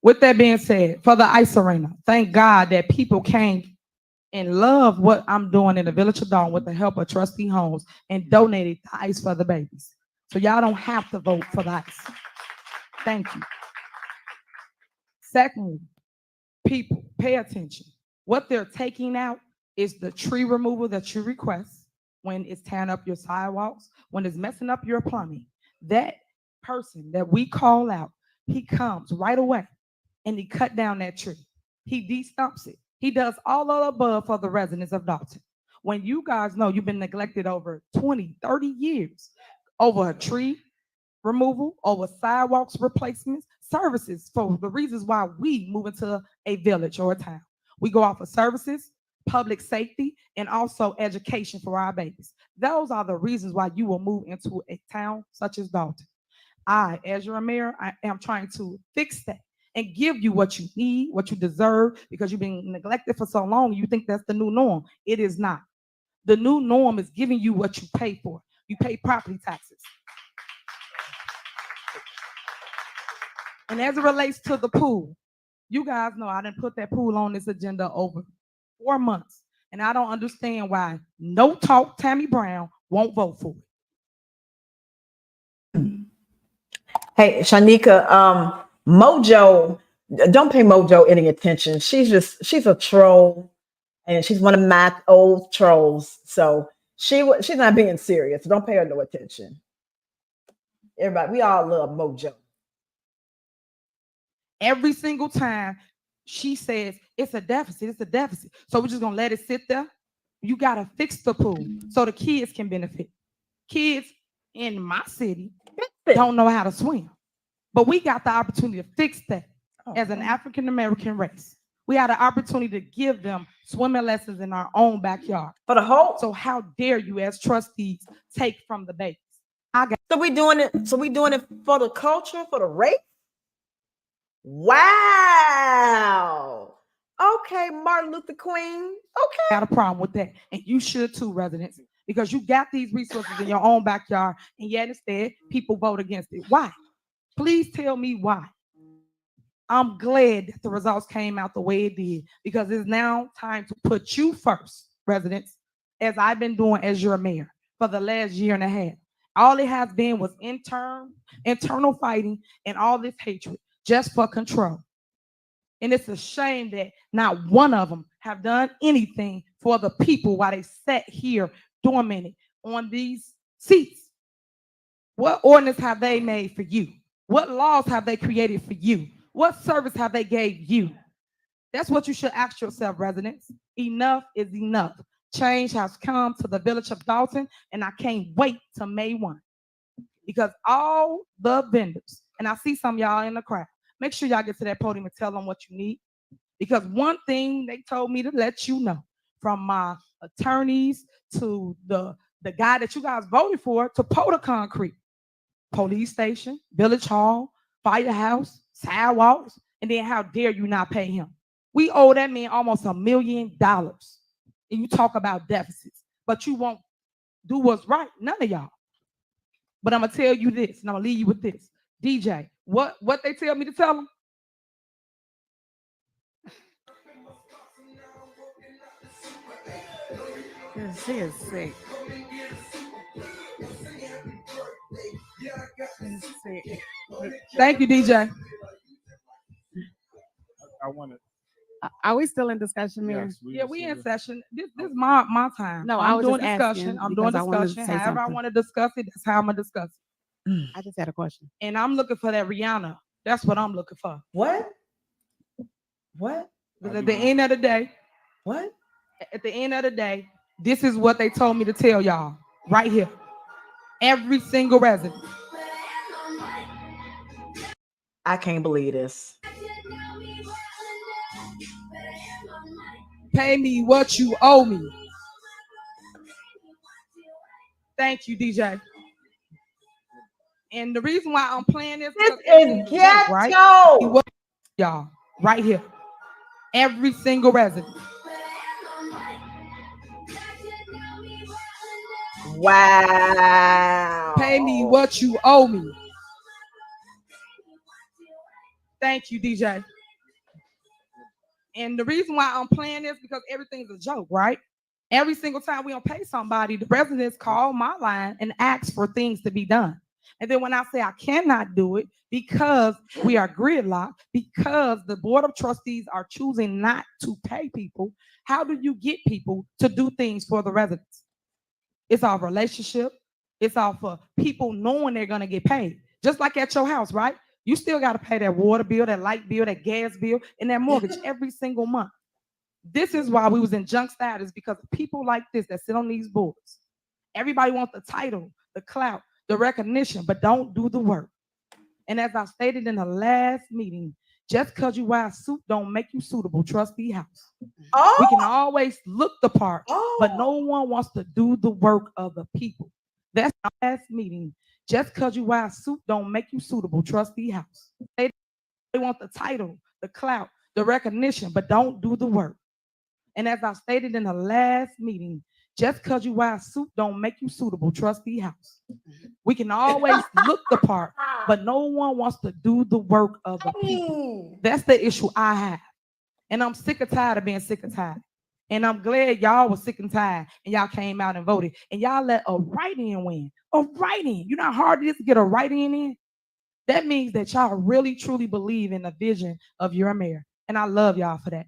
with that being said, for the ice arena, thank God that people came and love what I'm doing in the village of Dolton with the help of Trustee Holmes and donated the ice for the babies. So y'all don't have to vote for the ice. Thank you. Secondly, people, pay attention. What they're taking out is the tree removal that you request when it's tearing up your sidewalks, when it's messing up your plumbing. That person that we call out, he comes right away and he cut down that tree. He de-stumps it. He does all of the above for the residents of Dolton. When you guys know you've been neglected over 20, 30 years over a tree removal, over sidewalks replacements, services for the reasons why we move into a village or a town. We go off of services, public safety, and also education for our babies. Those are the reasons why you will move into a town such as Dolton. I, as your mayor, I am trying to fix that. and give you what you need, what you deserve, because you've been neglected for so long. You think that's the new norm. It is not. The new norm is giving you what you pay for. You pay property taxes. And as it relates to the pool, you guys know I didn't put that pool on this agenda over 4 months. And I don't understand why No Talk Tammy Brown won't vote for it. Hey, Shanika, Mojo, don't pay Mojo any attention. She's a troll, and she's one of my old trolls. So she's not being serious. Don't pay her no attention. Everybody, we all love Mojo. Every single time she says it's a deficit, it's a deficit. So we're just gonna let it sit there. You gotta fix the pool so the kids can benefit. Kids in my city don't know how to swim, but we got the opportunity to fix that as an African American race. We had an opportunity to give them swimming lessons in our own backyard. For the whole. So how dare you, as trustees, take from the babies? So we doing it. So we doing it for the culture, for the race. Wow. Okay, Martin Luther King. Okay. Got a problem with that, and you should too, residents, because you got these resources in your own backyard, and yet instead people vote against it. Why? Please tell me why. I'm glad that the results came out the way it did, because it's now time to put you first, residents, as I've been doing as your mayor for the last year and a half. All it has been was internal fighting and all this hatred just for control. And it's a shame that not one of them have done anything for the people while they sat here dormant on these seats. What ordinance have they made for you? What laws have they created for you? What service have they gave you? That's what you should ask yourself, residents. Enough is enough. Change has come to the village of Dolton, and I can't wait till May 1. Because all the vendors, and I see some of y'all in the crowd, make sure y'all get to that podium and tell them what you need. Because one thing they told me to let you know, from my attorneys to the guy that you guys voted for, to pour the concrete, police station, village hall, firehouse, sidewalks, and then how dare you not pay him? We owe that man almost $1 million. And you talk about deficits, but you won't do what's right. None of y'all. But I'm gonna tell you this, and I'm gonna leave you with this. DJ, what they tell me to tell them? She is sick. Thank you, DJ. I want to. Are we still in discussion, Mayor? Yes, we in session. This is my time. No, I'm I was doing just discussion. asking I'm doing because I wanted to discussion. say However I something. want to discuss it, that's how I'm gonna discuss it. I just had a question. And I'm looking for that Rihanna. That's what I'm looking for. What? Because at the end of the day, what? At the end of the day, this is what they told me to tell y'all right here. Every single resident. I can't believe this. Pay me what you owe me. Thank you, DJ. And the reason why I'm playing this is ghetto. Right? Y'all, right here. Every single resident. Wow. Pay me what you owe me. Thank you, DJ. And the reason why I'm playing this because everything's a joke, right? Every single time we don't pay somebody, the residents call my line and ask for things to be done. And then when I say I cannot do it because we are gridlocked, because the board of trustees are choosing not to pay people, how do you get people to do things for the residents? It's our relationship. It's all for people knowing they're going to get paid. Just like at your house, right? You still got to pay that water bill, that light bill, that gas bill, and that mortgage every single month. This is why we was in junk status, because of people like this that sit on these boards. Everybody wants the title, the clout, the recognition, but don't do the work. And as I stated in the last meeting, just because you wear a suit don't make you suitable, trustee house. Oh. We can always look the part, but no one wants to do the work of the people. That's our last meeting. Just because you wear a suit don't make you suitable, trustee house. They want the title, the clout, the recognition, but don't do the work. And as I stated in the last meeting, just because you wear a suit don't make you suitable, Trustee House. We can always look the part, but no one wants to do the work of the people. That's the issue I have. And I'm sick and tired of being sick and tired. And I'm glad y'all was sick and tired and y'all came out and voted. And y'all let a write-in win. A write-in. You know how hard it is to get a write-in in? That means that y'all really, truly believe in the vision of your mayor. And I love y'all for that.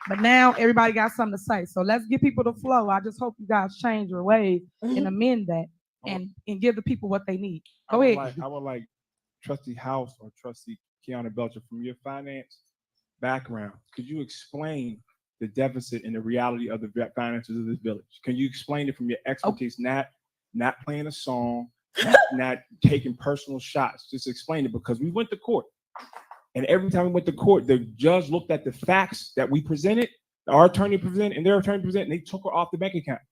But now everybody got something to say. So let's give people the flow. I just hope you guys change your ways and amend that and give the people what they need. Go ahead. I would like Trustee House or Trustee Kiana Belcher, from your finance background, could you explain the deficit and the reality of the finances of this village? Can you explain it from your expertise, not playing a song, not taking personal shots? Just explain it, because we went to court. And every time we went to court, the judge looked at the facts that we presented, our attorney presented, and their attorney presented, and they took her off the bank account.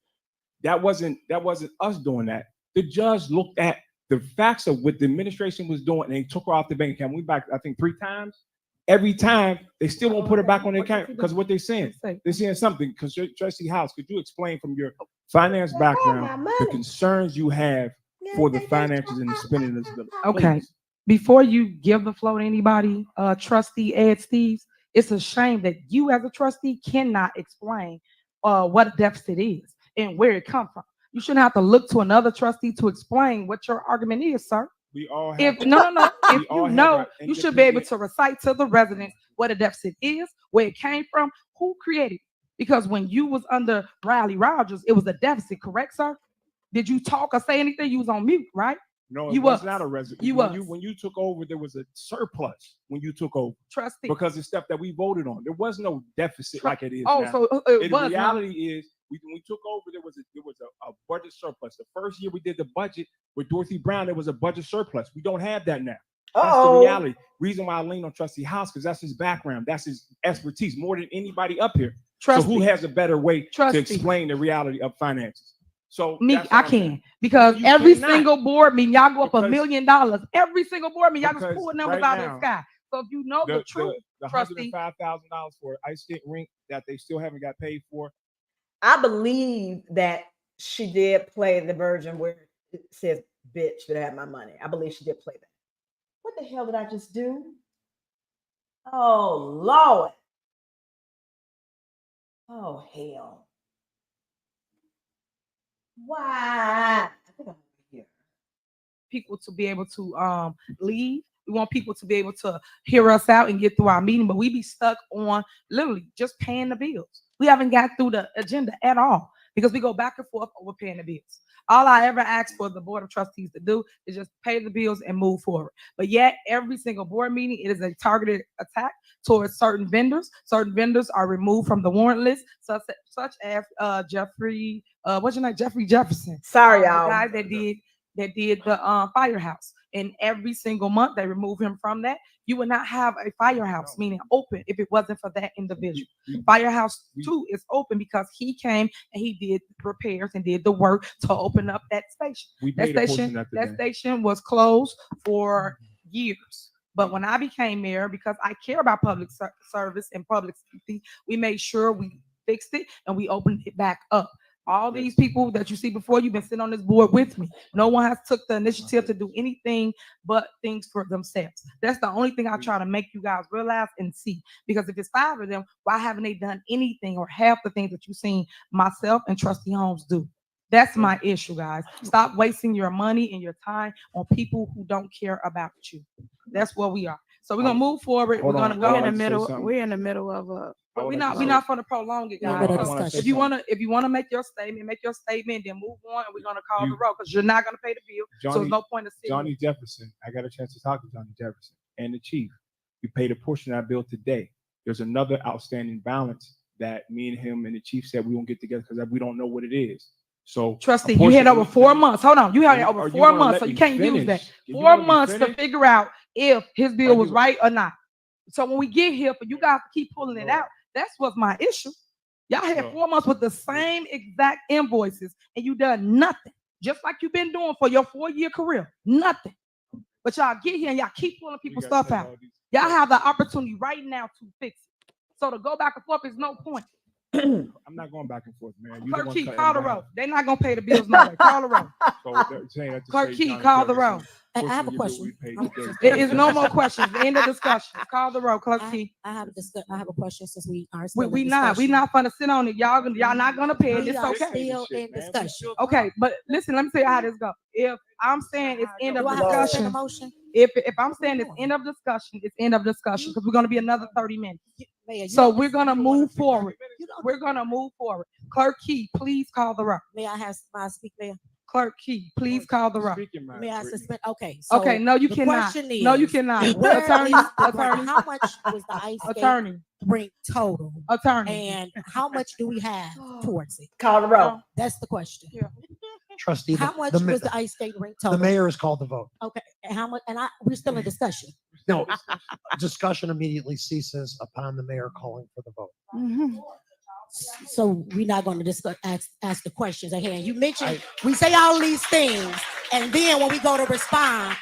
That wasn't us doing that. The judge looked at the facts of what the administration was doing, and they took her off the bank account. We back, I think, 3 times. Every time, they still won't put her back on the account because what they're saying. They're saying something. Because Trustee House, could you explain from your finance background the concerns you have for the finances and the spending of this village? Okay. Please. Before you give the floor to anybody, Trustee Ed Steves, it's a shame that you as a trustee cannot explain what a deficit is and where it comes from. You shouldn't have to look to another trustee to explain what your argument is, sir. We all have. If you know, you should be able to recite to the residents what a deficit is, where it came from, who created it. Because when you was under Riley Rogers, it was a deficit, correct, sir? Did you talk or say anything? You was on mute, right? No, it was not a resident. When you took over, there was a surplus when you took over. Trustee. Because the stuff that we voted on, there was no deficit like it is now. now. So it was. The reality is, when we took over, there was a budget surplus. The first year we did the budget with Dorothy Brown, there was a budget surplus. We don't have that now. That's the reality. Reason why I lean on Trustee House, because that's his background, that's his expertise more than anybody up here. So who has a better way to explain the reality of finances? So me, I can, because every single board meeting, y'all go up $1 million. Every single board meeting, y'all just pull numbers out of the sky. So if you know the truth, the $105,000 for ice skate rink that they still haven't got paid for. I believe that she did play the version where it says "bitch" that I had my money. I believe she did play that. What the hell did I just do? Oh Lord! Oh hell! Why? I think I'm here. People to be able to leave. We want people to be able to hear us out and get through our meeting, but we be stuck on literally just paying the bills. We haven't got through the agenda at all because we go back and forth over paying the bills. All I ever ask for the Board of Trustees to do is just pay the bills and move forward. But yet, every single board meeting, it is a targeted attack towards certain vendors. Certain vendors are removed from the warrant list, such as Jeffrey, what's your name? Jeffrey Jefferson. Sorry, y'all. The guy that did the firehouse. And every single month they remove him from that. You would not have a firehouse, meaning open, if it wasn't for that individual. Firehouse 2 is open because he came and he did repairs and did the work to open up that station. That station was closed for years. But when I became mayor, because I care about public service and public safety, we made sure we fixed it and we opened it back up. All these people that you see before, you've been sitting on this board with me. No one has took the initiative to do anything but things for themselves. That's the only thing I try to make you guys realize and see. Because if it's 5 of them, why haven't they done anything or half the things that you've seen myself and Trustee Holmes do? That's my issue, guys. Stop wasting your money and your time on people who don't care about you. That's where we are. So we're gonna move forward. We're gonna go in the middle. We're in the middle of a. But we're not gonna prolong it, guys. So if you wanna make your statement, and then move on, and we're gonna call the roll because you're not gonna pay the bill. So there's no point of sitting. Johnny Jefferson, I got a chance to talk to Johnny Jefferson and the chief. We paid a portion of that bill today. There's another outstanding balance that me and him and the chief said we won't get together because we don't know what it is. So Trustee, you had over 4 months. Hold on, you had over 4 months, so you can't use that. 4 months to figure out if his bill was right or not. So when we get here, for you guys to keep pulling it out, that's what's my issue. Y'all had 4 months with the same exact invoices, and you done nothing. just like you've been doing for your 4-year career. Nothing. But y'all get here and y'all keep pulling people's stuff out. Y'all have the opportunity right now to fix it. So to go back and forth is no point. I'm not going back and forth, man. You the Clerk one Key, cutting call the down. roll. They're not gonna pay the bills no way. Call the roll. So they're saying that to Clerk say Key, Johnny call the Ferguson roll. I have a pushing you, but question. we paid today. There is no more questions. End of discussion. Call the roll. Clerk Key. I have a question since we are We still in not discussion. gonna sit on it. Y'all not gonna pay it. We It's are okay. still in discussion. Okay, but listen, let me tell you how this goes. If I'm saying it's end of Do I have to discussion, send a motion? if I'm saying it's end of discussion, it's end of discussion because we're gonna be another 30 minutes. Mayor, So we're gonna move forward. We're gonna move forward. Clerk Key, please call the roll. May I have my speak, Mayor? Clerk Key, please call the roll. May I suspend? Okay. So Okay, no, you the cannot. question No, you is, cannot. where Attorney, is the attorney. How much was the ice skate Attorney. rink total? Attorney. And how much do we have towards it? Call the roll. That's the question. Trustee, How much was the ice skate rink the total? mayor has called the vote. Okay, and how much? And we're still in discussion. No, discussion immediately ceases upon the mayor calling for the vote. So we're not going to discuss, ask the questions at hand. You mentioned we say all these things, and then when we go to respond,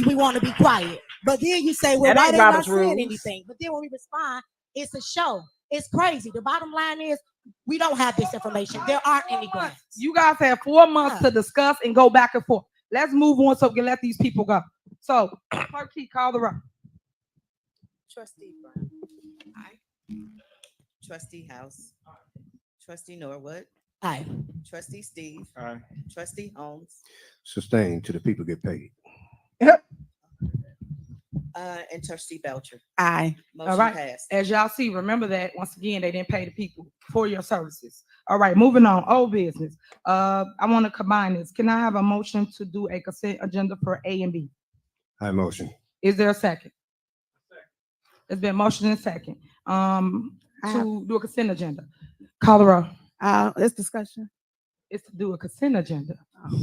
we want to be quiet. But then you say, well, That why ain't they not Robert's saying rules. anything? But then when we respond, it's a show. It's crazy. The bottom line is we don't have this information. There aren't any grants. You guys have 4 months to discuss and go back and forth. Let's move on so we can let these people go. So, Clerk Key, call the roll. Trustee Brown. Aye. Trustee House. Trustee Norwood. Aye. Trustee Steve. Aye. Trustee Holmes. Sustain till the people get paid. And Trustee Belcher. Aye. Motion All right. passed. As y'all see, remember that once again, they didn't pay the people for your services. All right, moving on. Old business. I want to combine this. Can I have a motion to do a consent agenda for A and B? I motion. Is there a second? It's been motion and second. To do a consent agenda. Call the roll. It's discussion. It's to do a consent agenda.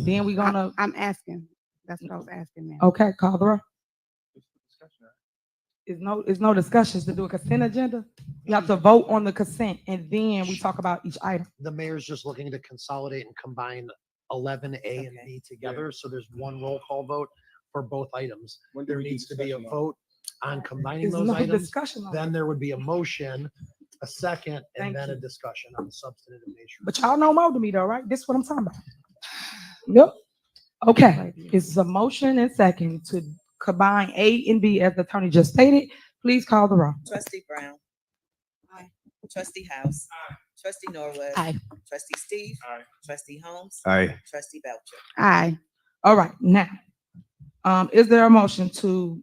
Then we're gonna. I'm asking. That's what I was asking, ma'am. Okay, call the roll. It's no discussions to do a consent agenda. You have to vote on the consent and then we talk about each item. The mayor's just looking to consolidate and combine 11A and B together. So there's one roll call vote for both items. There needs to be a vote on combining There's those no items. discussion on Then it. there would be a motion, a second, Thank and then you. a discussion on the substantive nature. But y'all know more than me though, right? This is what I'm talking about. Yep. Okay, it's a motion and second to combine A and B as the attorney just stated. Please call the roll. Trustee Brown. Aye. Trustee House. Aye. Trustee Norwood. Aye. Trustee Steve. Aye. Trustee Holmes. Aye. Trustee Belcher. Aye. All right, now, is there a motion to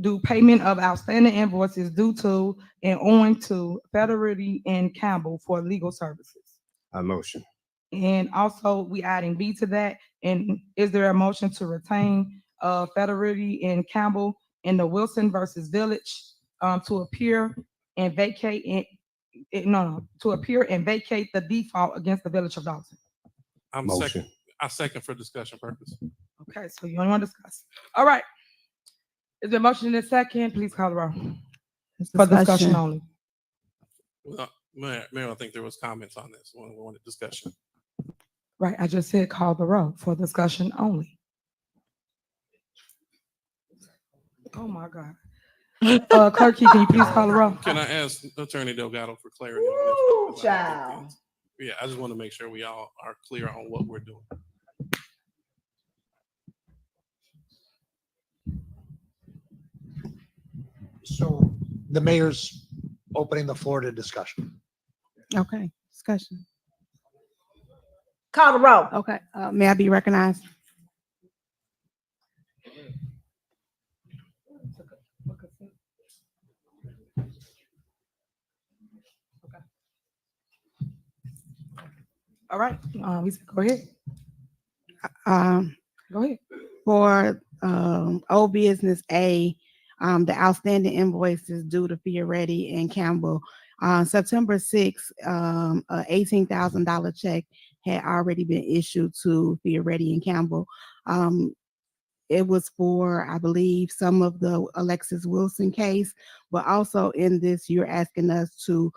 do payment of outstanding invoices due to and owing to Federity and Campbell for legal services? I motion. And also we adding B to that. And is there a motion to retain Federity and Campbell in the Wilson versus Village to appear and vacate to appear and vacate the default against the Village of Dolton? I'm Motion. second. I second for discussion purpose. Okay, so you only want to discuss. All right. Is there a motion in a second? Please call the roll. For discussion only. Mayor, I think there was comments on this. We wanted discussion. Right, I just said call the roll for discussion only. Oh my God. Clerk, can you please call the roll? Can I ask Attorney Delgado for clarity on this? Child. Yeah, I just want to make sure we all are clear on what we're doing. So the mayor's opening the floor to discussion. Okay, discussion. Call the roll. Okay, may I be recognized? All right, go ahead. Go ahead. For old business A, the outstanding invoices due to Fioretti and Campbell. September 6th, $18,000 check had already been issued to Fioretti and Campbell. It was for, I believe, some of the Alexis Wilson case, but also in this, you're asking us to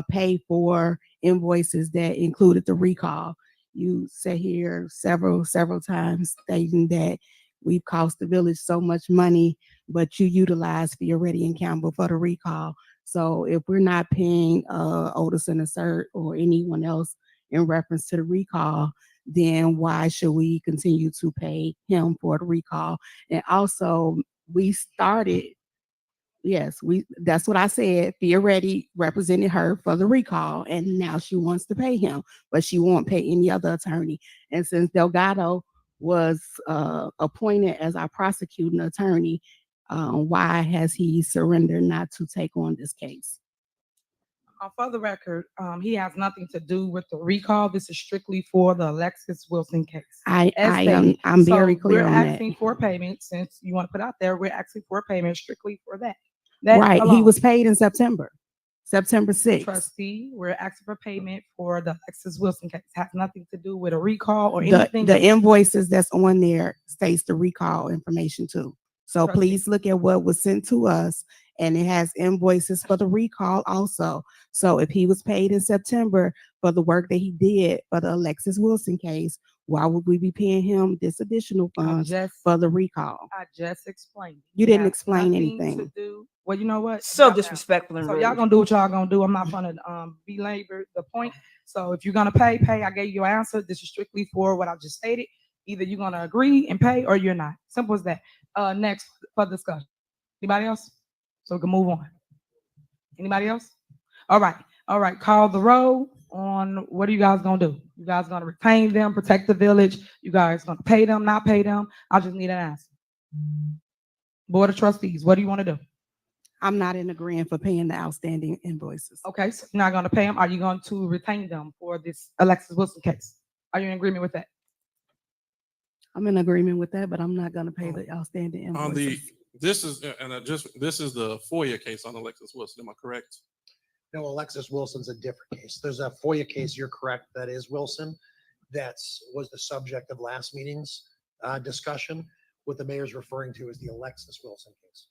pay for invoices that included the recall. you sit here several times stating that we've cost the village so much money, but you utilize Fioretti and Campbell for the recall. So if we're not paying Otis and Assert or anyone else in reference to the recall, then why should we continue to pay him for the recall? And also, we started, that's what I said. Fioretti represented her for the recall, and now she wants to pay him, but she won't pay any other attorney. And since Delgado was appointed as our prosecuting attorney, why has he surrendered not to take on this case? For the record, he has nothing to do with the recall. This is strictly for the Alexis Wilson case. I'm very clear on that. We're asking for payment, since you want to put out there, we're asking for payment strictly for that. Right, alone. he was paid in September 6th. Trustee, we're asking for payment for the Alexis Wilson case. Has nothing to do with a recall or The anything. invoices that's on there states the recall information too. So Trustee. please look at what was sent to us, and it has invoices for the recall also. So if he was paid in September for the work that he did for the Alexis Wilson case, why would we be paying him this additional funds for the recall? I just explained. You It didn't has explain nothing anything. to do- Well, you know what? So Y'all- disrespectful and So rude. y'all gonna do what y'all gonna do. I'm not gonna belabor the point. So if you're gonna pay. I gave you your answer. This is strictly for what I just stated. Either you're gonna agree and pay, or you're not. Simple as that. Next for discussion. Anybody else? So we can move on. Anybody else? All right. Call the roll on what are you guys gonna do? You guys gonna retain them, protect the village? You guys gonna pay them, not pay them? I just need an answer. Board of Trustees, what do you want to do? I'm not in agreement for paying the outstanding invoices. Okay, so you're not gonna pay them. Are you going to retain them for this Alexis Wilson case? Are you in agreement with that? I'm in agreement with that, but I'm not gonna pay the outstanding invoices. On the, this is the FOIA case on Alexis Wilson, am I correct? No, Alexis Wilson's a different case. There's a FOIA case, you're correct, that is Wilson. Was the subject of last meeting's discussion. What the mayor's referring to is the Alexis Wilson case.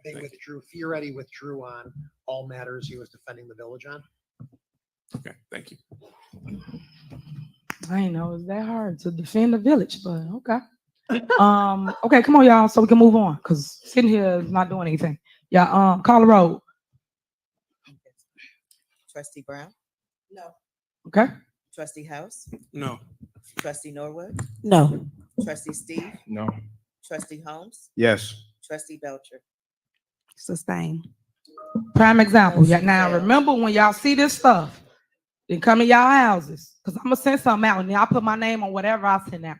They withdrew, Fioretti withdrew on all matters he was defending the village on. Okay, thank you. I ain't know it's that hard to defend the village, but okay. Okay, come on, y'all, so we can move on, because sitting here is not doing anything. Yeah, call the roll. Trustee Brown? No. Okay. Trustee House? No. Trustee Norwood? No. Trustee Steve? No. Trustee Holmes? Yes. Trustee Belcher? Sustain. Prime example. Yeah, now remember when y'all see this stuff, then come to y'all houses, because I'm gonna send something out and y'all put my name on whatever I send out.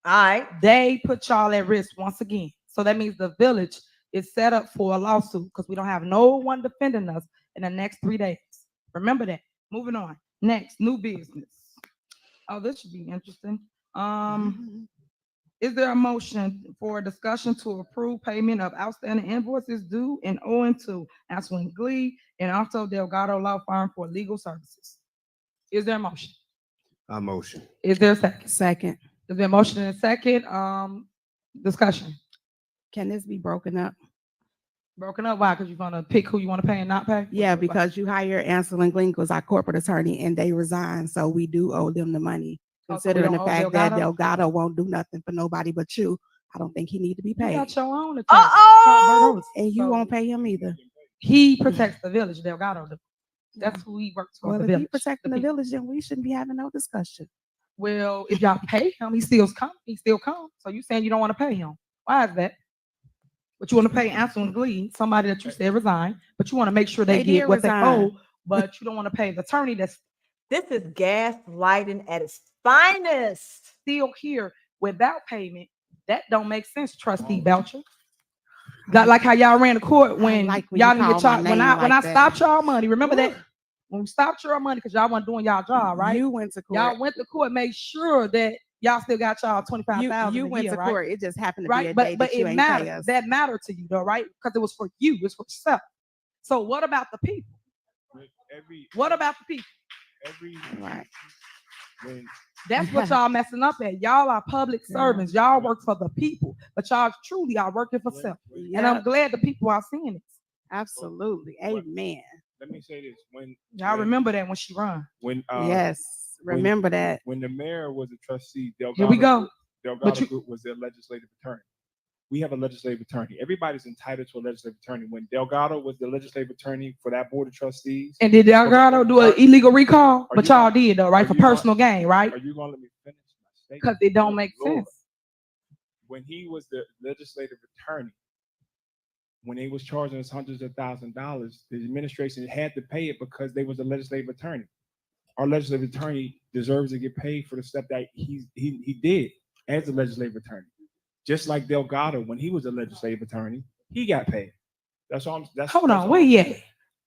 All right. They put y'all at risk once again. So that means the village is set up for a lawsuit because we don't have no one defending us in the next 3 days. Remember that. Moving on. Next, new business. Oh, this should be interesting. Is there a motion for a discussion to approve payment of outstanding invoices due and owing to Aswin Glee and also Delgado Law Firm for legal services? Is there a motion? A motion. Is there a second? Second. There's been a motion and a second. Discussion. Can this be broken up? Broken up? Why? Because you're gonna pick who you want to pay and not pay? Yeah, because you hire Ansel & Gleek was our corporate attorney and they resigned, so we do owe them the money. Oh, so we Considering don't the owe fact that Delgado? Delgado won't do nothing for nobody but you, I don't think he need to be You paid. got your own attorney. Uh-oh. And you won't pay him either. He protects the village. Delgado does. That's who he works for. Well, the if village. he protecting the village, then we shouldn't be having no discussion. Well, if y'all pay him, he still come. He still comes. So you saying you don't want to pay him? Why is that? But you want to pay Ansel and Glee, somebody that you said resigned, but you want to make sure they They get did what they resign. owe, but you don't want to pay the attorney that's This is gaslighting at its finest. still here without payment. That don't make sense, Trustee Belcher. Got like how y'all ran the court when like when y'all you didn't get call my charged. When name I like that. stopped y'all money, remember that? When we stopped your money because y'all weren't doing y'all job, right? You went to court. Y'all went to court, made sure that y'all still got y'all $25,000. You a went year, to right? court. It just happened to be Right, a but day that you it ain't pay mattered. us. That mattered to you, though, right? Because it was for you. It's for yourself. So what about the people? What about the people? Right. That's what y'all messing up at. Y'all are public servants. Y'all work for the people, but y'all truly are working for self. And I'm glad the people are seeing it. Absolutely. Amen. Let me say this. When Y'all remember that when she run. when Yes. Remember that. When the mayor was a trustee, Here we go. Delgado Group was their legislative attorney. We have a legislative attorney. Everybody's entitled to a legislative attorney. When Delgado was the legislative attorney for that board of trustees. And did Delgado do an illegal recall? But y'all gonna- did though, right? For personal gain, right? Are you gonna let me finish my statement? Because it don't make Lord. sense. When he was the legislative attorney, when they was charging us hundreds of $1,000s, the administration had to pay it because they was a legislative attorney. Our legislative attorney deserves to get paid for the stuff that he did as a legislative attorney. Just like Delgado, when he was a legislative attorney, he got paid. That's all. Hold on, where you at?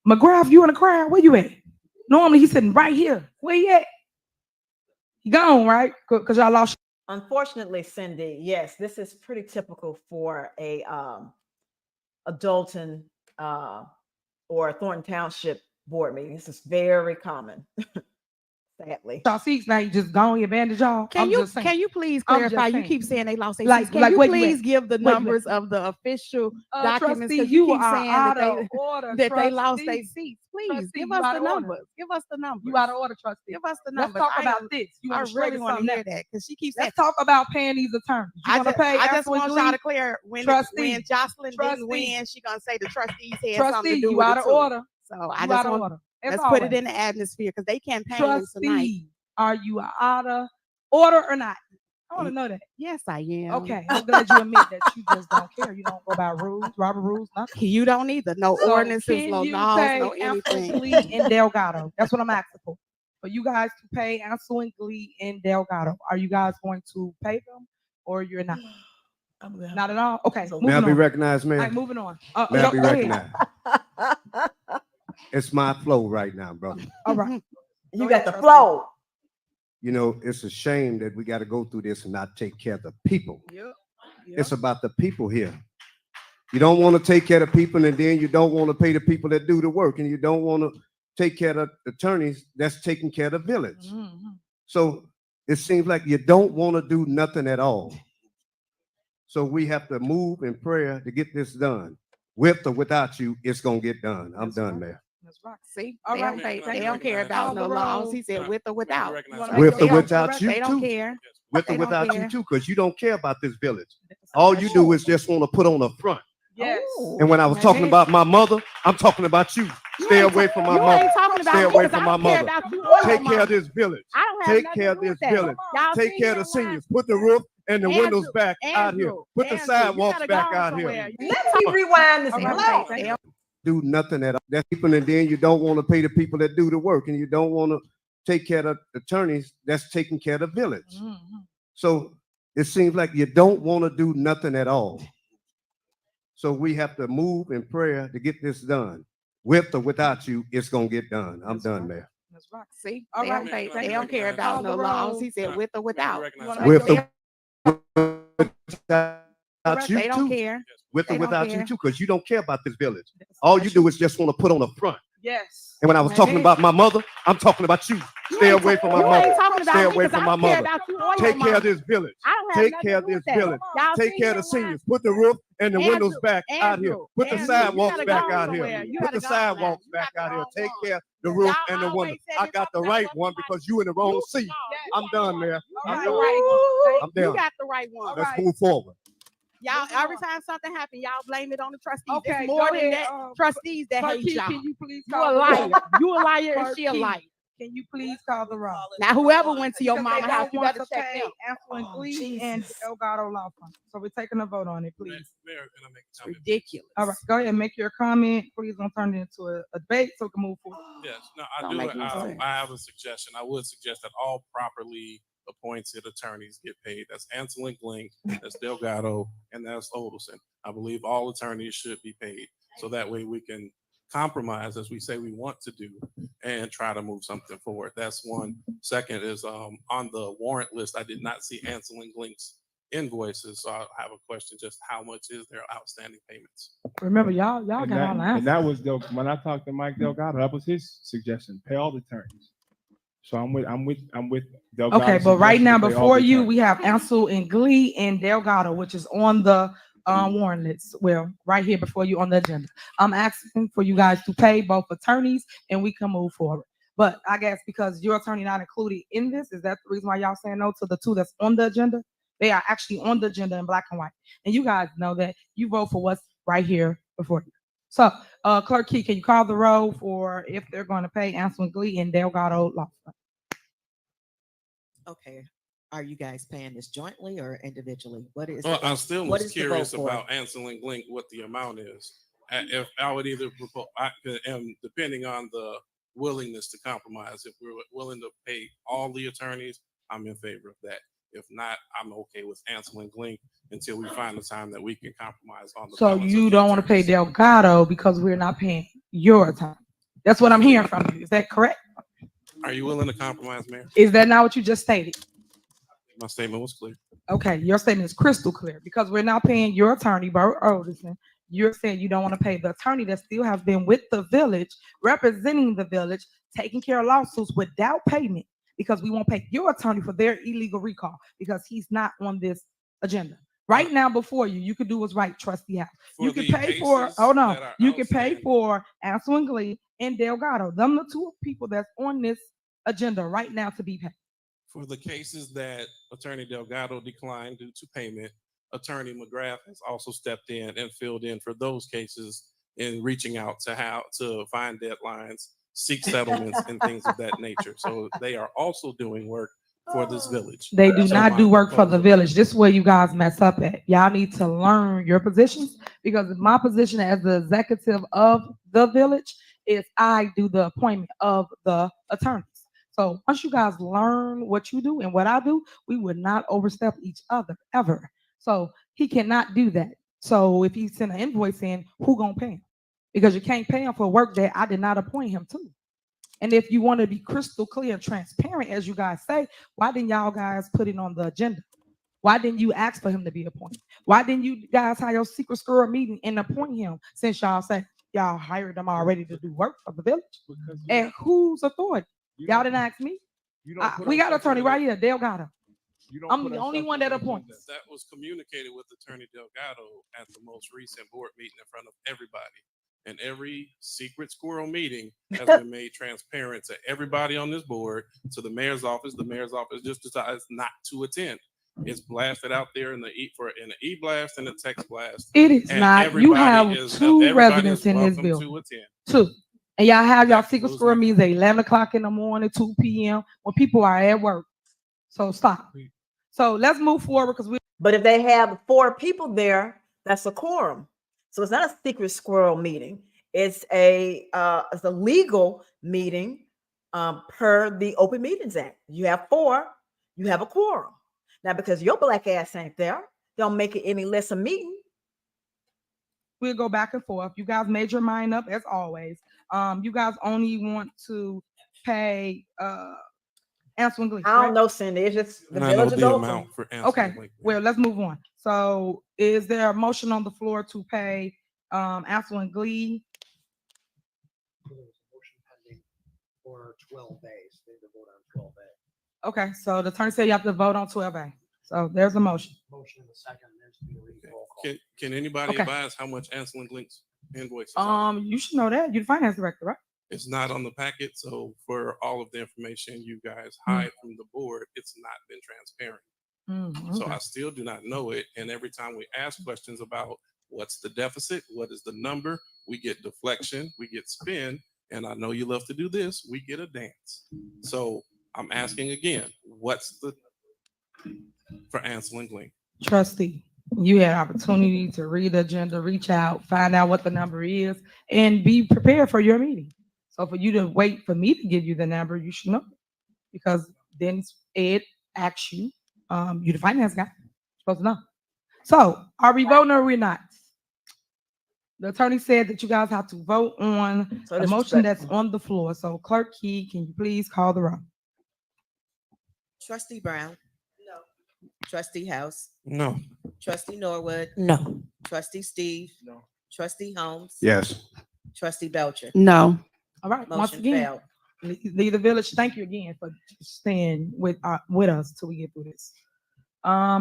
McGrath, you in the crowd? Where you at? Normally he's sitting right here. Where you at? He gone, right? Because y'all lost. Unfortunately, Cindy, yes, this is pretty typical for a Dolton or a Thornton Township board meeting. This is very common. Sadly. Y'all seats now, you just gone, you abandoned y'all. Can you please clarify? You keep saying they lost their seats. Can you please give the numbers of the official documents? Trustee, Because you keep are saying out that of order, they lost trustee. their seats. Please Trustee, give you us out the of order. numbers. Give us the numbers. You out of order, trustee. Give us the Let's numbers. talk about this. You I want to really want to hear that because she keeps saying. Let's talk about paying these attorneys. You want to pay? I just want y'all to clear when Trustee. Jocelyn didn't win, she gonna say the trustees had something to do you with out it of too. order. So I You just out of want order. let's As put it always. in the atmosphere because they campaigning tonight. Trustee, are you out of order or not? I want to know that. Yes, I am. Okay, I'm glad you admit that you just don't care. You don't go by rules, Robert rules, nothing. You don't either. No So ordinances, can no you laws, pay no Ansel anything. Glee and Delgado? That's what I'm asking for. For you guys to pay Ansel and Glee and Delgado. Are you guys going to pay them or you're not? Not at all? Okay. May I moving be on. recognized, ma'am? All right, moving on. May I be go ahead. recognized? It's my flow right now, brother. All right. You got the flow. You know, it's a shame that we got to go through this and not take care of the people. Yep. It's about the people here. You don't want to take care of people, and then you don't want to pay the people that do the work, and you don't want to take care of the attorneys that's taking care of the village. So it seems like you don't want to do nothing at all. So we have to move in prayer to get this done. With or without you, it's gonna get done. I'm done, Mayor. That's right. See, All they, right. they don't care about no laws. He said with or without. With They or don't- without you They don't too. care. With They or don't without you care. too, because you don't care about this village. All you do is just want to put on a front. Yes. And when I was talking about my mother, I'm talking about you. Stay away from my You mother. ain't talking about Stay me away 'cause from I my don't care mother. about you or your Take care mama. of this village. I don't have Take nothing care to of do this with that. village. Y'all Take see care of here the seniors. Put the roof and the windows back out here. Put the sidewalks back out here. Let me rewind this. Right. Hello. Do nothing at all. That's people, and then you don't want to pay the people that do the work, and you don't want to take care of the attorneys that's taking care of the village. So it seems like you don't want to do nothing at all. So we have to move in prayer to get this done. With or without you, it's gonna get done. I'm done, Mayor. That's right. See, All they right. they don't care about no laws. He said with or without. With or without you They don't too. care. With They or don't without care. you too, because you don't care about this village. All you do is just want to put on a front. Yes. And when I was talking about my mother, I'm talking about you. Stay away from my You ain't mother. talking about Stay me away 'cause from I my don't care mother. about you or your Take care of mama. this village. I don't have Take nothing care to of do this with that. village. Y'all Take see care of here the seniors. Put the roof and the windows back out here. Put the sidewalks back out here. Put the sidewalks back out here. Take care of the roof and the windows. I got the right one because you in the wrong seat. I'm done, Mayor. I'm You done. I'm You done. got the right one. Let's move forward. Y'all, every time something happens, y'all blame it on the trustees. Okay, It's more go than ahead, that. Trustees that Clerk, hate y'all. can you please You call a the liar. roll? You a liar and Clerk, she a liar. Can you please call the roll? Now, whoever went to your Because mama they house, don't you want better to check pay them. Ansel and Glee and Delgado Law Firm. So we're taking a vote on it, please. Mayor, can I make a comment? Ridiculous. All right, go ahead and make your comment. Please don't turn it into a debate so we can move forward. Yes, no, I Don't do. make no sense. I have a suggestion. I would suggest that all properly appointed attorneys get paid. That's Ansel and Glink, that's Delgado, and that's Olderson. I believe all attorneys should be paid. So that way we can compromise as we say we want to do and try to move something forward. That's one. Second is on the warrant list, I did not see Ansel and Glink's invoices. So I have a question, just how much is their outstanding payments? Remember, y'all And got that, all the and answers. that was when I talked to Mike Delgado, that was his suggestion, pay all the attorneys. So I'm with Delgado's Okay, but right suggestion now to pay all before the you, attorneys. we have Ansel and Glee and Delgado, which is on the warrant list. Well, right here before you on the agenda. I'm asking for you guys to pay both attorneys and we can move forward. But I guess because your attorney not included in this, is that the reason why y'all saying no to the two that's on the agenda? They are actually on the agenda in black and white. And you guys know that you vote for what's right here before you. So, Clerk Key, can you call the roll for if they're going to pay Anselm Glee and Delgado Law Firm? Okay. Are you guys paying this jointly or individually? What is? Well, I still what was is the vote curious for? about Ansel and Glink, what the amount is. If I would either propose, and depending on the willingness to compromise, if we're willing to pay all the attorneys, I'm in favor of that. If not, I'm okay with Ansel and Glink until we find the time that we can compromise on the. So you don't want to pay Delgado because we're not paying your attorney. That's what I'm hearing from you. Is that correct? Are you willing to compromise, Mayor? Is that not what you just stated? My statement was clear. Okay, your statement is crystal clear because we're not paying your attorney, Bert Oderson. You're saying you don't want to pay the attorney that still has been with the village, representing the village, taking care of lawsuits without payment because we won't pay your attorney for their illegal recall because he's not on this agenda. Right now before you, you can do what's right, Trustee House. You can pay for, hold on, you can pay for Ansel and Glee and Delgado. Them the two people that's on this agenda right now to be paid. For the cases that Attorney Delgado declined due to payment, Attorney McGrath has also stepped in and filled in for those cases in reaching out to how to find deadlines, seek settlements, and things of that nature. So they are also doing work for this village. They do not do work for the village. This is where you guys mess up at. Y'all need to learn your positions because my position as the executive of the village is I do the appointment of the attorneys. So once you guys learn what you do and what I do, we would not overstep each other ever. So he cannot do that. So if he send an invoice in, who gonna pay him? Because you can't pay him for work that I did not appoint him to. And if you want to be crystal clear and transparent, as you guys say, why didn't y'all guys put it on the agenda? Why didn't you ask for him to be appointed? Why didn't you guys have your secret squirrel meeting and appoint him since y'all say y'all hired them already to do work for the village? And whose authority? Y'all didn't ask me. We got an attorney right here, Delgado. I'm the only one that appoints. That was communicated with Attorney Delgado at the most recent board meeting in front of everybody. And every secret squirrel meeting has been made transparent to everybody on this board, to the mayor's office. The mayor's office just decides not to attend. It's blasted out there in the e-blast and the text blast. It is and not. You have two residents in this welcome building. to attend. Two. And y'all have y'all secret squirrel meetings at 11 o'clock in the morning, 2 p.m. when people are at work. So stop. So let's move forward because we. But if they have 4 people there, that's a quorum. So it's not a secret squirrel meeting. It's a legal meeting per the Open Meetings Act. You have 4, you have a quorum. Now, because your black ass ain't there, don't make it any less a meeting. We'll go back and forth. You guys made your mind up as always. You guys only want to pay Ansel and Glee. I don't know, Cindy. It's just the village of Dolton. Okay, well, let's move on. So is there a motion on the floor to pay Ansel and Glee? For 12 days. They have to vote on 12 days. Okay, so the attorney said you have to vote on 12A. So there's a motion. Motion in the second. There's to be a roll call. Can anybody Okay. advise how much Ansel and Glink's invoice is? You should know that. You're the finance director, right? It's not on the packet, so for all of the information you guys Mm. hide from the board, it's not been transparent. So I still do not know it. And every time we ask questions about what's the deficit, what is the number, we get deflection, we get spin, and I know you love to do this, we get a dance. So I'm asking again, what's the for Ansel and Glink? Trustee, you had opportunity to read the agenda, reach out, find out what the number is, and be prepared for your meeting. So for you to wait for me to give you the number, you should know, because then Ed asks you, you're the finance guy, you're supposed to know. So are we voting or are we not? The attorney said that you guys have to vote on the motion that's on the floor. So Clerk Key, can you please call the roll? Trustee Brown? No. Trustee House? No. Trustee Norwood? No. Trustee Steve? No. Trustee Holmes? Yes. Trustee Belcher? No. All right, once Motion again, failed. the village, thank you again for staying with us till we get through this.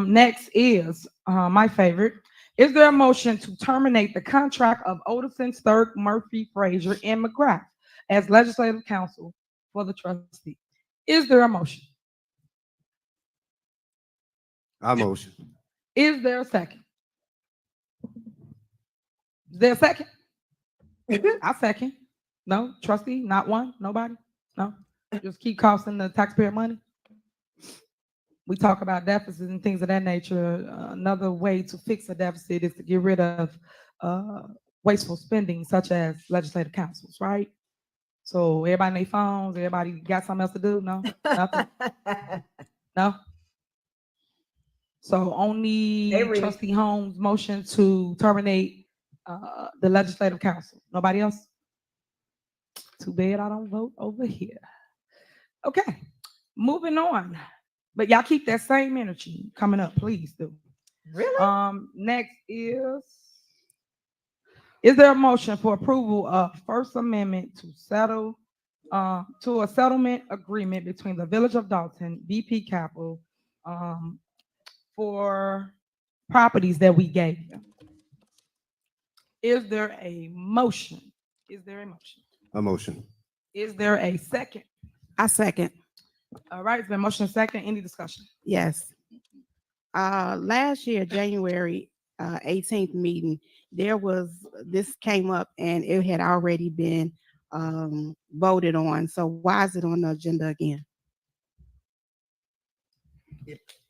Next is my favorite. Is there a motion to terminate the contract of Oderson, Clerk, Murphy, Frazier, and McGrath as legislative counsel for the trustee. Is there a motion? I motion. Is there a second? Is there a second? I second. No, trustee, not one, nobody? No? Just keep costing the taxpayer money? We talk about deficits and things of that nature. Another way to fix a deficit is to get rid of wasteful spending, such as legislative councils, right? So everybody on their phones, everybody got something else to do? No? Nothing? No? So only trustee Holmes' motion to terminate the legislative council. Nobody else? Too bad I don't vote over here. Okay, moving on. But y'all keep that same energy coming up, please do. Really? Next is there a motion for approval of First Amendment to settle to a settlement agreement between the Village of Dolton, BP Capital, for properties that we gave them? Is there a motion? Is there a motion? A motion. Is there a second? I second. All right, it's been motion second. Any discussion? Yes. Last year, January 18th meeting, this came up and it had already been voted on. So why is it on the agenda again?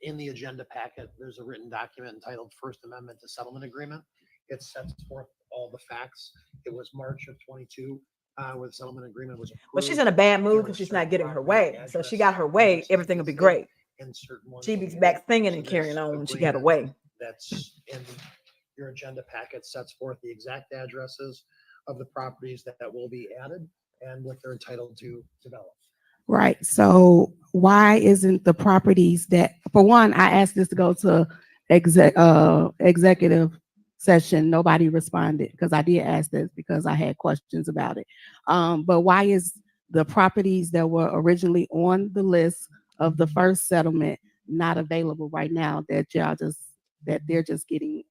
In the agenda packet, there's a written document entitled First Amendment to Settlement Agreement. It sets forth all the facts. It was March of 22 where the settlement agreement was approved. Well, she's in a bad mood because she's not getting her way. So if she got her way, everything would be great. She'd be back singing and carrying on when she got her way. That's in your agenda packet, sets forth the exact addresses of the properties that will be added and what they're entitled to develop. Right. So why isn't the properties that, for one, I asked this to go to executive session, nobody responded because I did ask this because I had questions about it. But why is the properties that were originally on the list of the first settlement not available right now that they're just getting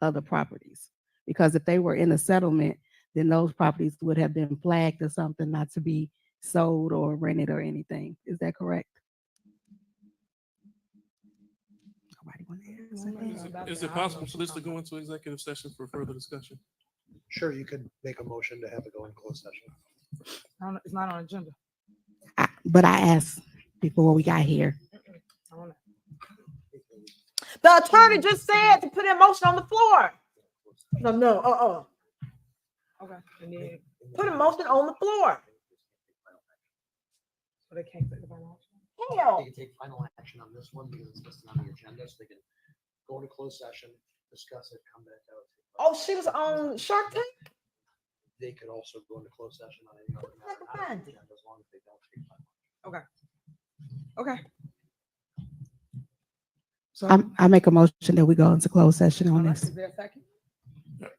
other properties? Because if they were in a settlement, then those properties would have been flagged or something not to be sold or rented or anything. Is that correct? Is it possible for this to go into executive session for further discussion? Sure, you could make a motion to have it go in closed session. It's not on agenda. But I asked before we got here. The attorney just said to put a motion on the floor. No. Okay. Put a motion on the floor. So they can't take the final action. Hell. They can take final action on this one because it's listed on the agenda, so they can go into closed session, discuss it, come back out. Oh, she was on Shark Tank? They could also go into closed session on any other matter, not on the agenda, as long as they don't take final. Okay. So I make a motion that we go into closed session on this. is there a second?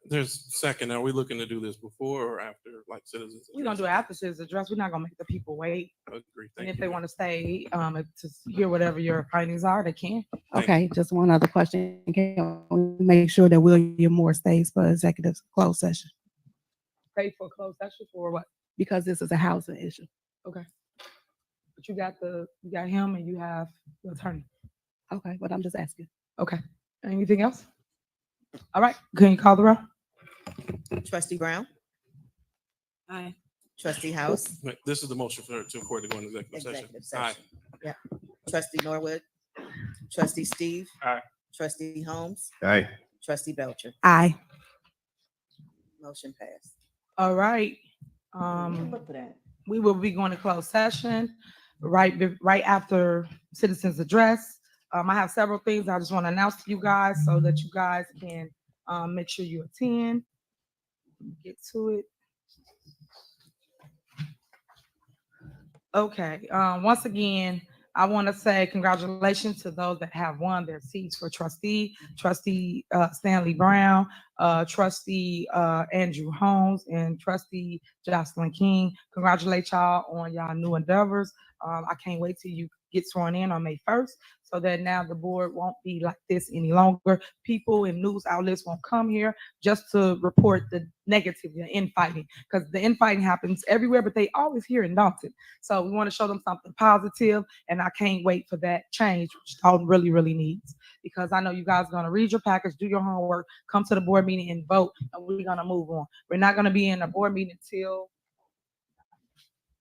There's second. Are we looking to do this before or after, like citizens? We're gonna do it after citizens address. We're not gonna make the people wait. Agree. And if they want to stay to hear whatever your findings are, they can. Okay, just one other question. Can we make sure that William Moore stays for executive closed session? Stay for closed session for what? Because this is a housing issue. Okay. But you got him and you have the attorney. Okay, but I'm just asking. Okay. Anything else? All right. Can you call the roll? Trustee Brown? Aye. Trustee House? This is the motion for to go into executive session. Aye. Yeah. Trustee Norwood? Trustee Steve? Aye. Trustee Holmes? Aye. Trustee Belcher? Aye. Motion passed. All right. We will be going to closed session right after citizens address. I have several things I just want to announce to you guys so that you guys can make sure you attend. Get to it. Okay. Once again, I want to say congratulations to those that have won their seats for trustee Stanley Brown, trustee Andrew Holmes, and trustee Jocelyn King. Congratulate y'all on y'all new endeavors. I can't wait till you get sworn in on May 1st. so that now the board won't be like this any longer. People and news outlets won't come here just to report the negative, the infighting, because the infighting happens everywhere, but they always here in Dolton. So we want to show them something positive, and I can't wait for that change, which Dolton really, really needs, because I know you guys are going to read your package, do your homework, come to the board meeting and vote, and we're going to move on. We're not going to be in a board meeting until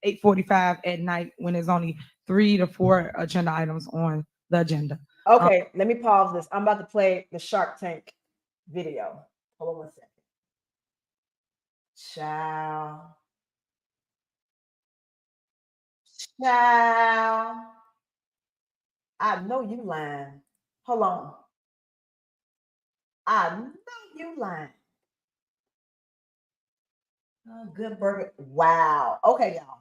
8:45 at night when there's only 3 to 4 agenda items on the agenda. Okay, let me pause this. I'm about to play the Shark Tank video. Hold on 1 second. Child. Child. I know you lying. Hold on. I know you lying. Oh, good burger. Wow. Okay, y'all.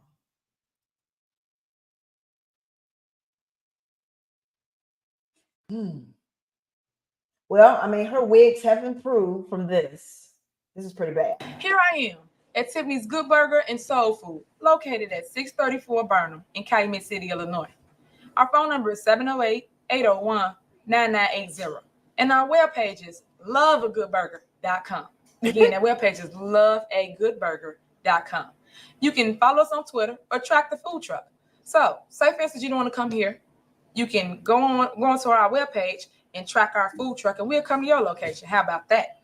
Well, I mean, her wigs have improved from this. This is pretty bad. Here I am at Tiffany's Good Burger and Soul Food, located at 634 Burnham in Calumet City, Illinois. Our phone number is 708-801-9980. And our webpage is loveagoodburger.com. Again, that webpage is loveagoodburger.com. You can follow us on Twitter or track the food truck. So, say for instance, you don't want to come here. You can go onto our webpage and track our food truck, and we'll come to your location. How about that?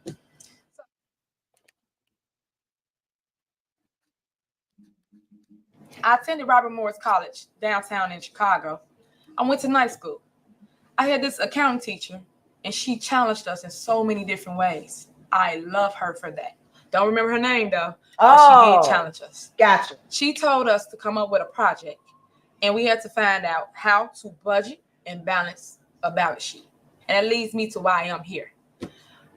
I attended Robert Morris College downtown in Chicago. I went to night school. I had this accounting teacher, and she challenged us in so many different ways. I love her for that. Don't remember her name though. She did challenge us. Gotcha. She told us to come up with a project, and we had to find out how to budget and balance a balance sheet. And that leads me to why I'm here.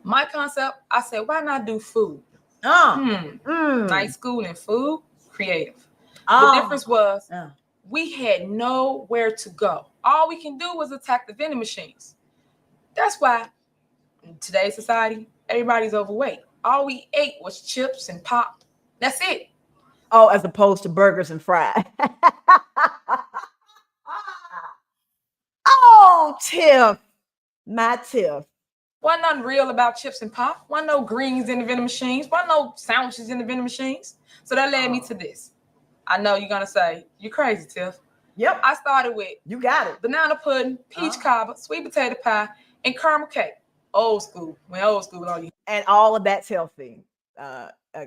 My concept, I said, why not do food? Night school and food, creative. The difference was we had nowhere to go. All we can do was attack the vending machines. That's why in today's society, everybody's overweight. All we ate was chips and pop. That's it. Oh, as opposed to burgers and fries. Oh, Tiff. My Tiff. Wasn't nothing real about chips and pop. Wasn't no greens in the vending machines. Wasn't no sandwiches in the vending machines. So that led me to this. I know you're gonna say, you crazy, Tiff. Yep. I started with you got it. Banana pudding, peach cobbler, sweet potato pie, and caramel cake. Old school. When old school on you. And all of that's healthy.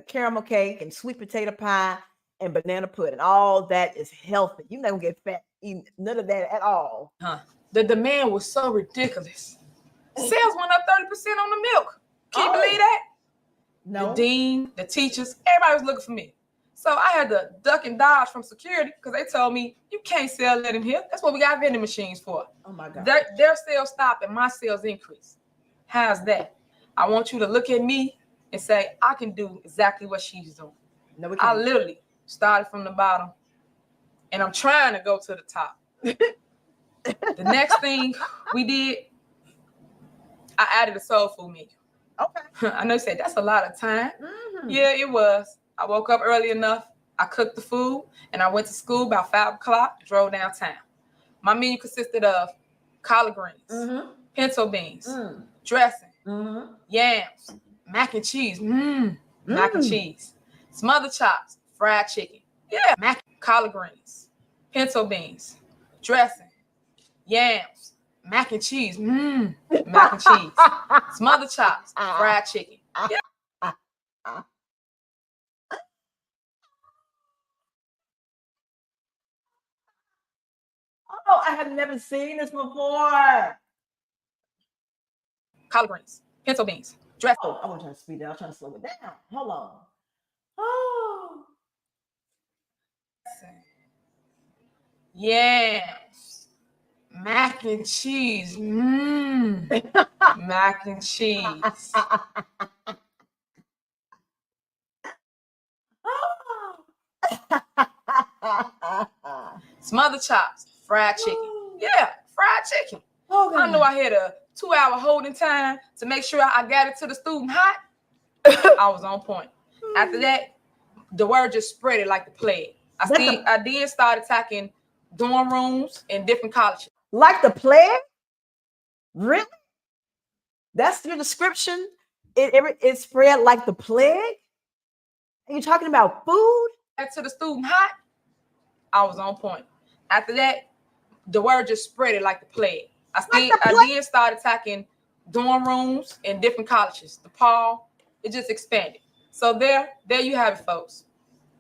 Caramel cake and sweet potato pie and banana pudding. All that is healthy. You're not gonna get fat eating none of that at all. The demand was so ridiculous. Sales went up 30% on the milk. Can you believe that? No. The dean, the teachers, everybody was looking for me. So I had to duck and dodge from security because they told me, you can't sell that in here. That's what we got vending machines for. Oh my God. Their sales stop and my sales increase. How's that? I want you to look at me and say, I can do exactly what she's doing. No, we I can't. literally started from the bottom and I'm trying to go to the top. The next thing we did, I added a soul food menu. Okay. I know you said that's a lot of time. Yeah, it was. I woke up early enough. I cooked the food and I went to school about 5 o'clock, drove downtown. My menu consisted of collard greens, pinto beans, dressing, yams, mac and cheese, mac and cheese, smothered chops, fried chicken, collard greens, pinto beans, dressing, yams, mac and cheese, mac and cheese, smothered chops, fried chicken. Oh, I have never seen this before. Collard greens, pinto beans, dressing. Oh, I want to try to speed it. I'm trying to slow it down. Hold on. Oh. Yams, mac and cheese, mac and cheese. Smothered chops, fried chicken. Yeah, fried chicken. Okay. I know I had a 2-hour holding time to make sure I got it to the student hot. I was on point. After that, the word just spread it like the plague. I then started attacking dorm rooms in different colleges. Like the plague? Really? That's your description? It spread like the plague? Are you talking about food? Back to the student hot, I was on point. After that, the word just spread it like the plague. I then started attacking dorm rooms in different colleges. The Paul, it just expanded. So there you have it, folks.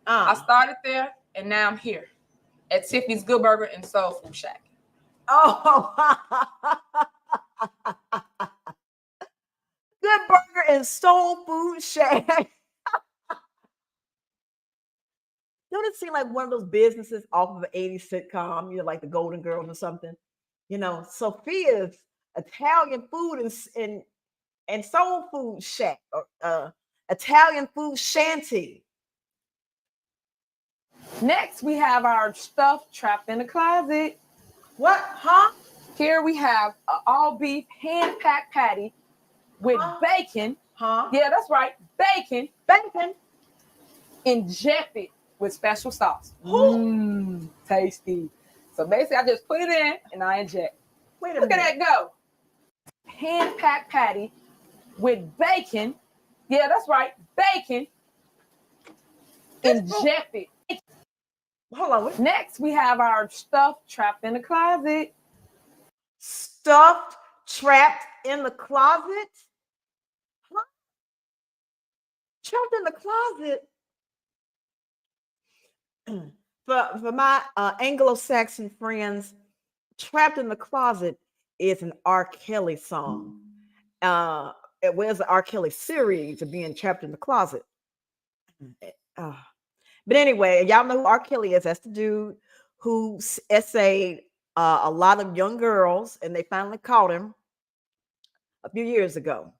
I started there, and now I'm here at Tiffany's Good Burger and Soul Food Shack. Oh, Good Burger and Soul Food Shack. Don't it seem like one of those businesses off of an 80s sitcom, like the Golden Girls or something? Sophia's Italian food and soul food shack, or Italian food shanty. Next, we have our stuff trapped in the closet. What? Huh? Here we have an all beef hand packed patty with bacon. Huh? Yeah, that's right. Bacon. Injected with special sauce. Tasty. So basically, I just put it in and I inject. Wait a Look minute. at that go. Hand packed patty with bacon. Yeah, that's right. Bacon. Injected. Hold on. Next, we have our stuff trapped in the closet. Stuffed, trapped in the closet? Huh? Trapped in the closet? For my Anglo-Saxon friends, Trapped in the Closet is an R. Kelly song. It was an R. Kelly series of being trapped in the closet. But anyway, y'all know who R. Kelly is. That's the dude who essayed a lot of young girls, and they finally caught him a few years ago.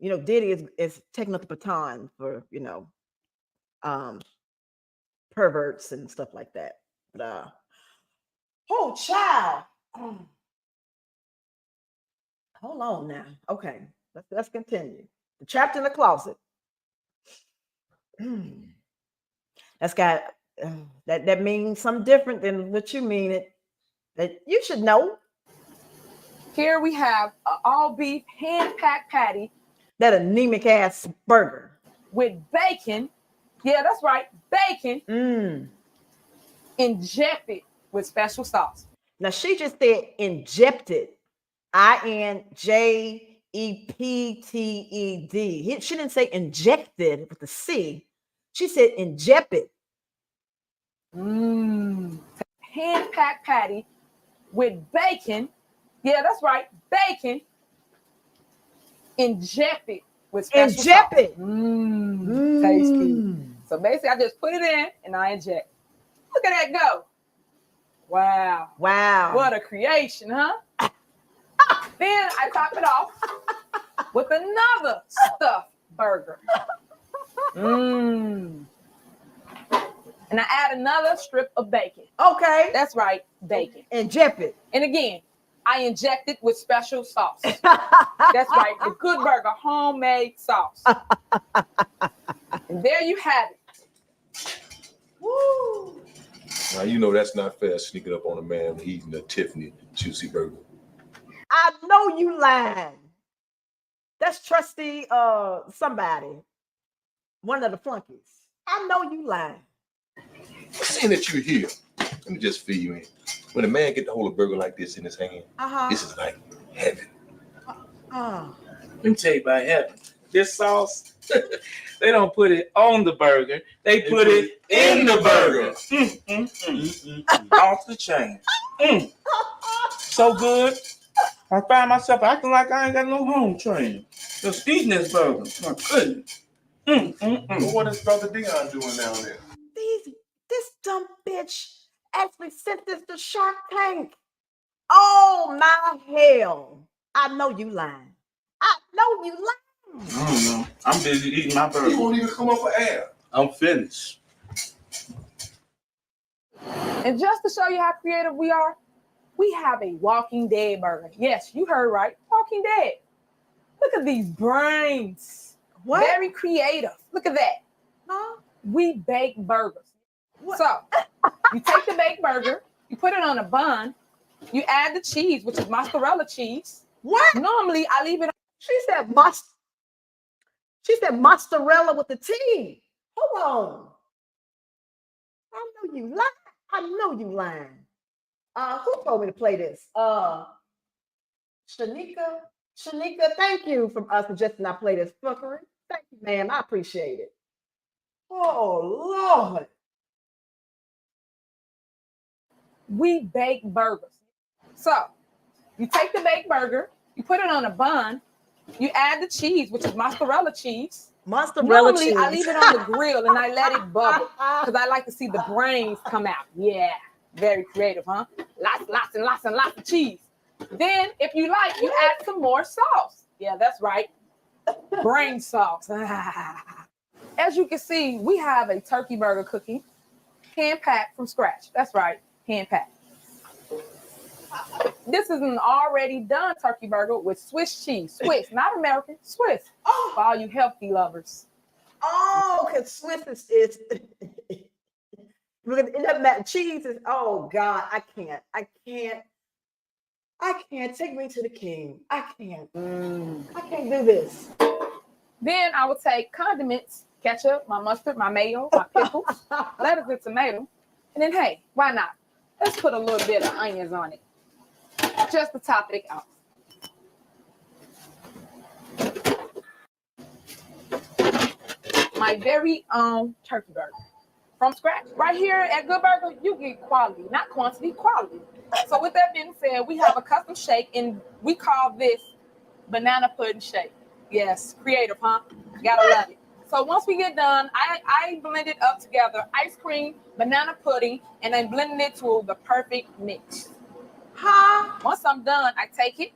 Diddy is taking up the baton for, perverts and stuff like that. But oh, child. Hold on now. Okay, let's continue. The Trapped in the Closet. That's got that means something different than what you mean it. That you should know. Here we have an all beef hand packed patty. That anemic ass burger with bacon. Yeah, that's right. Bacon. Injected with special sauce. Now she just said injected. INJEPTED. She didn't say injected with the C. She said injected. Hand packed patty with bacon. Yeah, that's right. Bacon. Injected with special sauce. Tasty. So basically, I just put it in and I inject. Look at that go. Wow. What a creation, huh? Then I top it off with another stuffed burger. And I add another strip of bacon. Okay. That's right, bacon. Inject it. And again, I inject it with special sauce. That's right, the Good Burger homemade sauce. And there you have it. Woo. Now, you know that's not fair, sneaking up on a man eating a Tiffany juicy burger. I know you lying. That's Trustee somebody. One of the flunkies. I know you lying. Seeing that you're here, let me just fill you in. When a man get the whole burger like this in his hand, this is like heaven. Let me tell you about heaven. This sauce, they don't put it on the burger. They put it in the burger. Off the chain. So good. I find myself acting like I ain't got no home training. Just eating this burger. My goodness. Well, what is Brother Dion doing down there? This dumb bitch actually sent this to Shark Tank. Oh my hell. I know you lying. I know you lying. I don't know. I'm busy eating my burger. You won't even come up for air. I'm finished. And just to show you how creative we are, we have a Walking Dead burger. Yes, you heard right. Walking Dead. Look at these brains. What? Very creative. Look at that. Huh? We bake burgers. What? So you take the baked burger, you put it on a bun, you add the cheese, which is mozzarella cheese. What? Normally, I leave it. She said mozzarella with the T. Hold on. I know you lying. I know you lying. Who told me to play this? Shanika, thank you for suggesting I play this fuckery. Thank you, ma'am. I appreciate it. Oh, Lord. We bake burgers. So you take the baked burger, you put it on a bun, you add the cheese, which is mozzarella cheese. Normally, cheese. I leave it on the grill and I let it bubble because I like to see the brains come out. Yeah, very creative, huh? Lots of cheese. Then, if you like, you add some more sauce. Yeah, that's right. Brain sauce. As you can see, we have a turkey burger cookie, hand-packed from scratch. That's right, hand-packed. This is an already done turkey burger with Swiss cheese. Swiss, not American, Swiss. For all you healthy lovers. Oh, because Swiss is it doesn't matter. Cheese is, oh God, I can't. Take me to the king. I can't do this. Then I would take condiments, ketchup, my mustard, my mayo, my pickles, lettuce and tomato. And then, hey, why not? Let's put a little bit of onions on it. Just to top it off. My very own turkey burger. From scratch. Right here at Good Burger, you get quality, not quantity, quality. So with that being said, we have a custom shake, and we call this banana pudding shake. Yes, creative, huh? Gotta love it. So once we get done, I blend it up together, ice cream, banana pudding, and then blend it to the perfect mix. Huh? Once I'm done, I take it,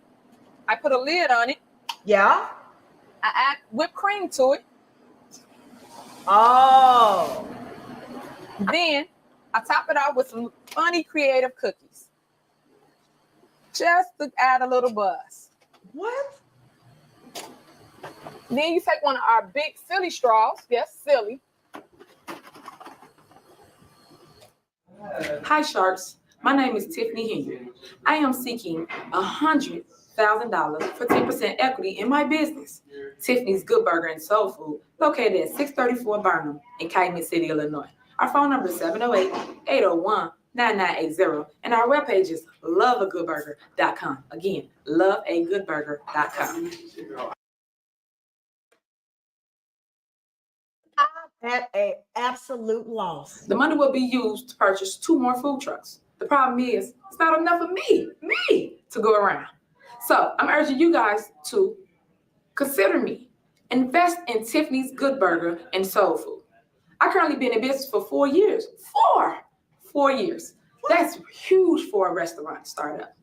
I put a lid on it. Yeah. I add whipped cream to it. Oh. Then I top it off with some funny creative cookies. Just to add a little buzz. What? Then you take one of our big silly straws. Yes, silly. Hi, Sharks. My name is Tiffany Henyard. I am seeking $100,000 for 10% equity in my business, Tiffany's Good Burger and Soul Food, located at 634 Burnham in Calumet City, Illinois. Our phone number is 708-801-9980, and our webpage is loveagoodburger.com. Again, loveagoodburger.com. At an absolute loss. The money will be used to purchase 2 more food trucks. The problem is, it's not enough of me to go around. So I'm urging you guys to consider me. Invest in Tiffany's Good Burger and Soul Food. I currently been in business for 4 years. 4 years. That's huge for a restaurant startup.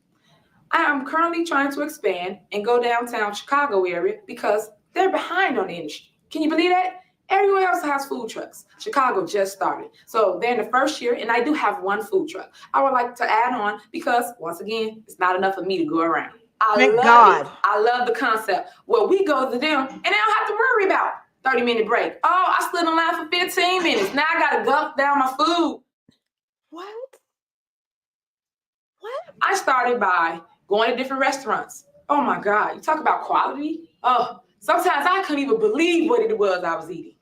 I am currently trying to expand and go downtown Chicago area because they're behind on the industry. Can you believe that? Everyone else has food trucks. Chicago just started. So they're in the first year, and I do have 1 food truck. I would like to add on because, once again, it's not enough for me to go around. Thank God. I love the concept. Well, we go to them, and they don't have to worry about 30-minute break. Oh, I stood in line for 15 minutes. Now I got to gulp down my food. What? I started by going to different restaurants. Oh, my God. You talk about quality? Oh, sometimes I couldn't even believe what it was I was eating.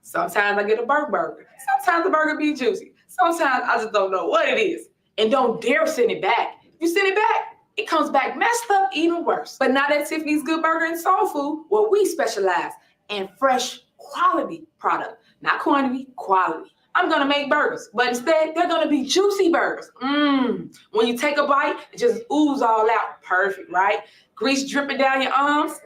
Sometimes I get a burger. Sometimes the burger be juicy. Sometimes I just don't know what it is. And don't dare send it back. If you send it back, it comes back messed up, even worse. But not at Tiffany's Good Burger and Soul Food, where we specialize in fresh quality product. Not quantity, quality. I'm gonna make burgers, but instead they're gonna be juicy burgers. When you take a bite, it just oozes all out. Perfect, right? Grease dripping down your arms,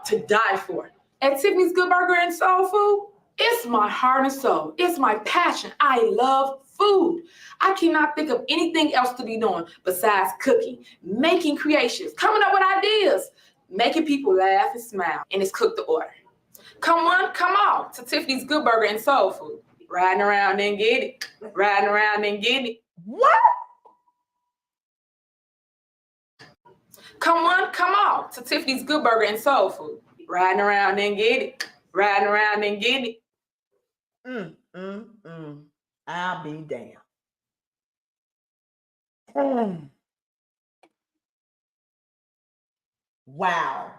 to die for. At Tiffany's Good Burger and Soul Food, it's my heart and soul. It's my passion. I love food. I cannot think of anything else to be doing besides cooking, making creations, coming up with ideas, making people laugh and smile, and it's cooked to order. Come on to Tiffany's Good Burger and Soul Food. Riding around and get it. Riding around and get it. What? Come on to Tiffany's Good Burger and Soul Food. Riding around and get it. Riding around and get it. I'll be damned. Wow.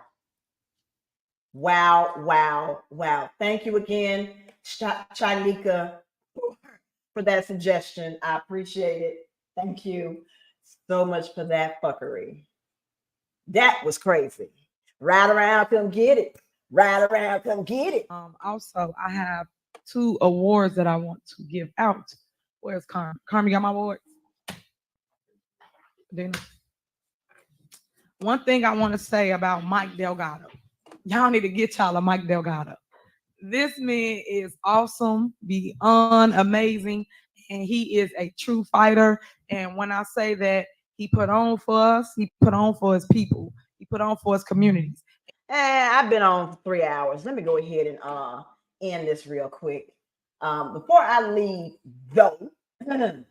Wow, wow, wow. Thank you again, Chanika, for that suggestion. I appreciate it. Thank you so much for that fuckery. That was crazy. Ride around, come get it. Ride around, come get it. Also, I have 2 awards that I want to give out. Where's Carmen? Carmen, you got my award? Dina? One thing I want to say about Mike Delgado. Y'all need to get y'all a Mike Delgado. This man is awesome, beyond amazing, and he is a true fighter. And when I say that, he put on for us, he put on for his people, he put on for his communities. I've been on for 3 hours. Let me go ahead and end this real quick. Before I leave, though, I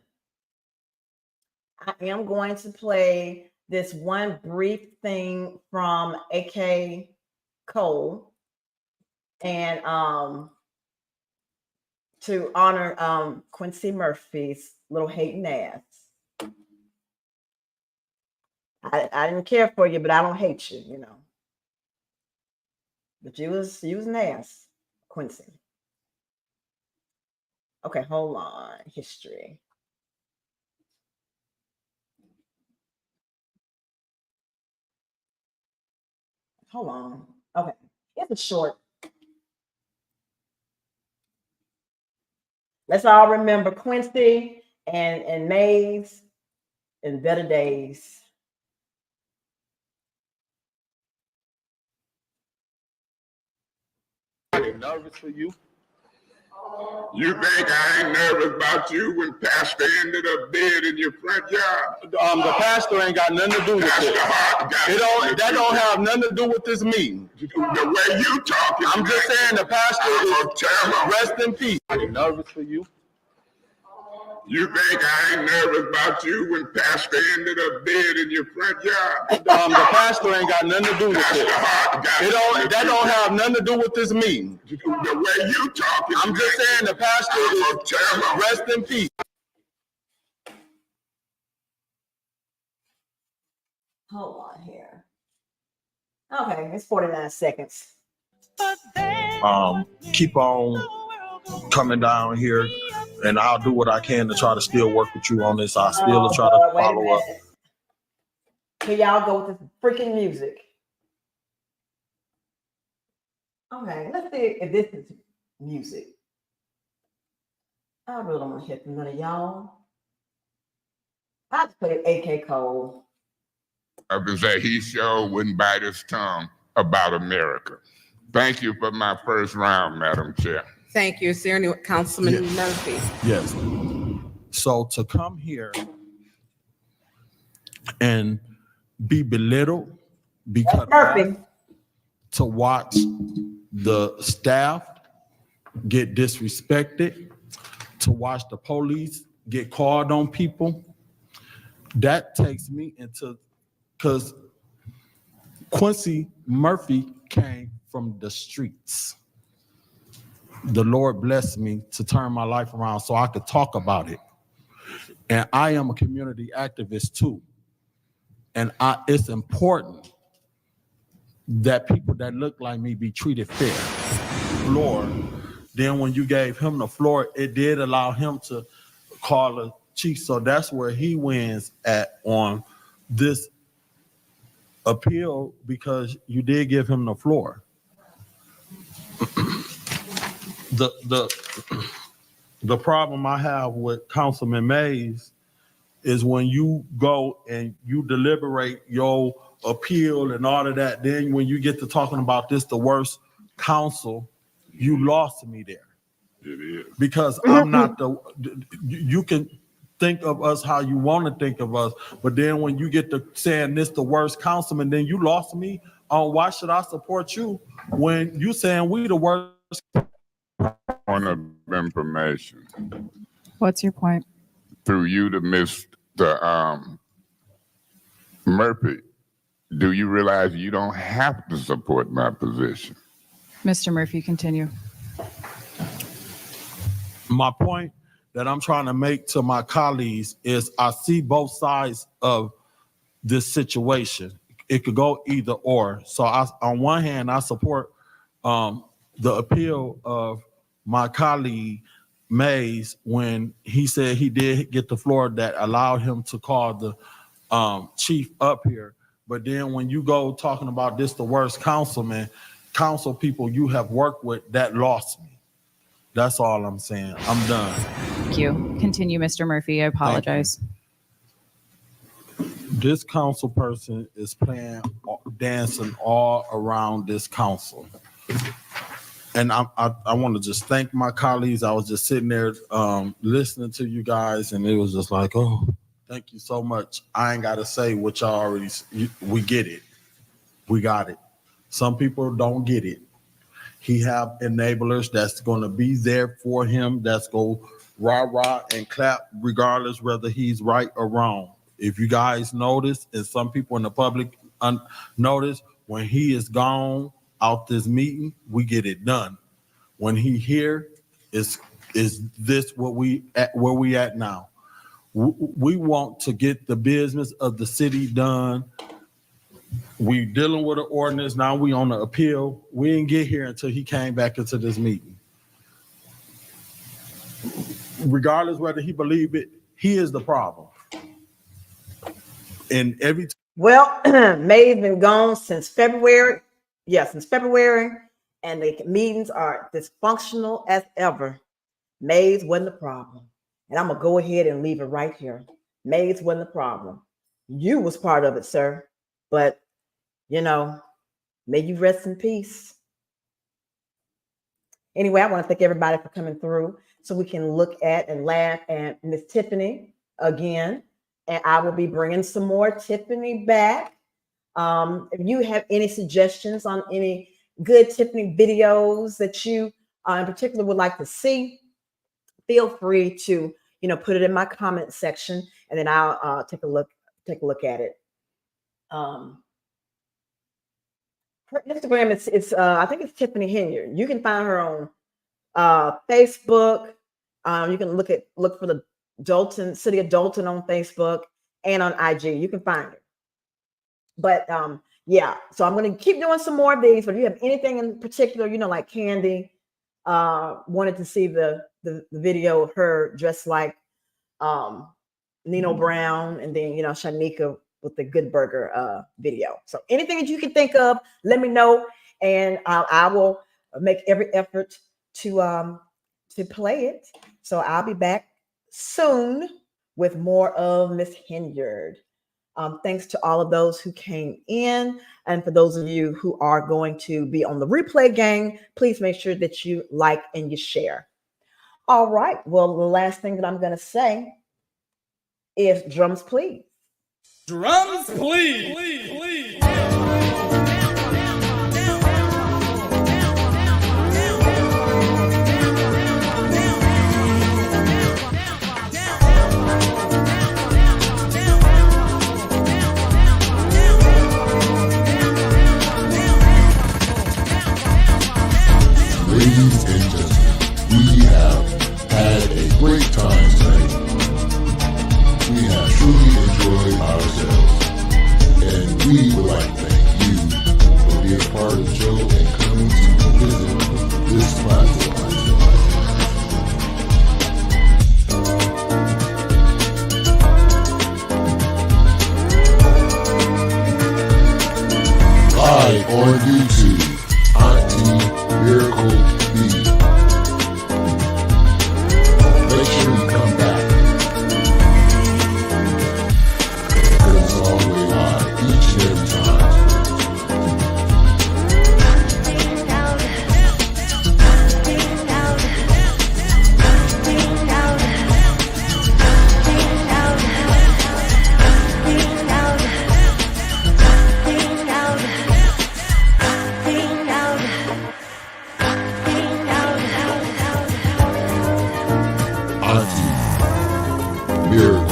am going to play this one brief thing from AK Cole, and to honor Quincy Murphy's little hating ass. I didn't care for you, but I don't hate you, you know. But you was an ass, Quincy. Okay, hold on. History. Hold on. Okay, it's a short. Let's all remember Quincy and Mays in better days. Nervous for you? You think I ain't nervous about you when Pastor ended up dead in your front yard? The pastor ain't got nothing to do with it. That don't have nothing to do with this meeting. The way you talking, I'm just saying the pastor is rest in peace. I'm nervous for you. You think I ain't nervous about you when Pastor ended up dead in your front yard? The pastor ain't got nothing to do with it. That don't have nothing to do with this meeting. The way you talking, I'm just saying the pastor is rest in peace. Hold on here. Okay, it's 49 seconds. Keep on coming down here, and I'll do what I can to try to still work with you on this. I still try to follow up. Here y'all go with this freaking music. Okay, let's see if this is music. I really don't want to hear from none of y'all. I just played AK Cole. Others that he sure wouldn't bite his tongue about America. Thank you for my first round, Madam Chair. Thank you, Senior Councilman Murphy. Yes. So to come here and be belittled, be cut off, to watch the staff get disrespected, to watch the police get called on people, that takes me into, because Quincy Murphy came from the streets. The Lord blessed me to turn my life around so I could talk about it. And I am a community activist too. And it's important that people that look like me be treated fair. Lord, then when you gave him the floor, it did allow him to call a chief. So that's where he wins at on this appeal, because you did give him the floor. The problem I have with Councilman Mays is when you go and you deliberate your appeal and all of that, then when you get to talking about this, the worst council, you lost me there. It is. Because I'm not you can think of us how you want to think of us, but then when you get to saying this the worst councilman, then you lost me on why should I support you when you saying we the worst. Point of information. What's your point? Through you to Mr. Murphy, do you realize you don't have to support my position? Mr. Murphy, continue. My point that I'm trying to make to my colleagues is I see both sides of this situation. it could go either or. So on one hand, I support the appeal of my colleague Mays when he said he did get the floor that allowed him to call the chief up here. But then when you go talking about this, the worst council people you have worked with, that lost me. That's all I'm saying. I'm done. Thank you. Continue, Mr. Murphy. I apologize. This council person is dancing all around this council. And I want to just thank my colleagues. I was just sitting there listening to you guys, and it was just like, oh, thank you so much. I ain't got to say what y'all already, we get it. We got it. Some people don't get it. He have enablers that's going to be there for him, that's go rah-rah and clap regardless whether he's right or wrong. If you guys notice, and some people in the public notice, when he is gone out this meeting, we get it done. When he here, is this where we at now? We want to get the business of the city done. We dealing with an ordinance, now we on the appeal. We didn't get here until he came back into this meeting. Regardless whether he believe it, he is the problem. And well, May's been gone since February. Yeah, since February, and the meetings are dysfunctional as ever. May's wasn't the problem. And I'm gonna go ahead and leave it right here. May's wasn't the problem. You was part of it, sir. But may you rest in peace. Anyway, I want to thank everybody for coming through so we can look at and laugh at Miss Tiffany again. And I will be bringing some more Tiffany back. If you have any suggestions on any good Tiffany videos that you in particular would like to see, feel free to put it in my comment section, and then I'll take a look at it. Her Instagram is I think it's Tiffany Henyard. You can find her on Facebook. You can look for the Dolton, City of Dolton on Facebook and on IG. You can find her. But yeah, so I'm going to keep doing some more of these. But if you have anything in particular, like Candy wanted to see the video of her dressed like Nino Brown, and then Shanika with the Good Burger video. So anything that you can think of, let me know, and I will make every effort to play it. So I'll be back soon with more of Miss Henyard. Thanks to all of those who came in, and for those of you who are going to be on the replay gang, please make sure that you like and you share. All right. Well, the last thing that I'm going to say is drums, please. Drums, please. Ladies and gentlemen, we have had a great time tonight. We have truly enjoyed ourselves, and we would like to thank you for being a part of the show and coming to visit this platform. Live on YouTube, Auntie Miracle B. Make sure you come back, because it's always live each and every time. Auntie Miracle.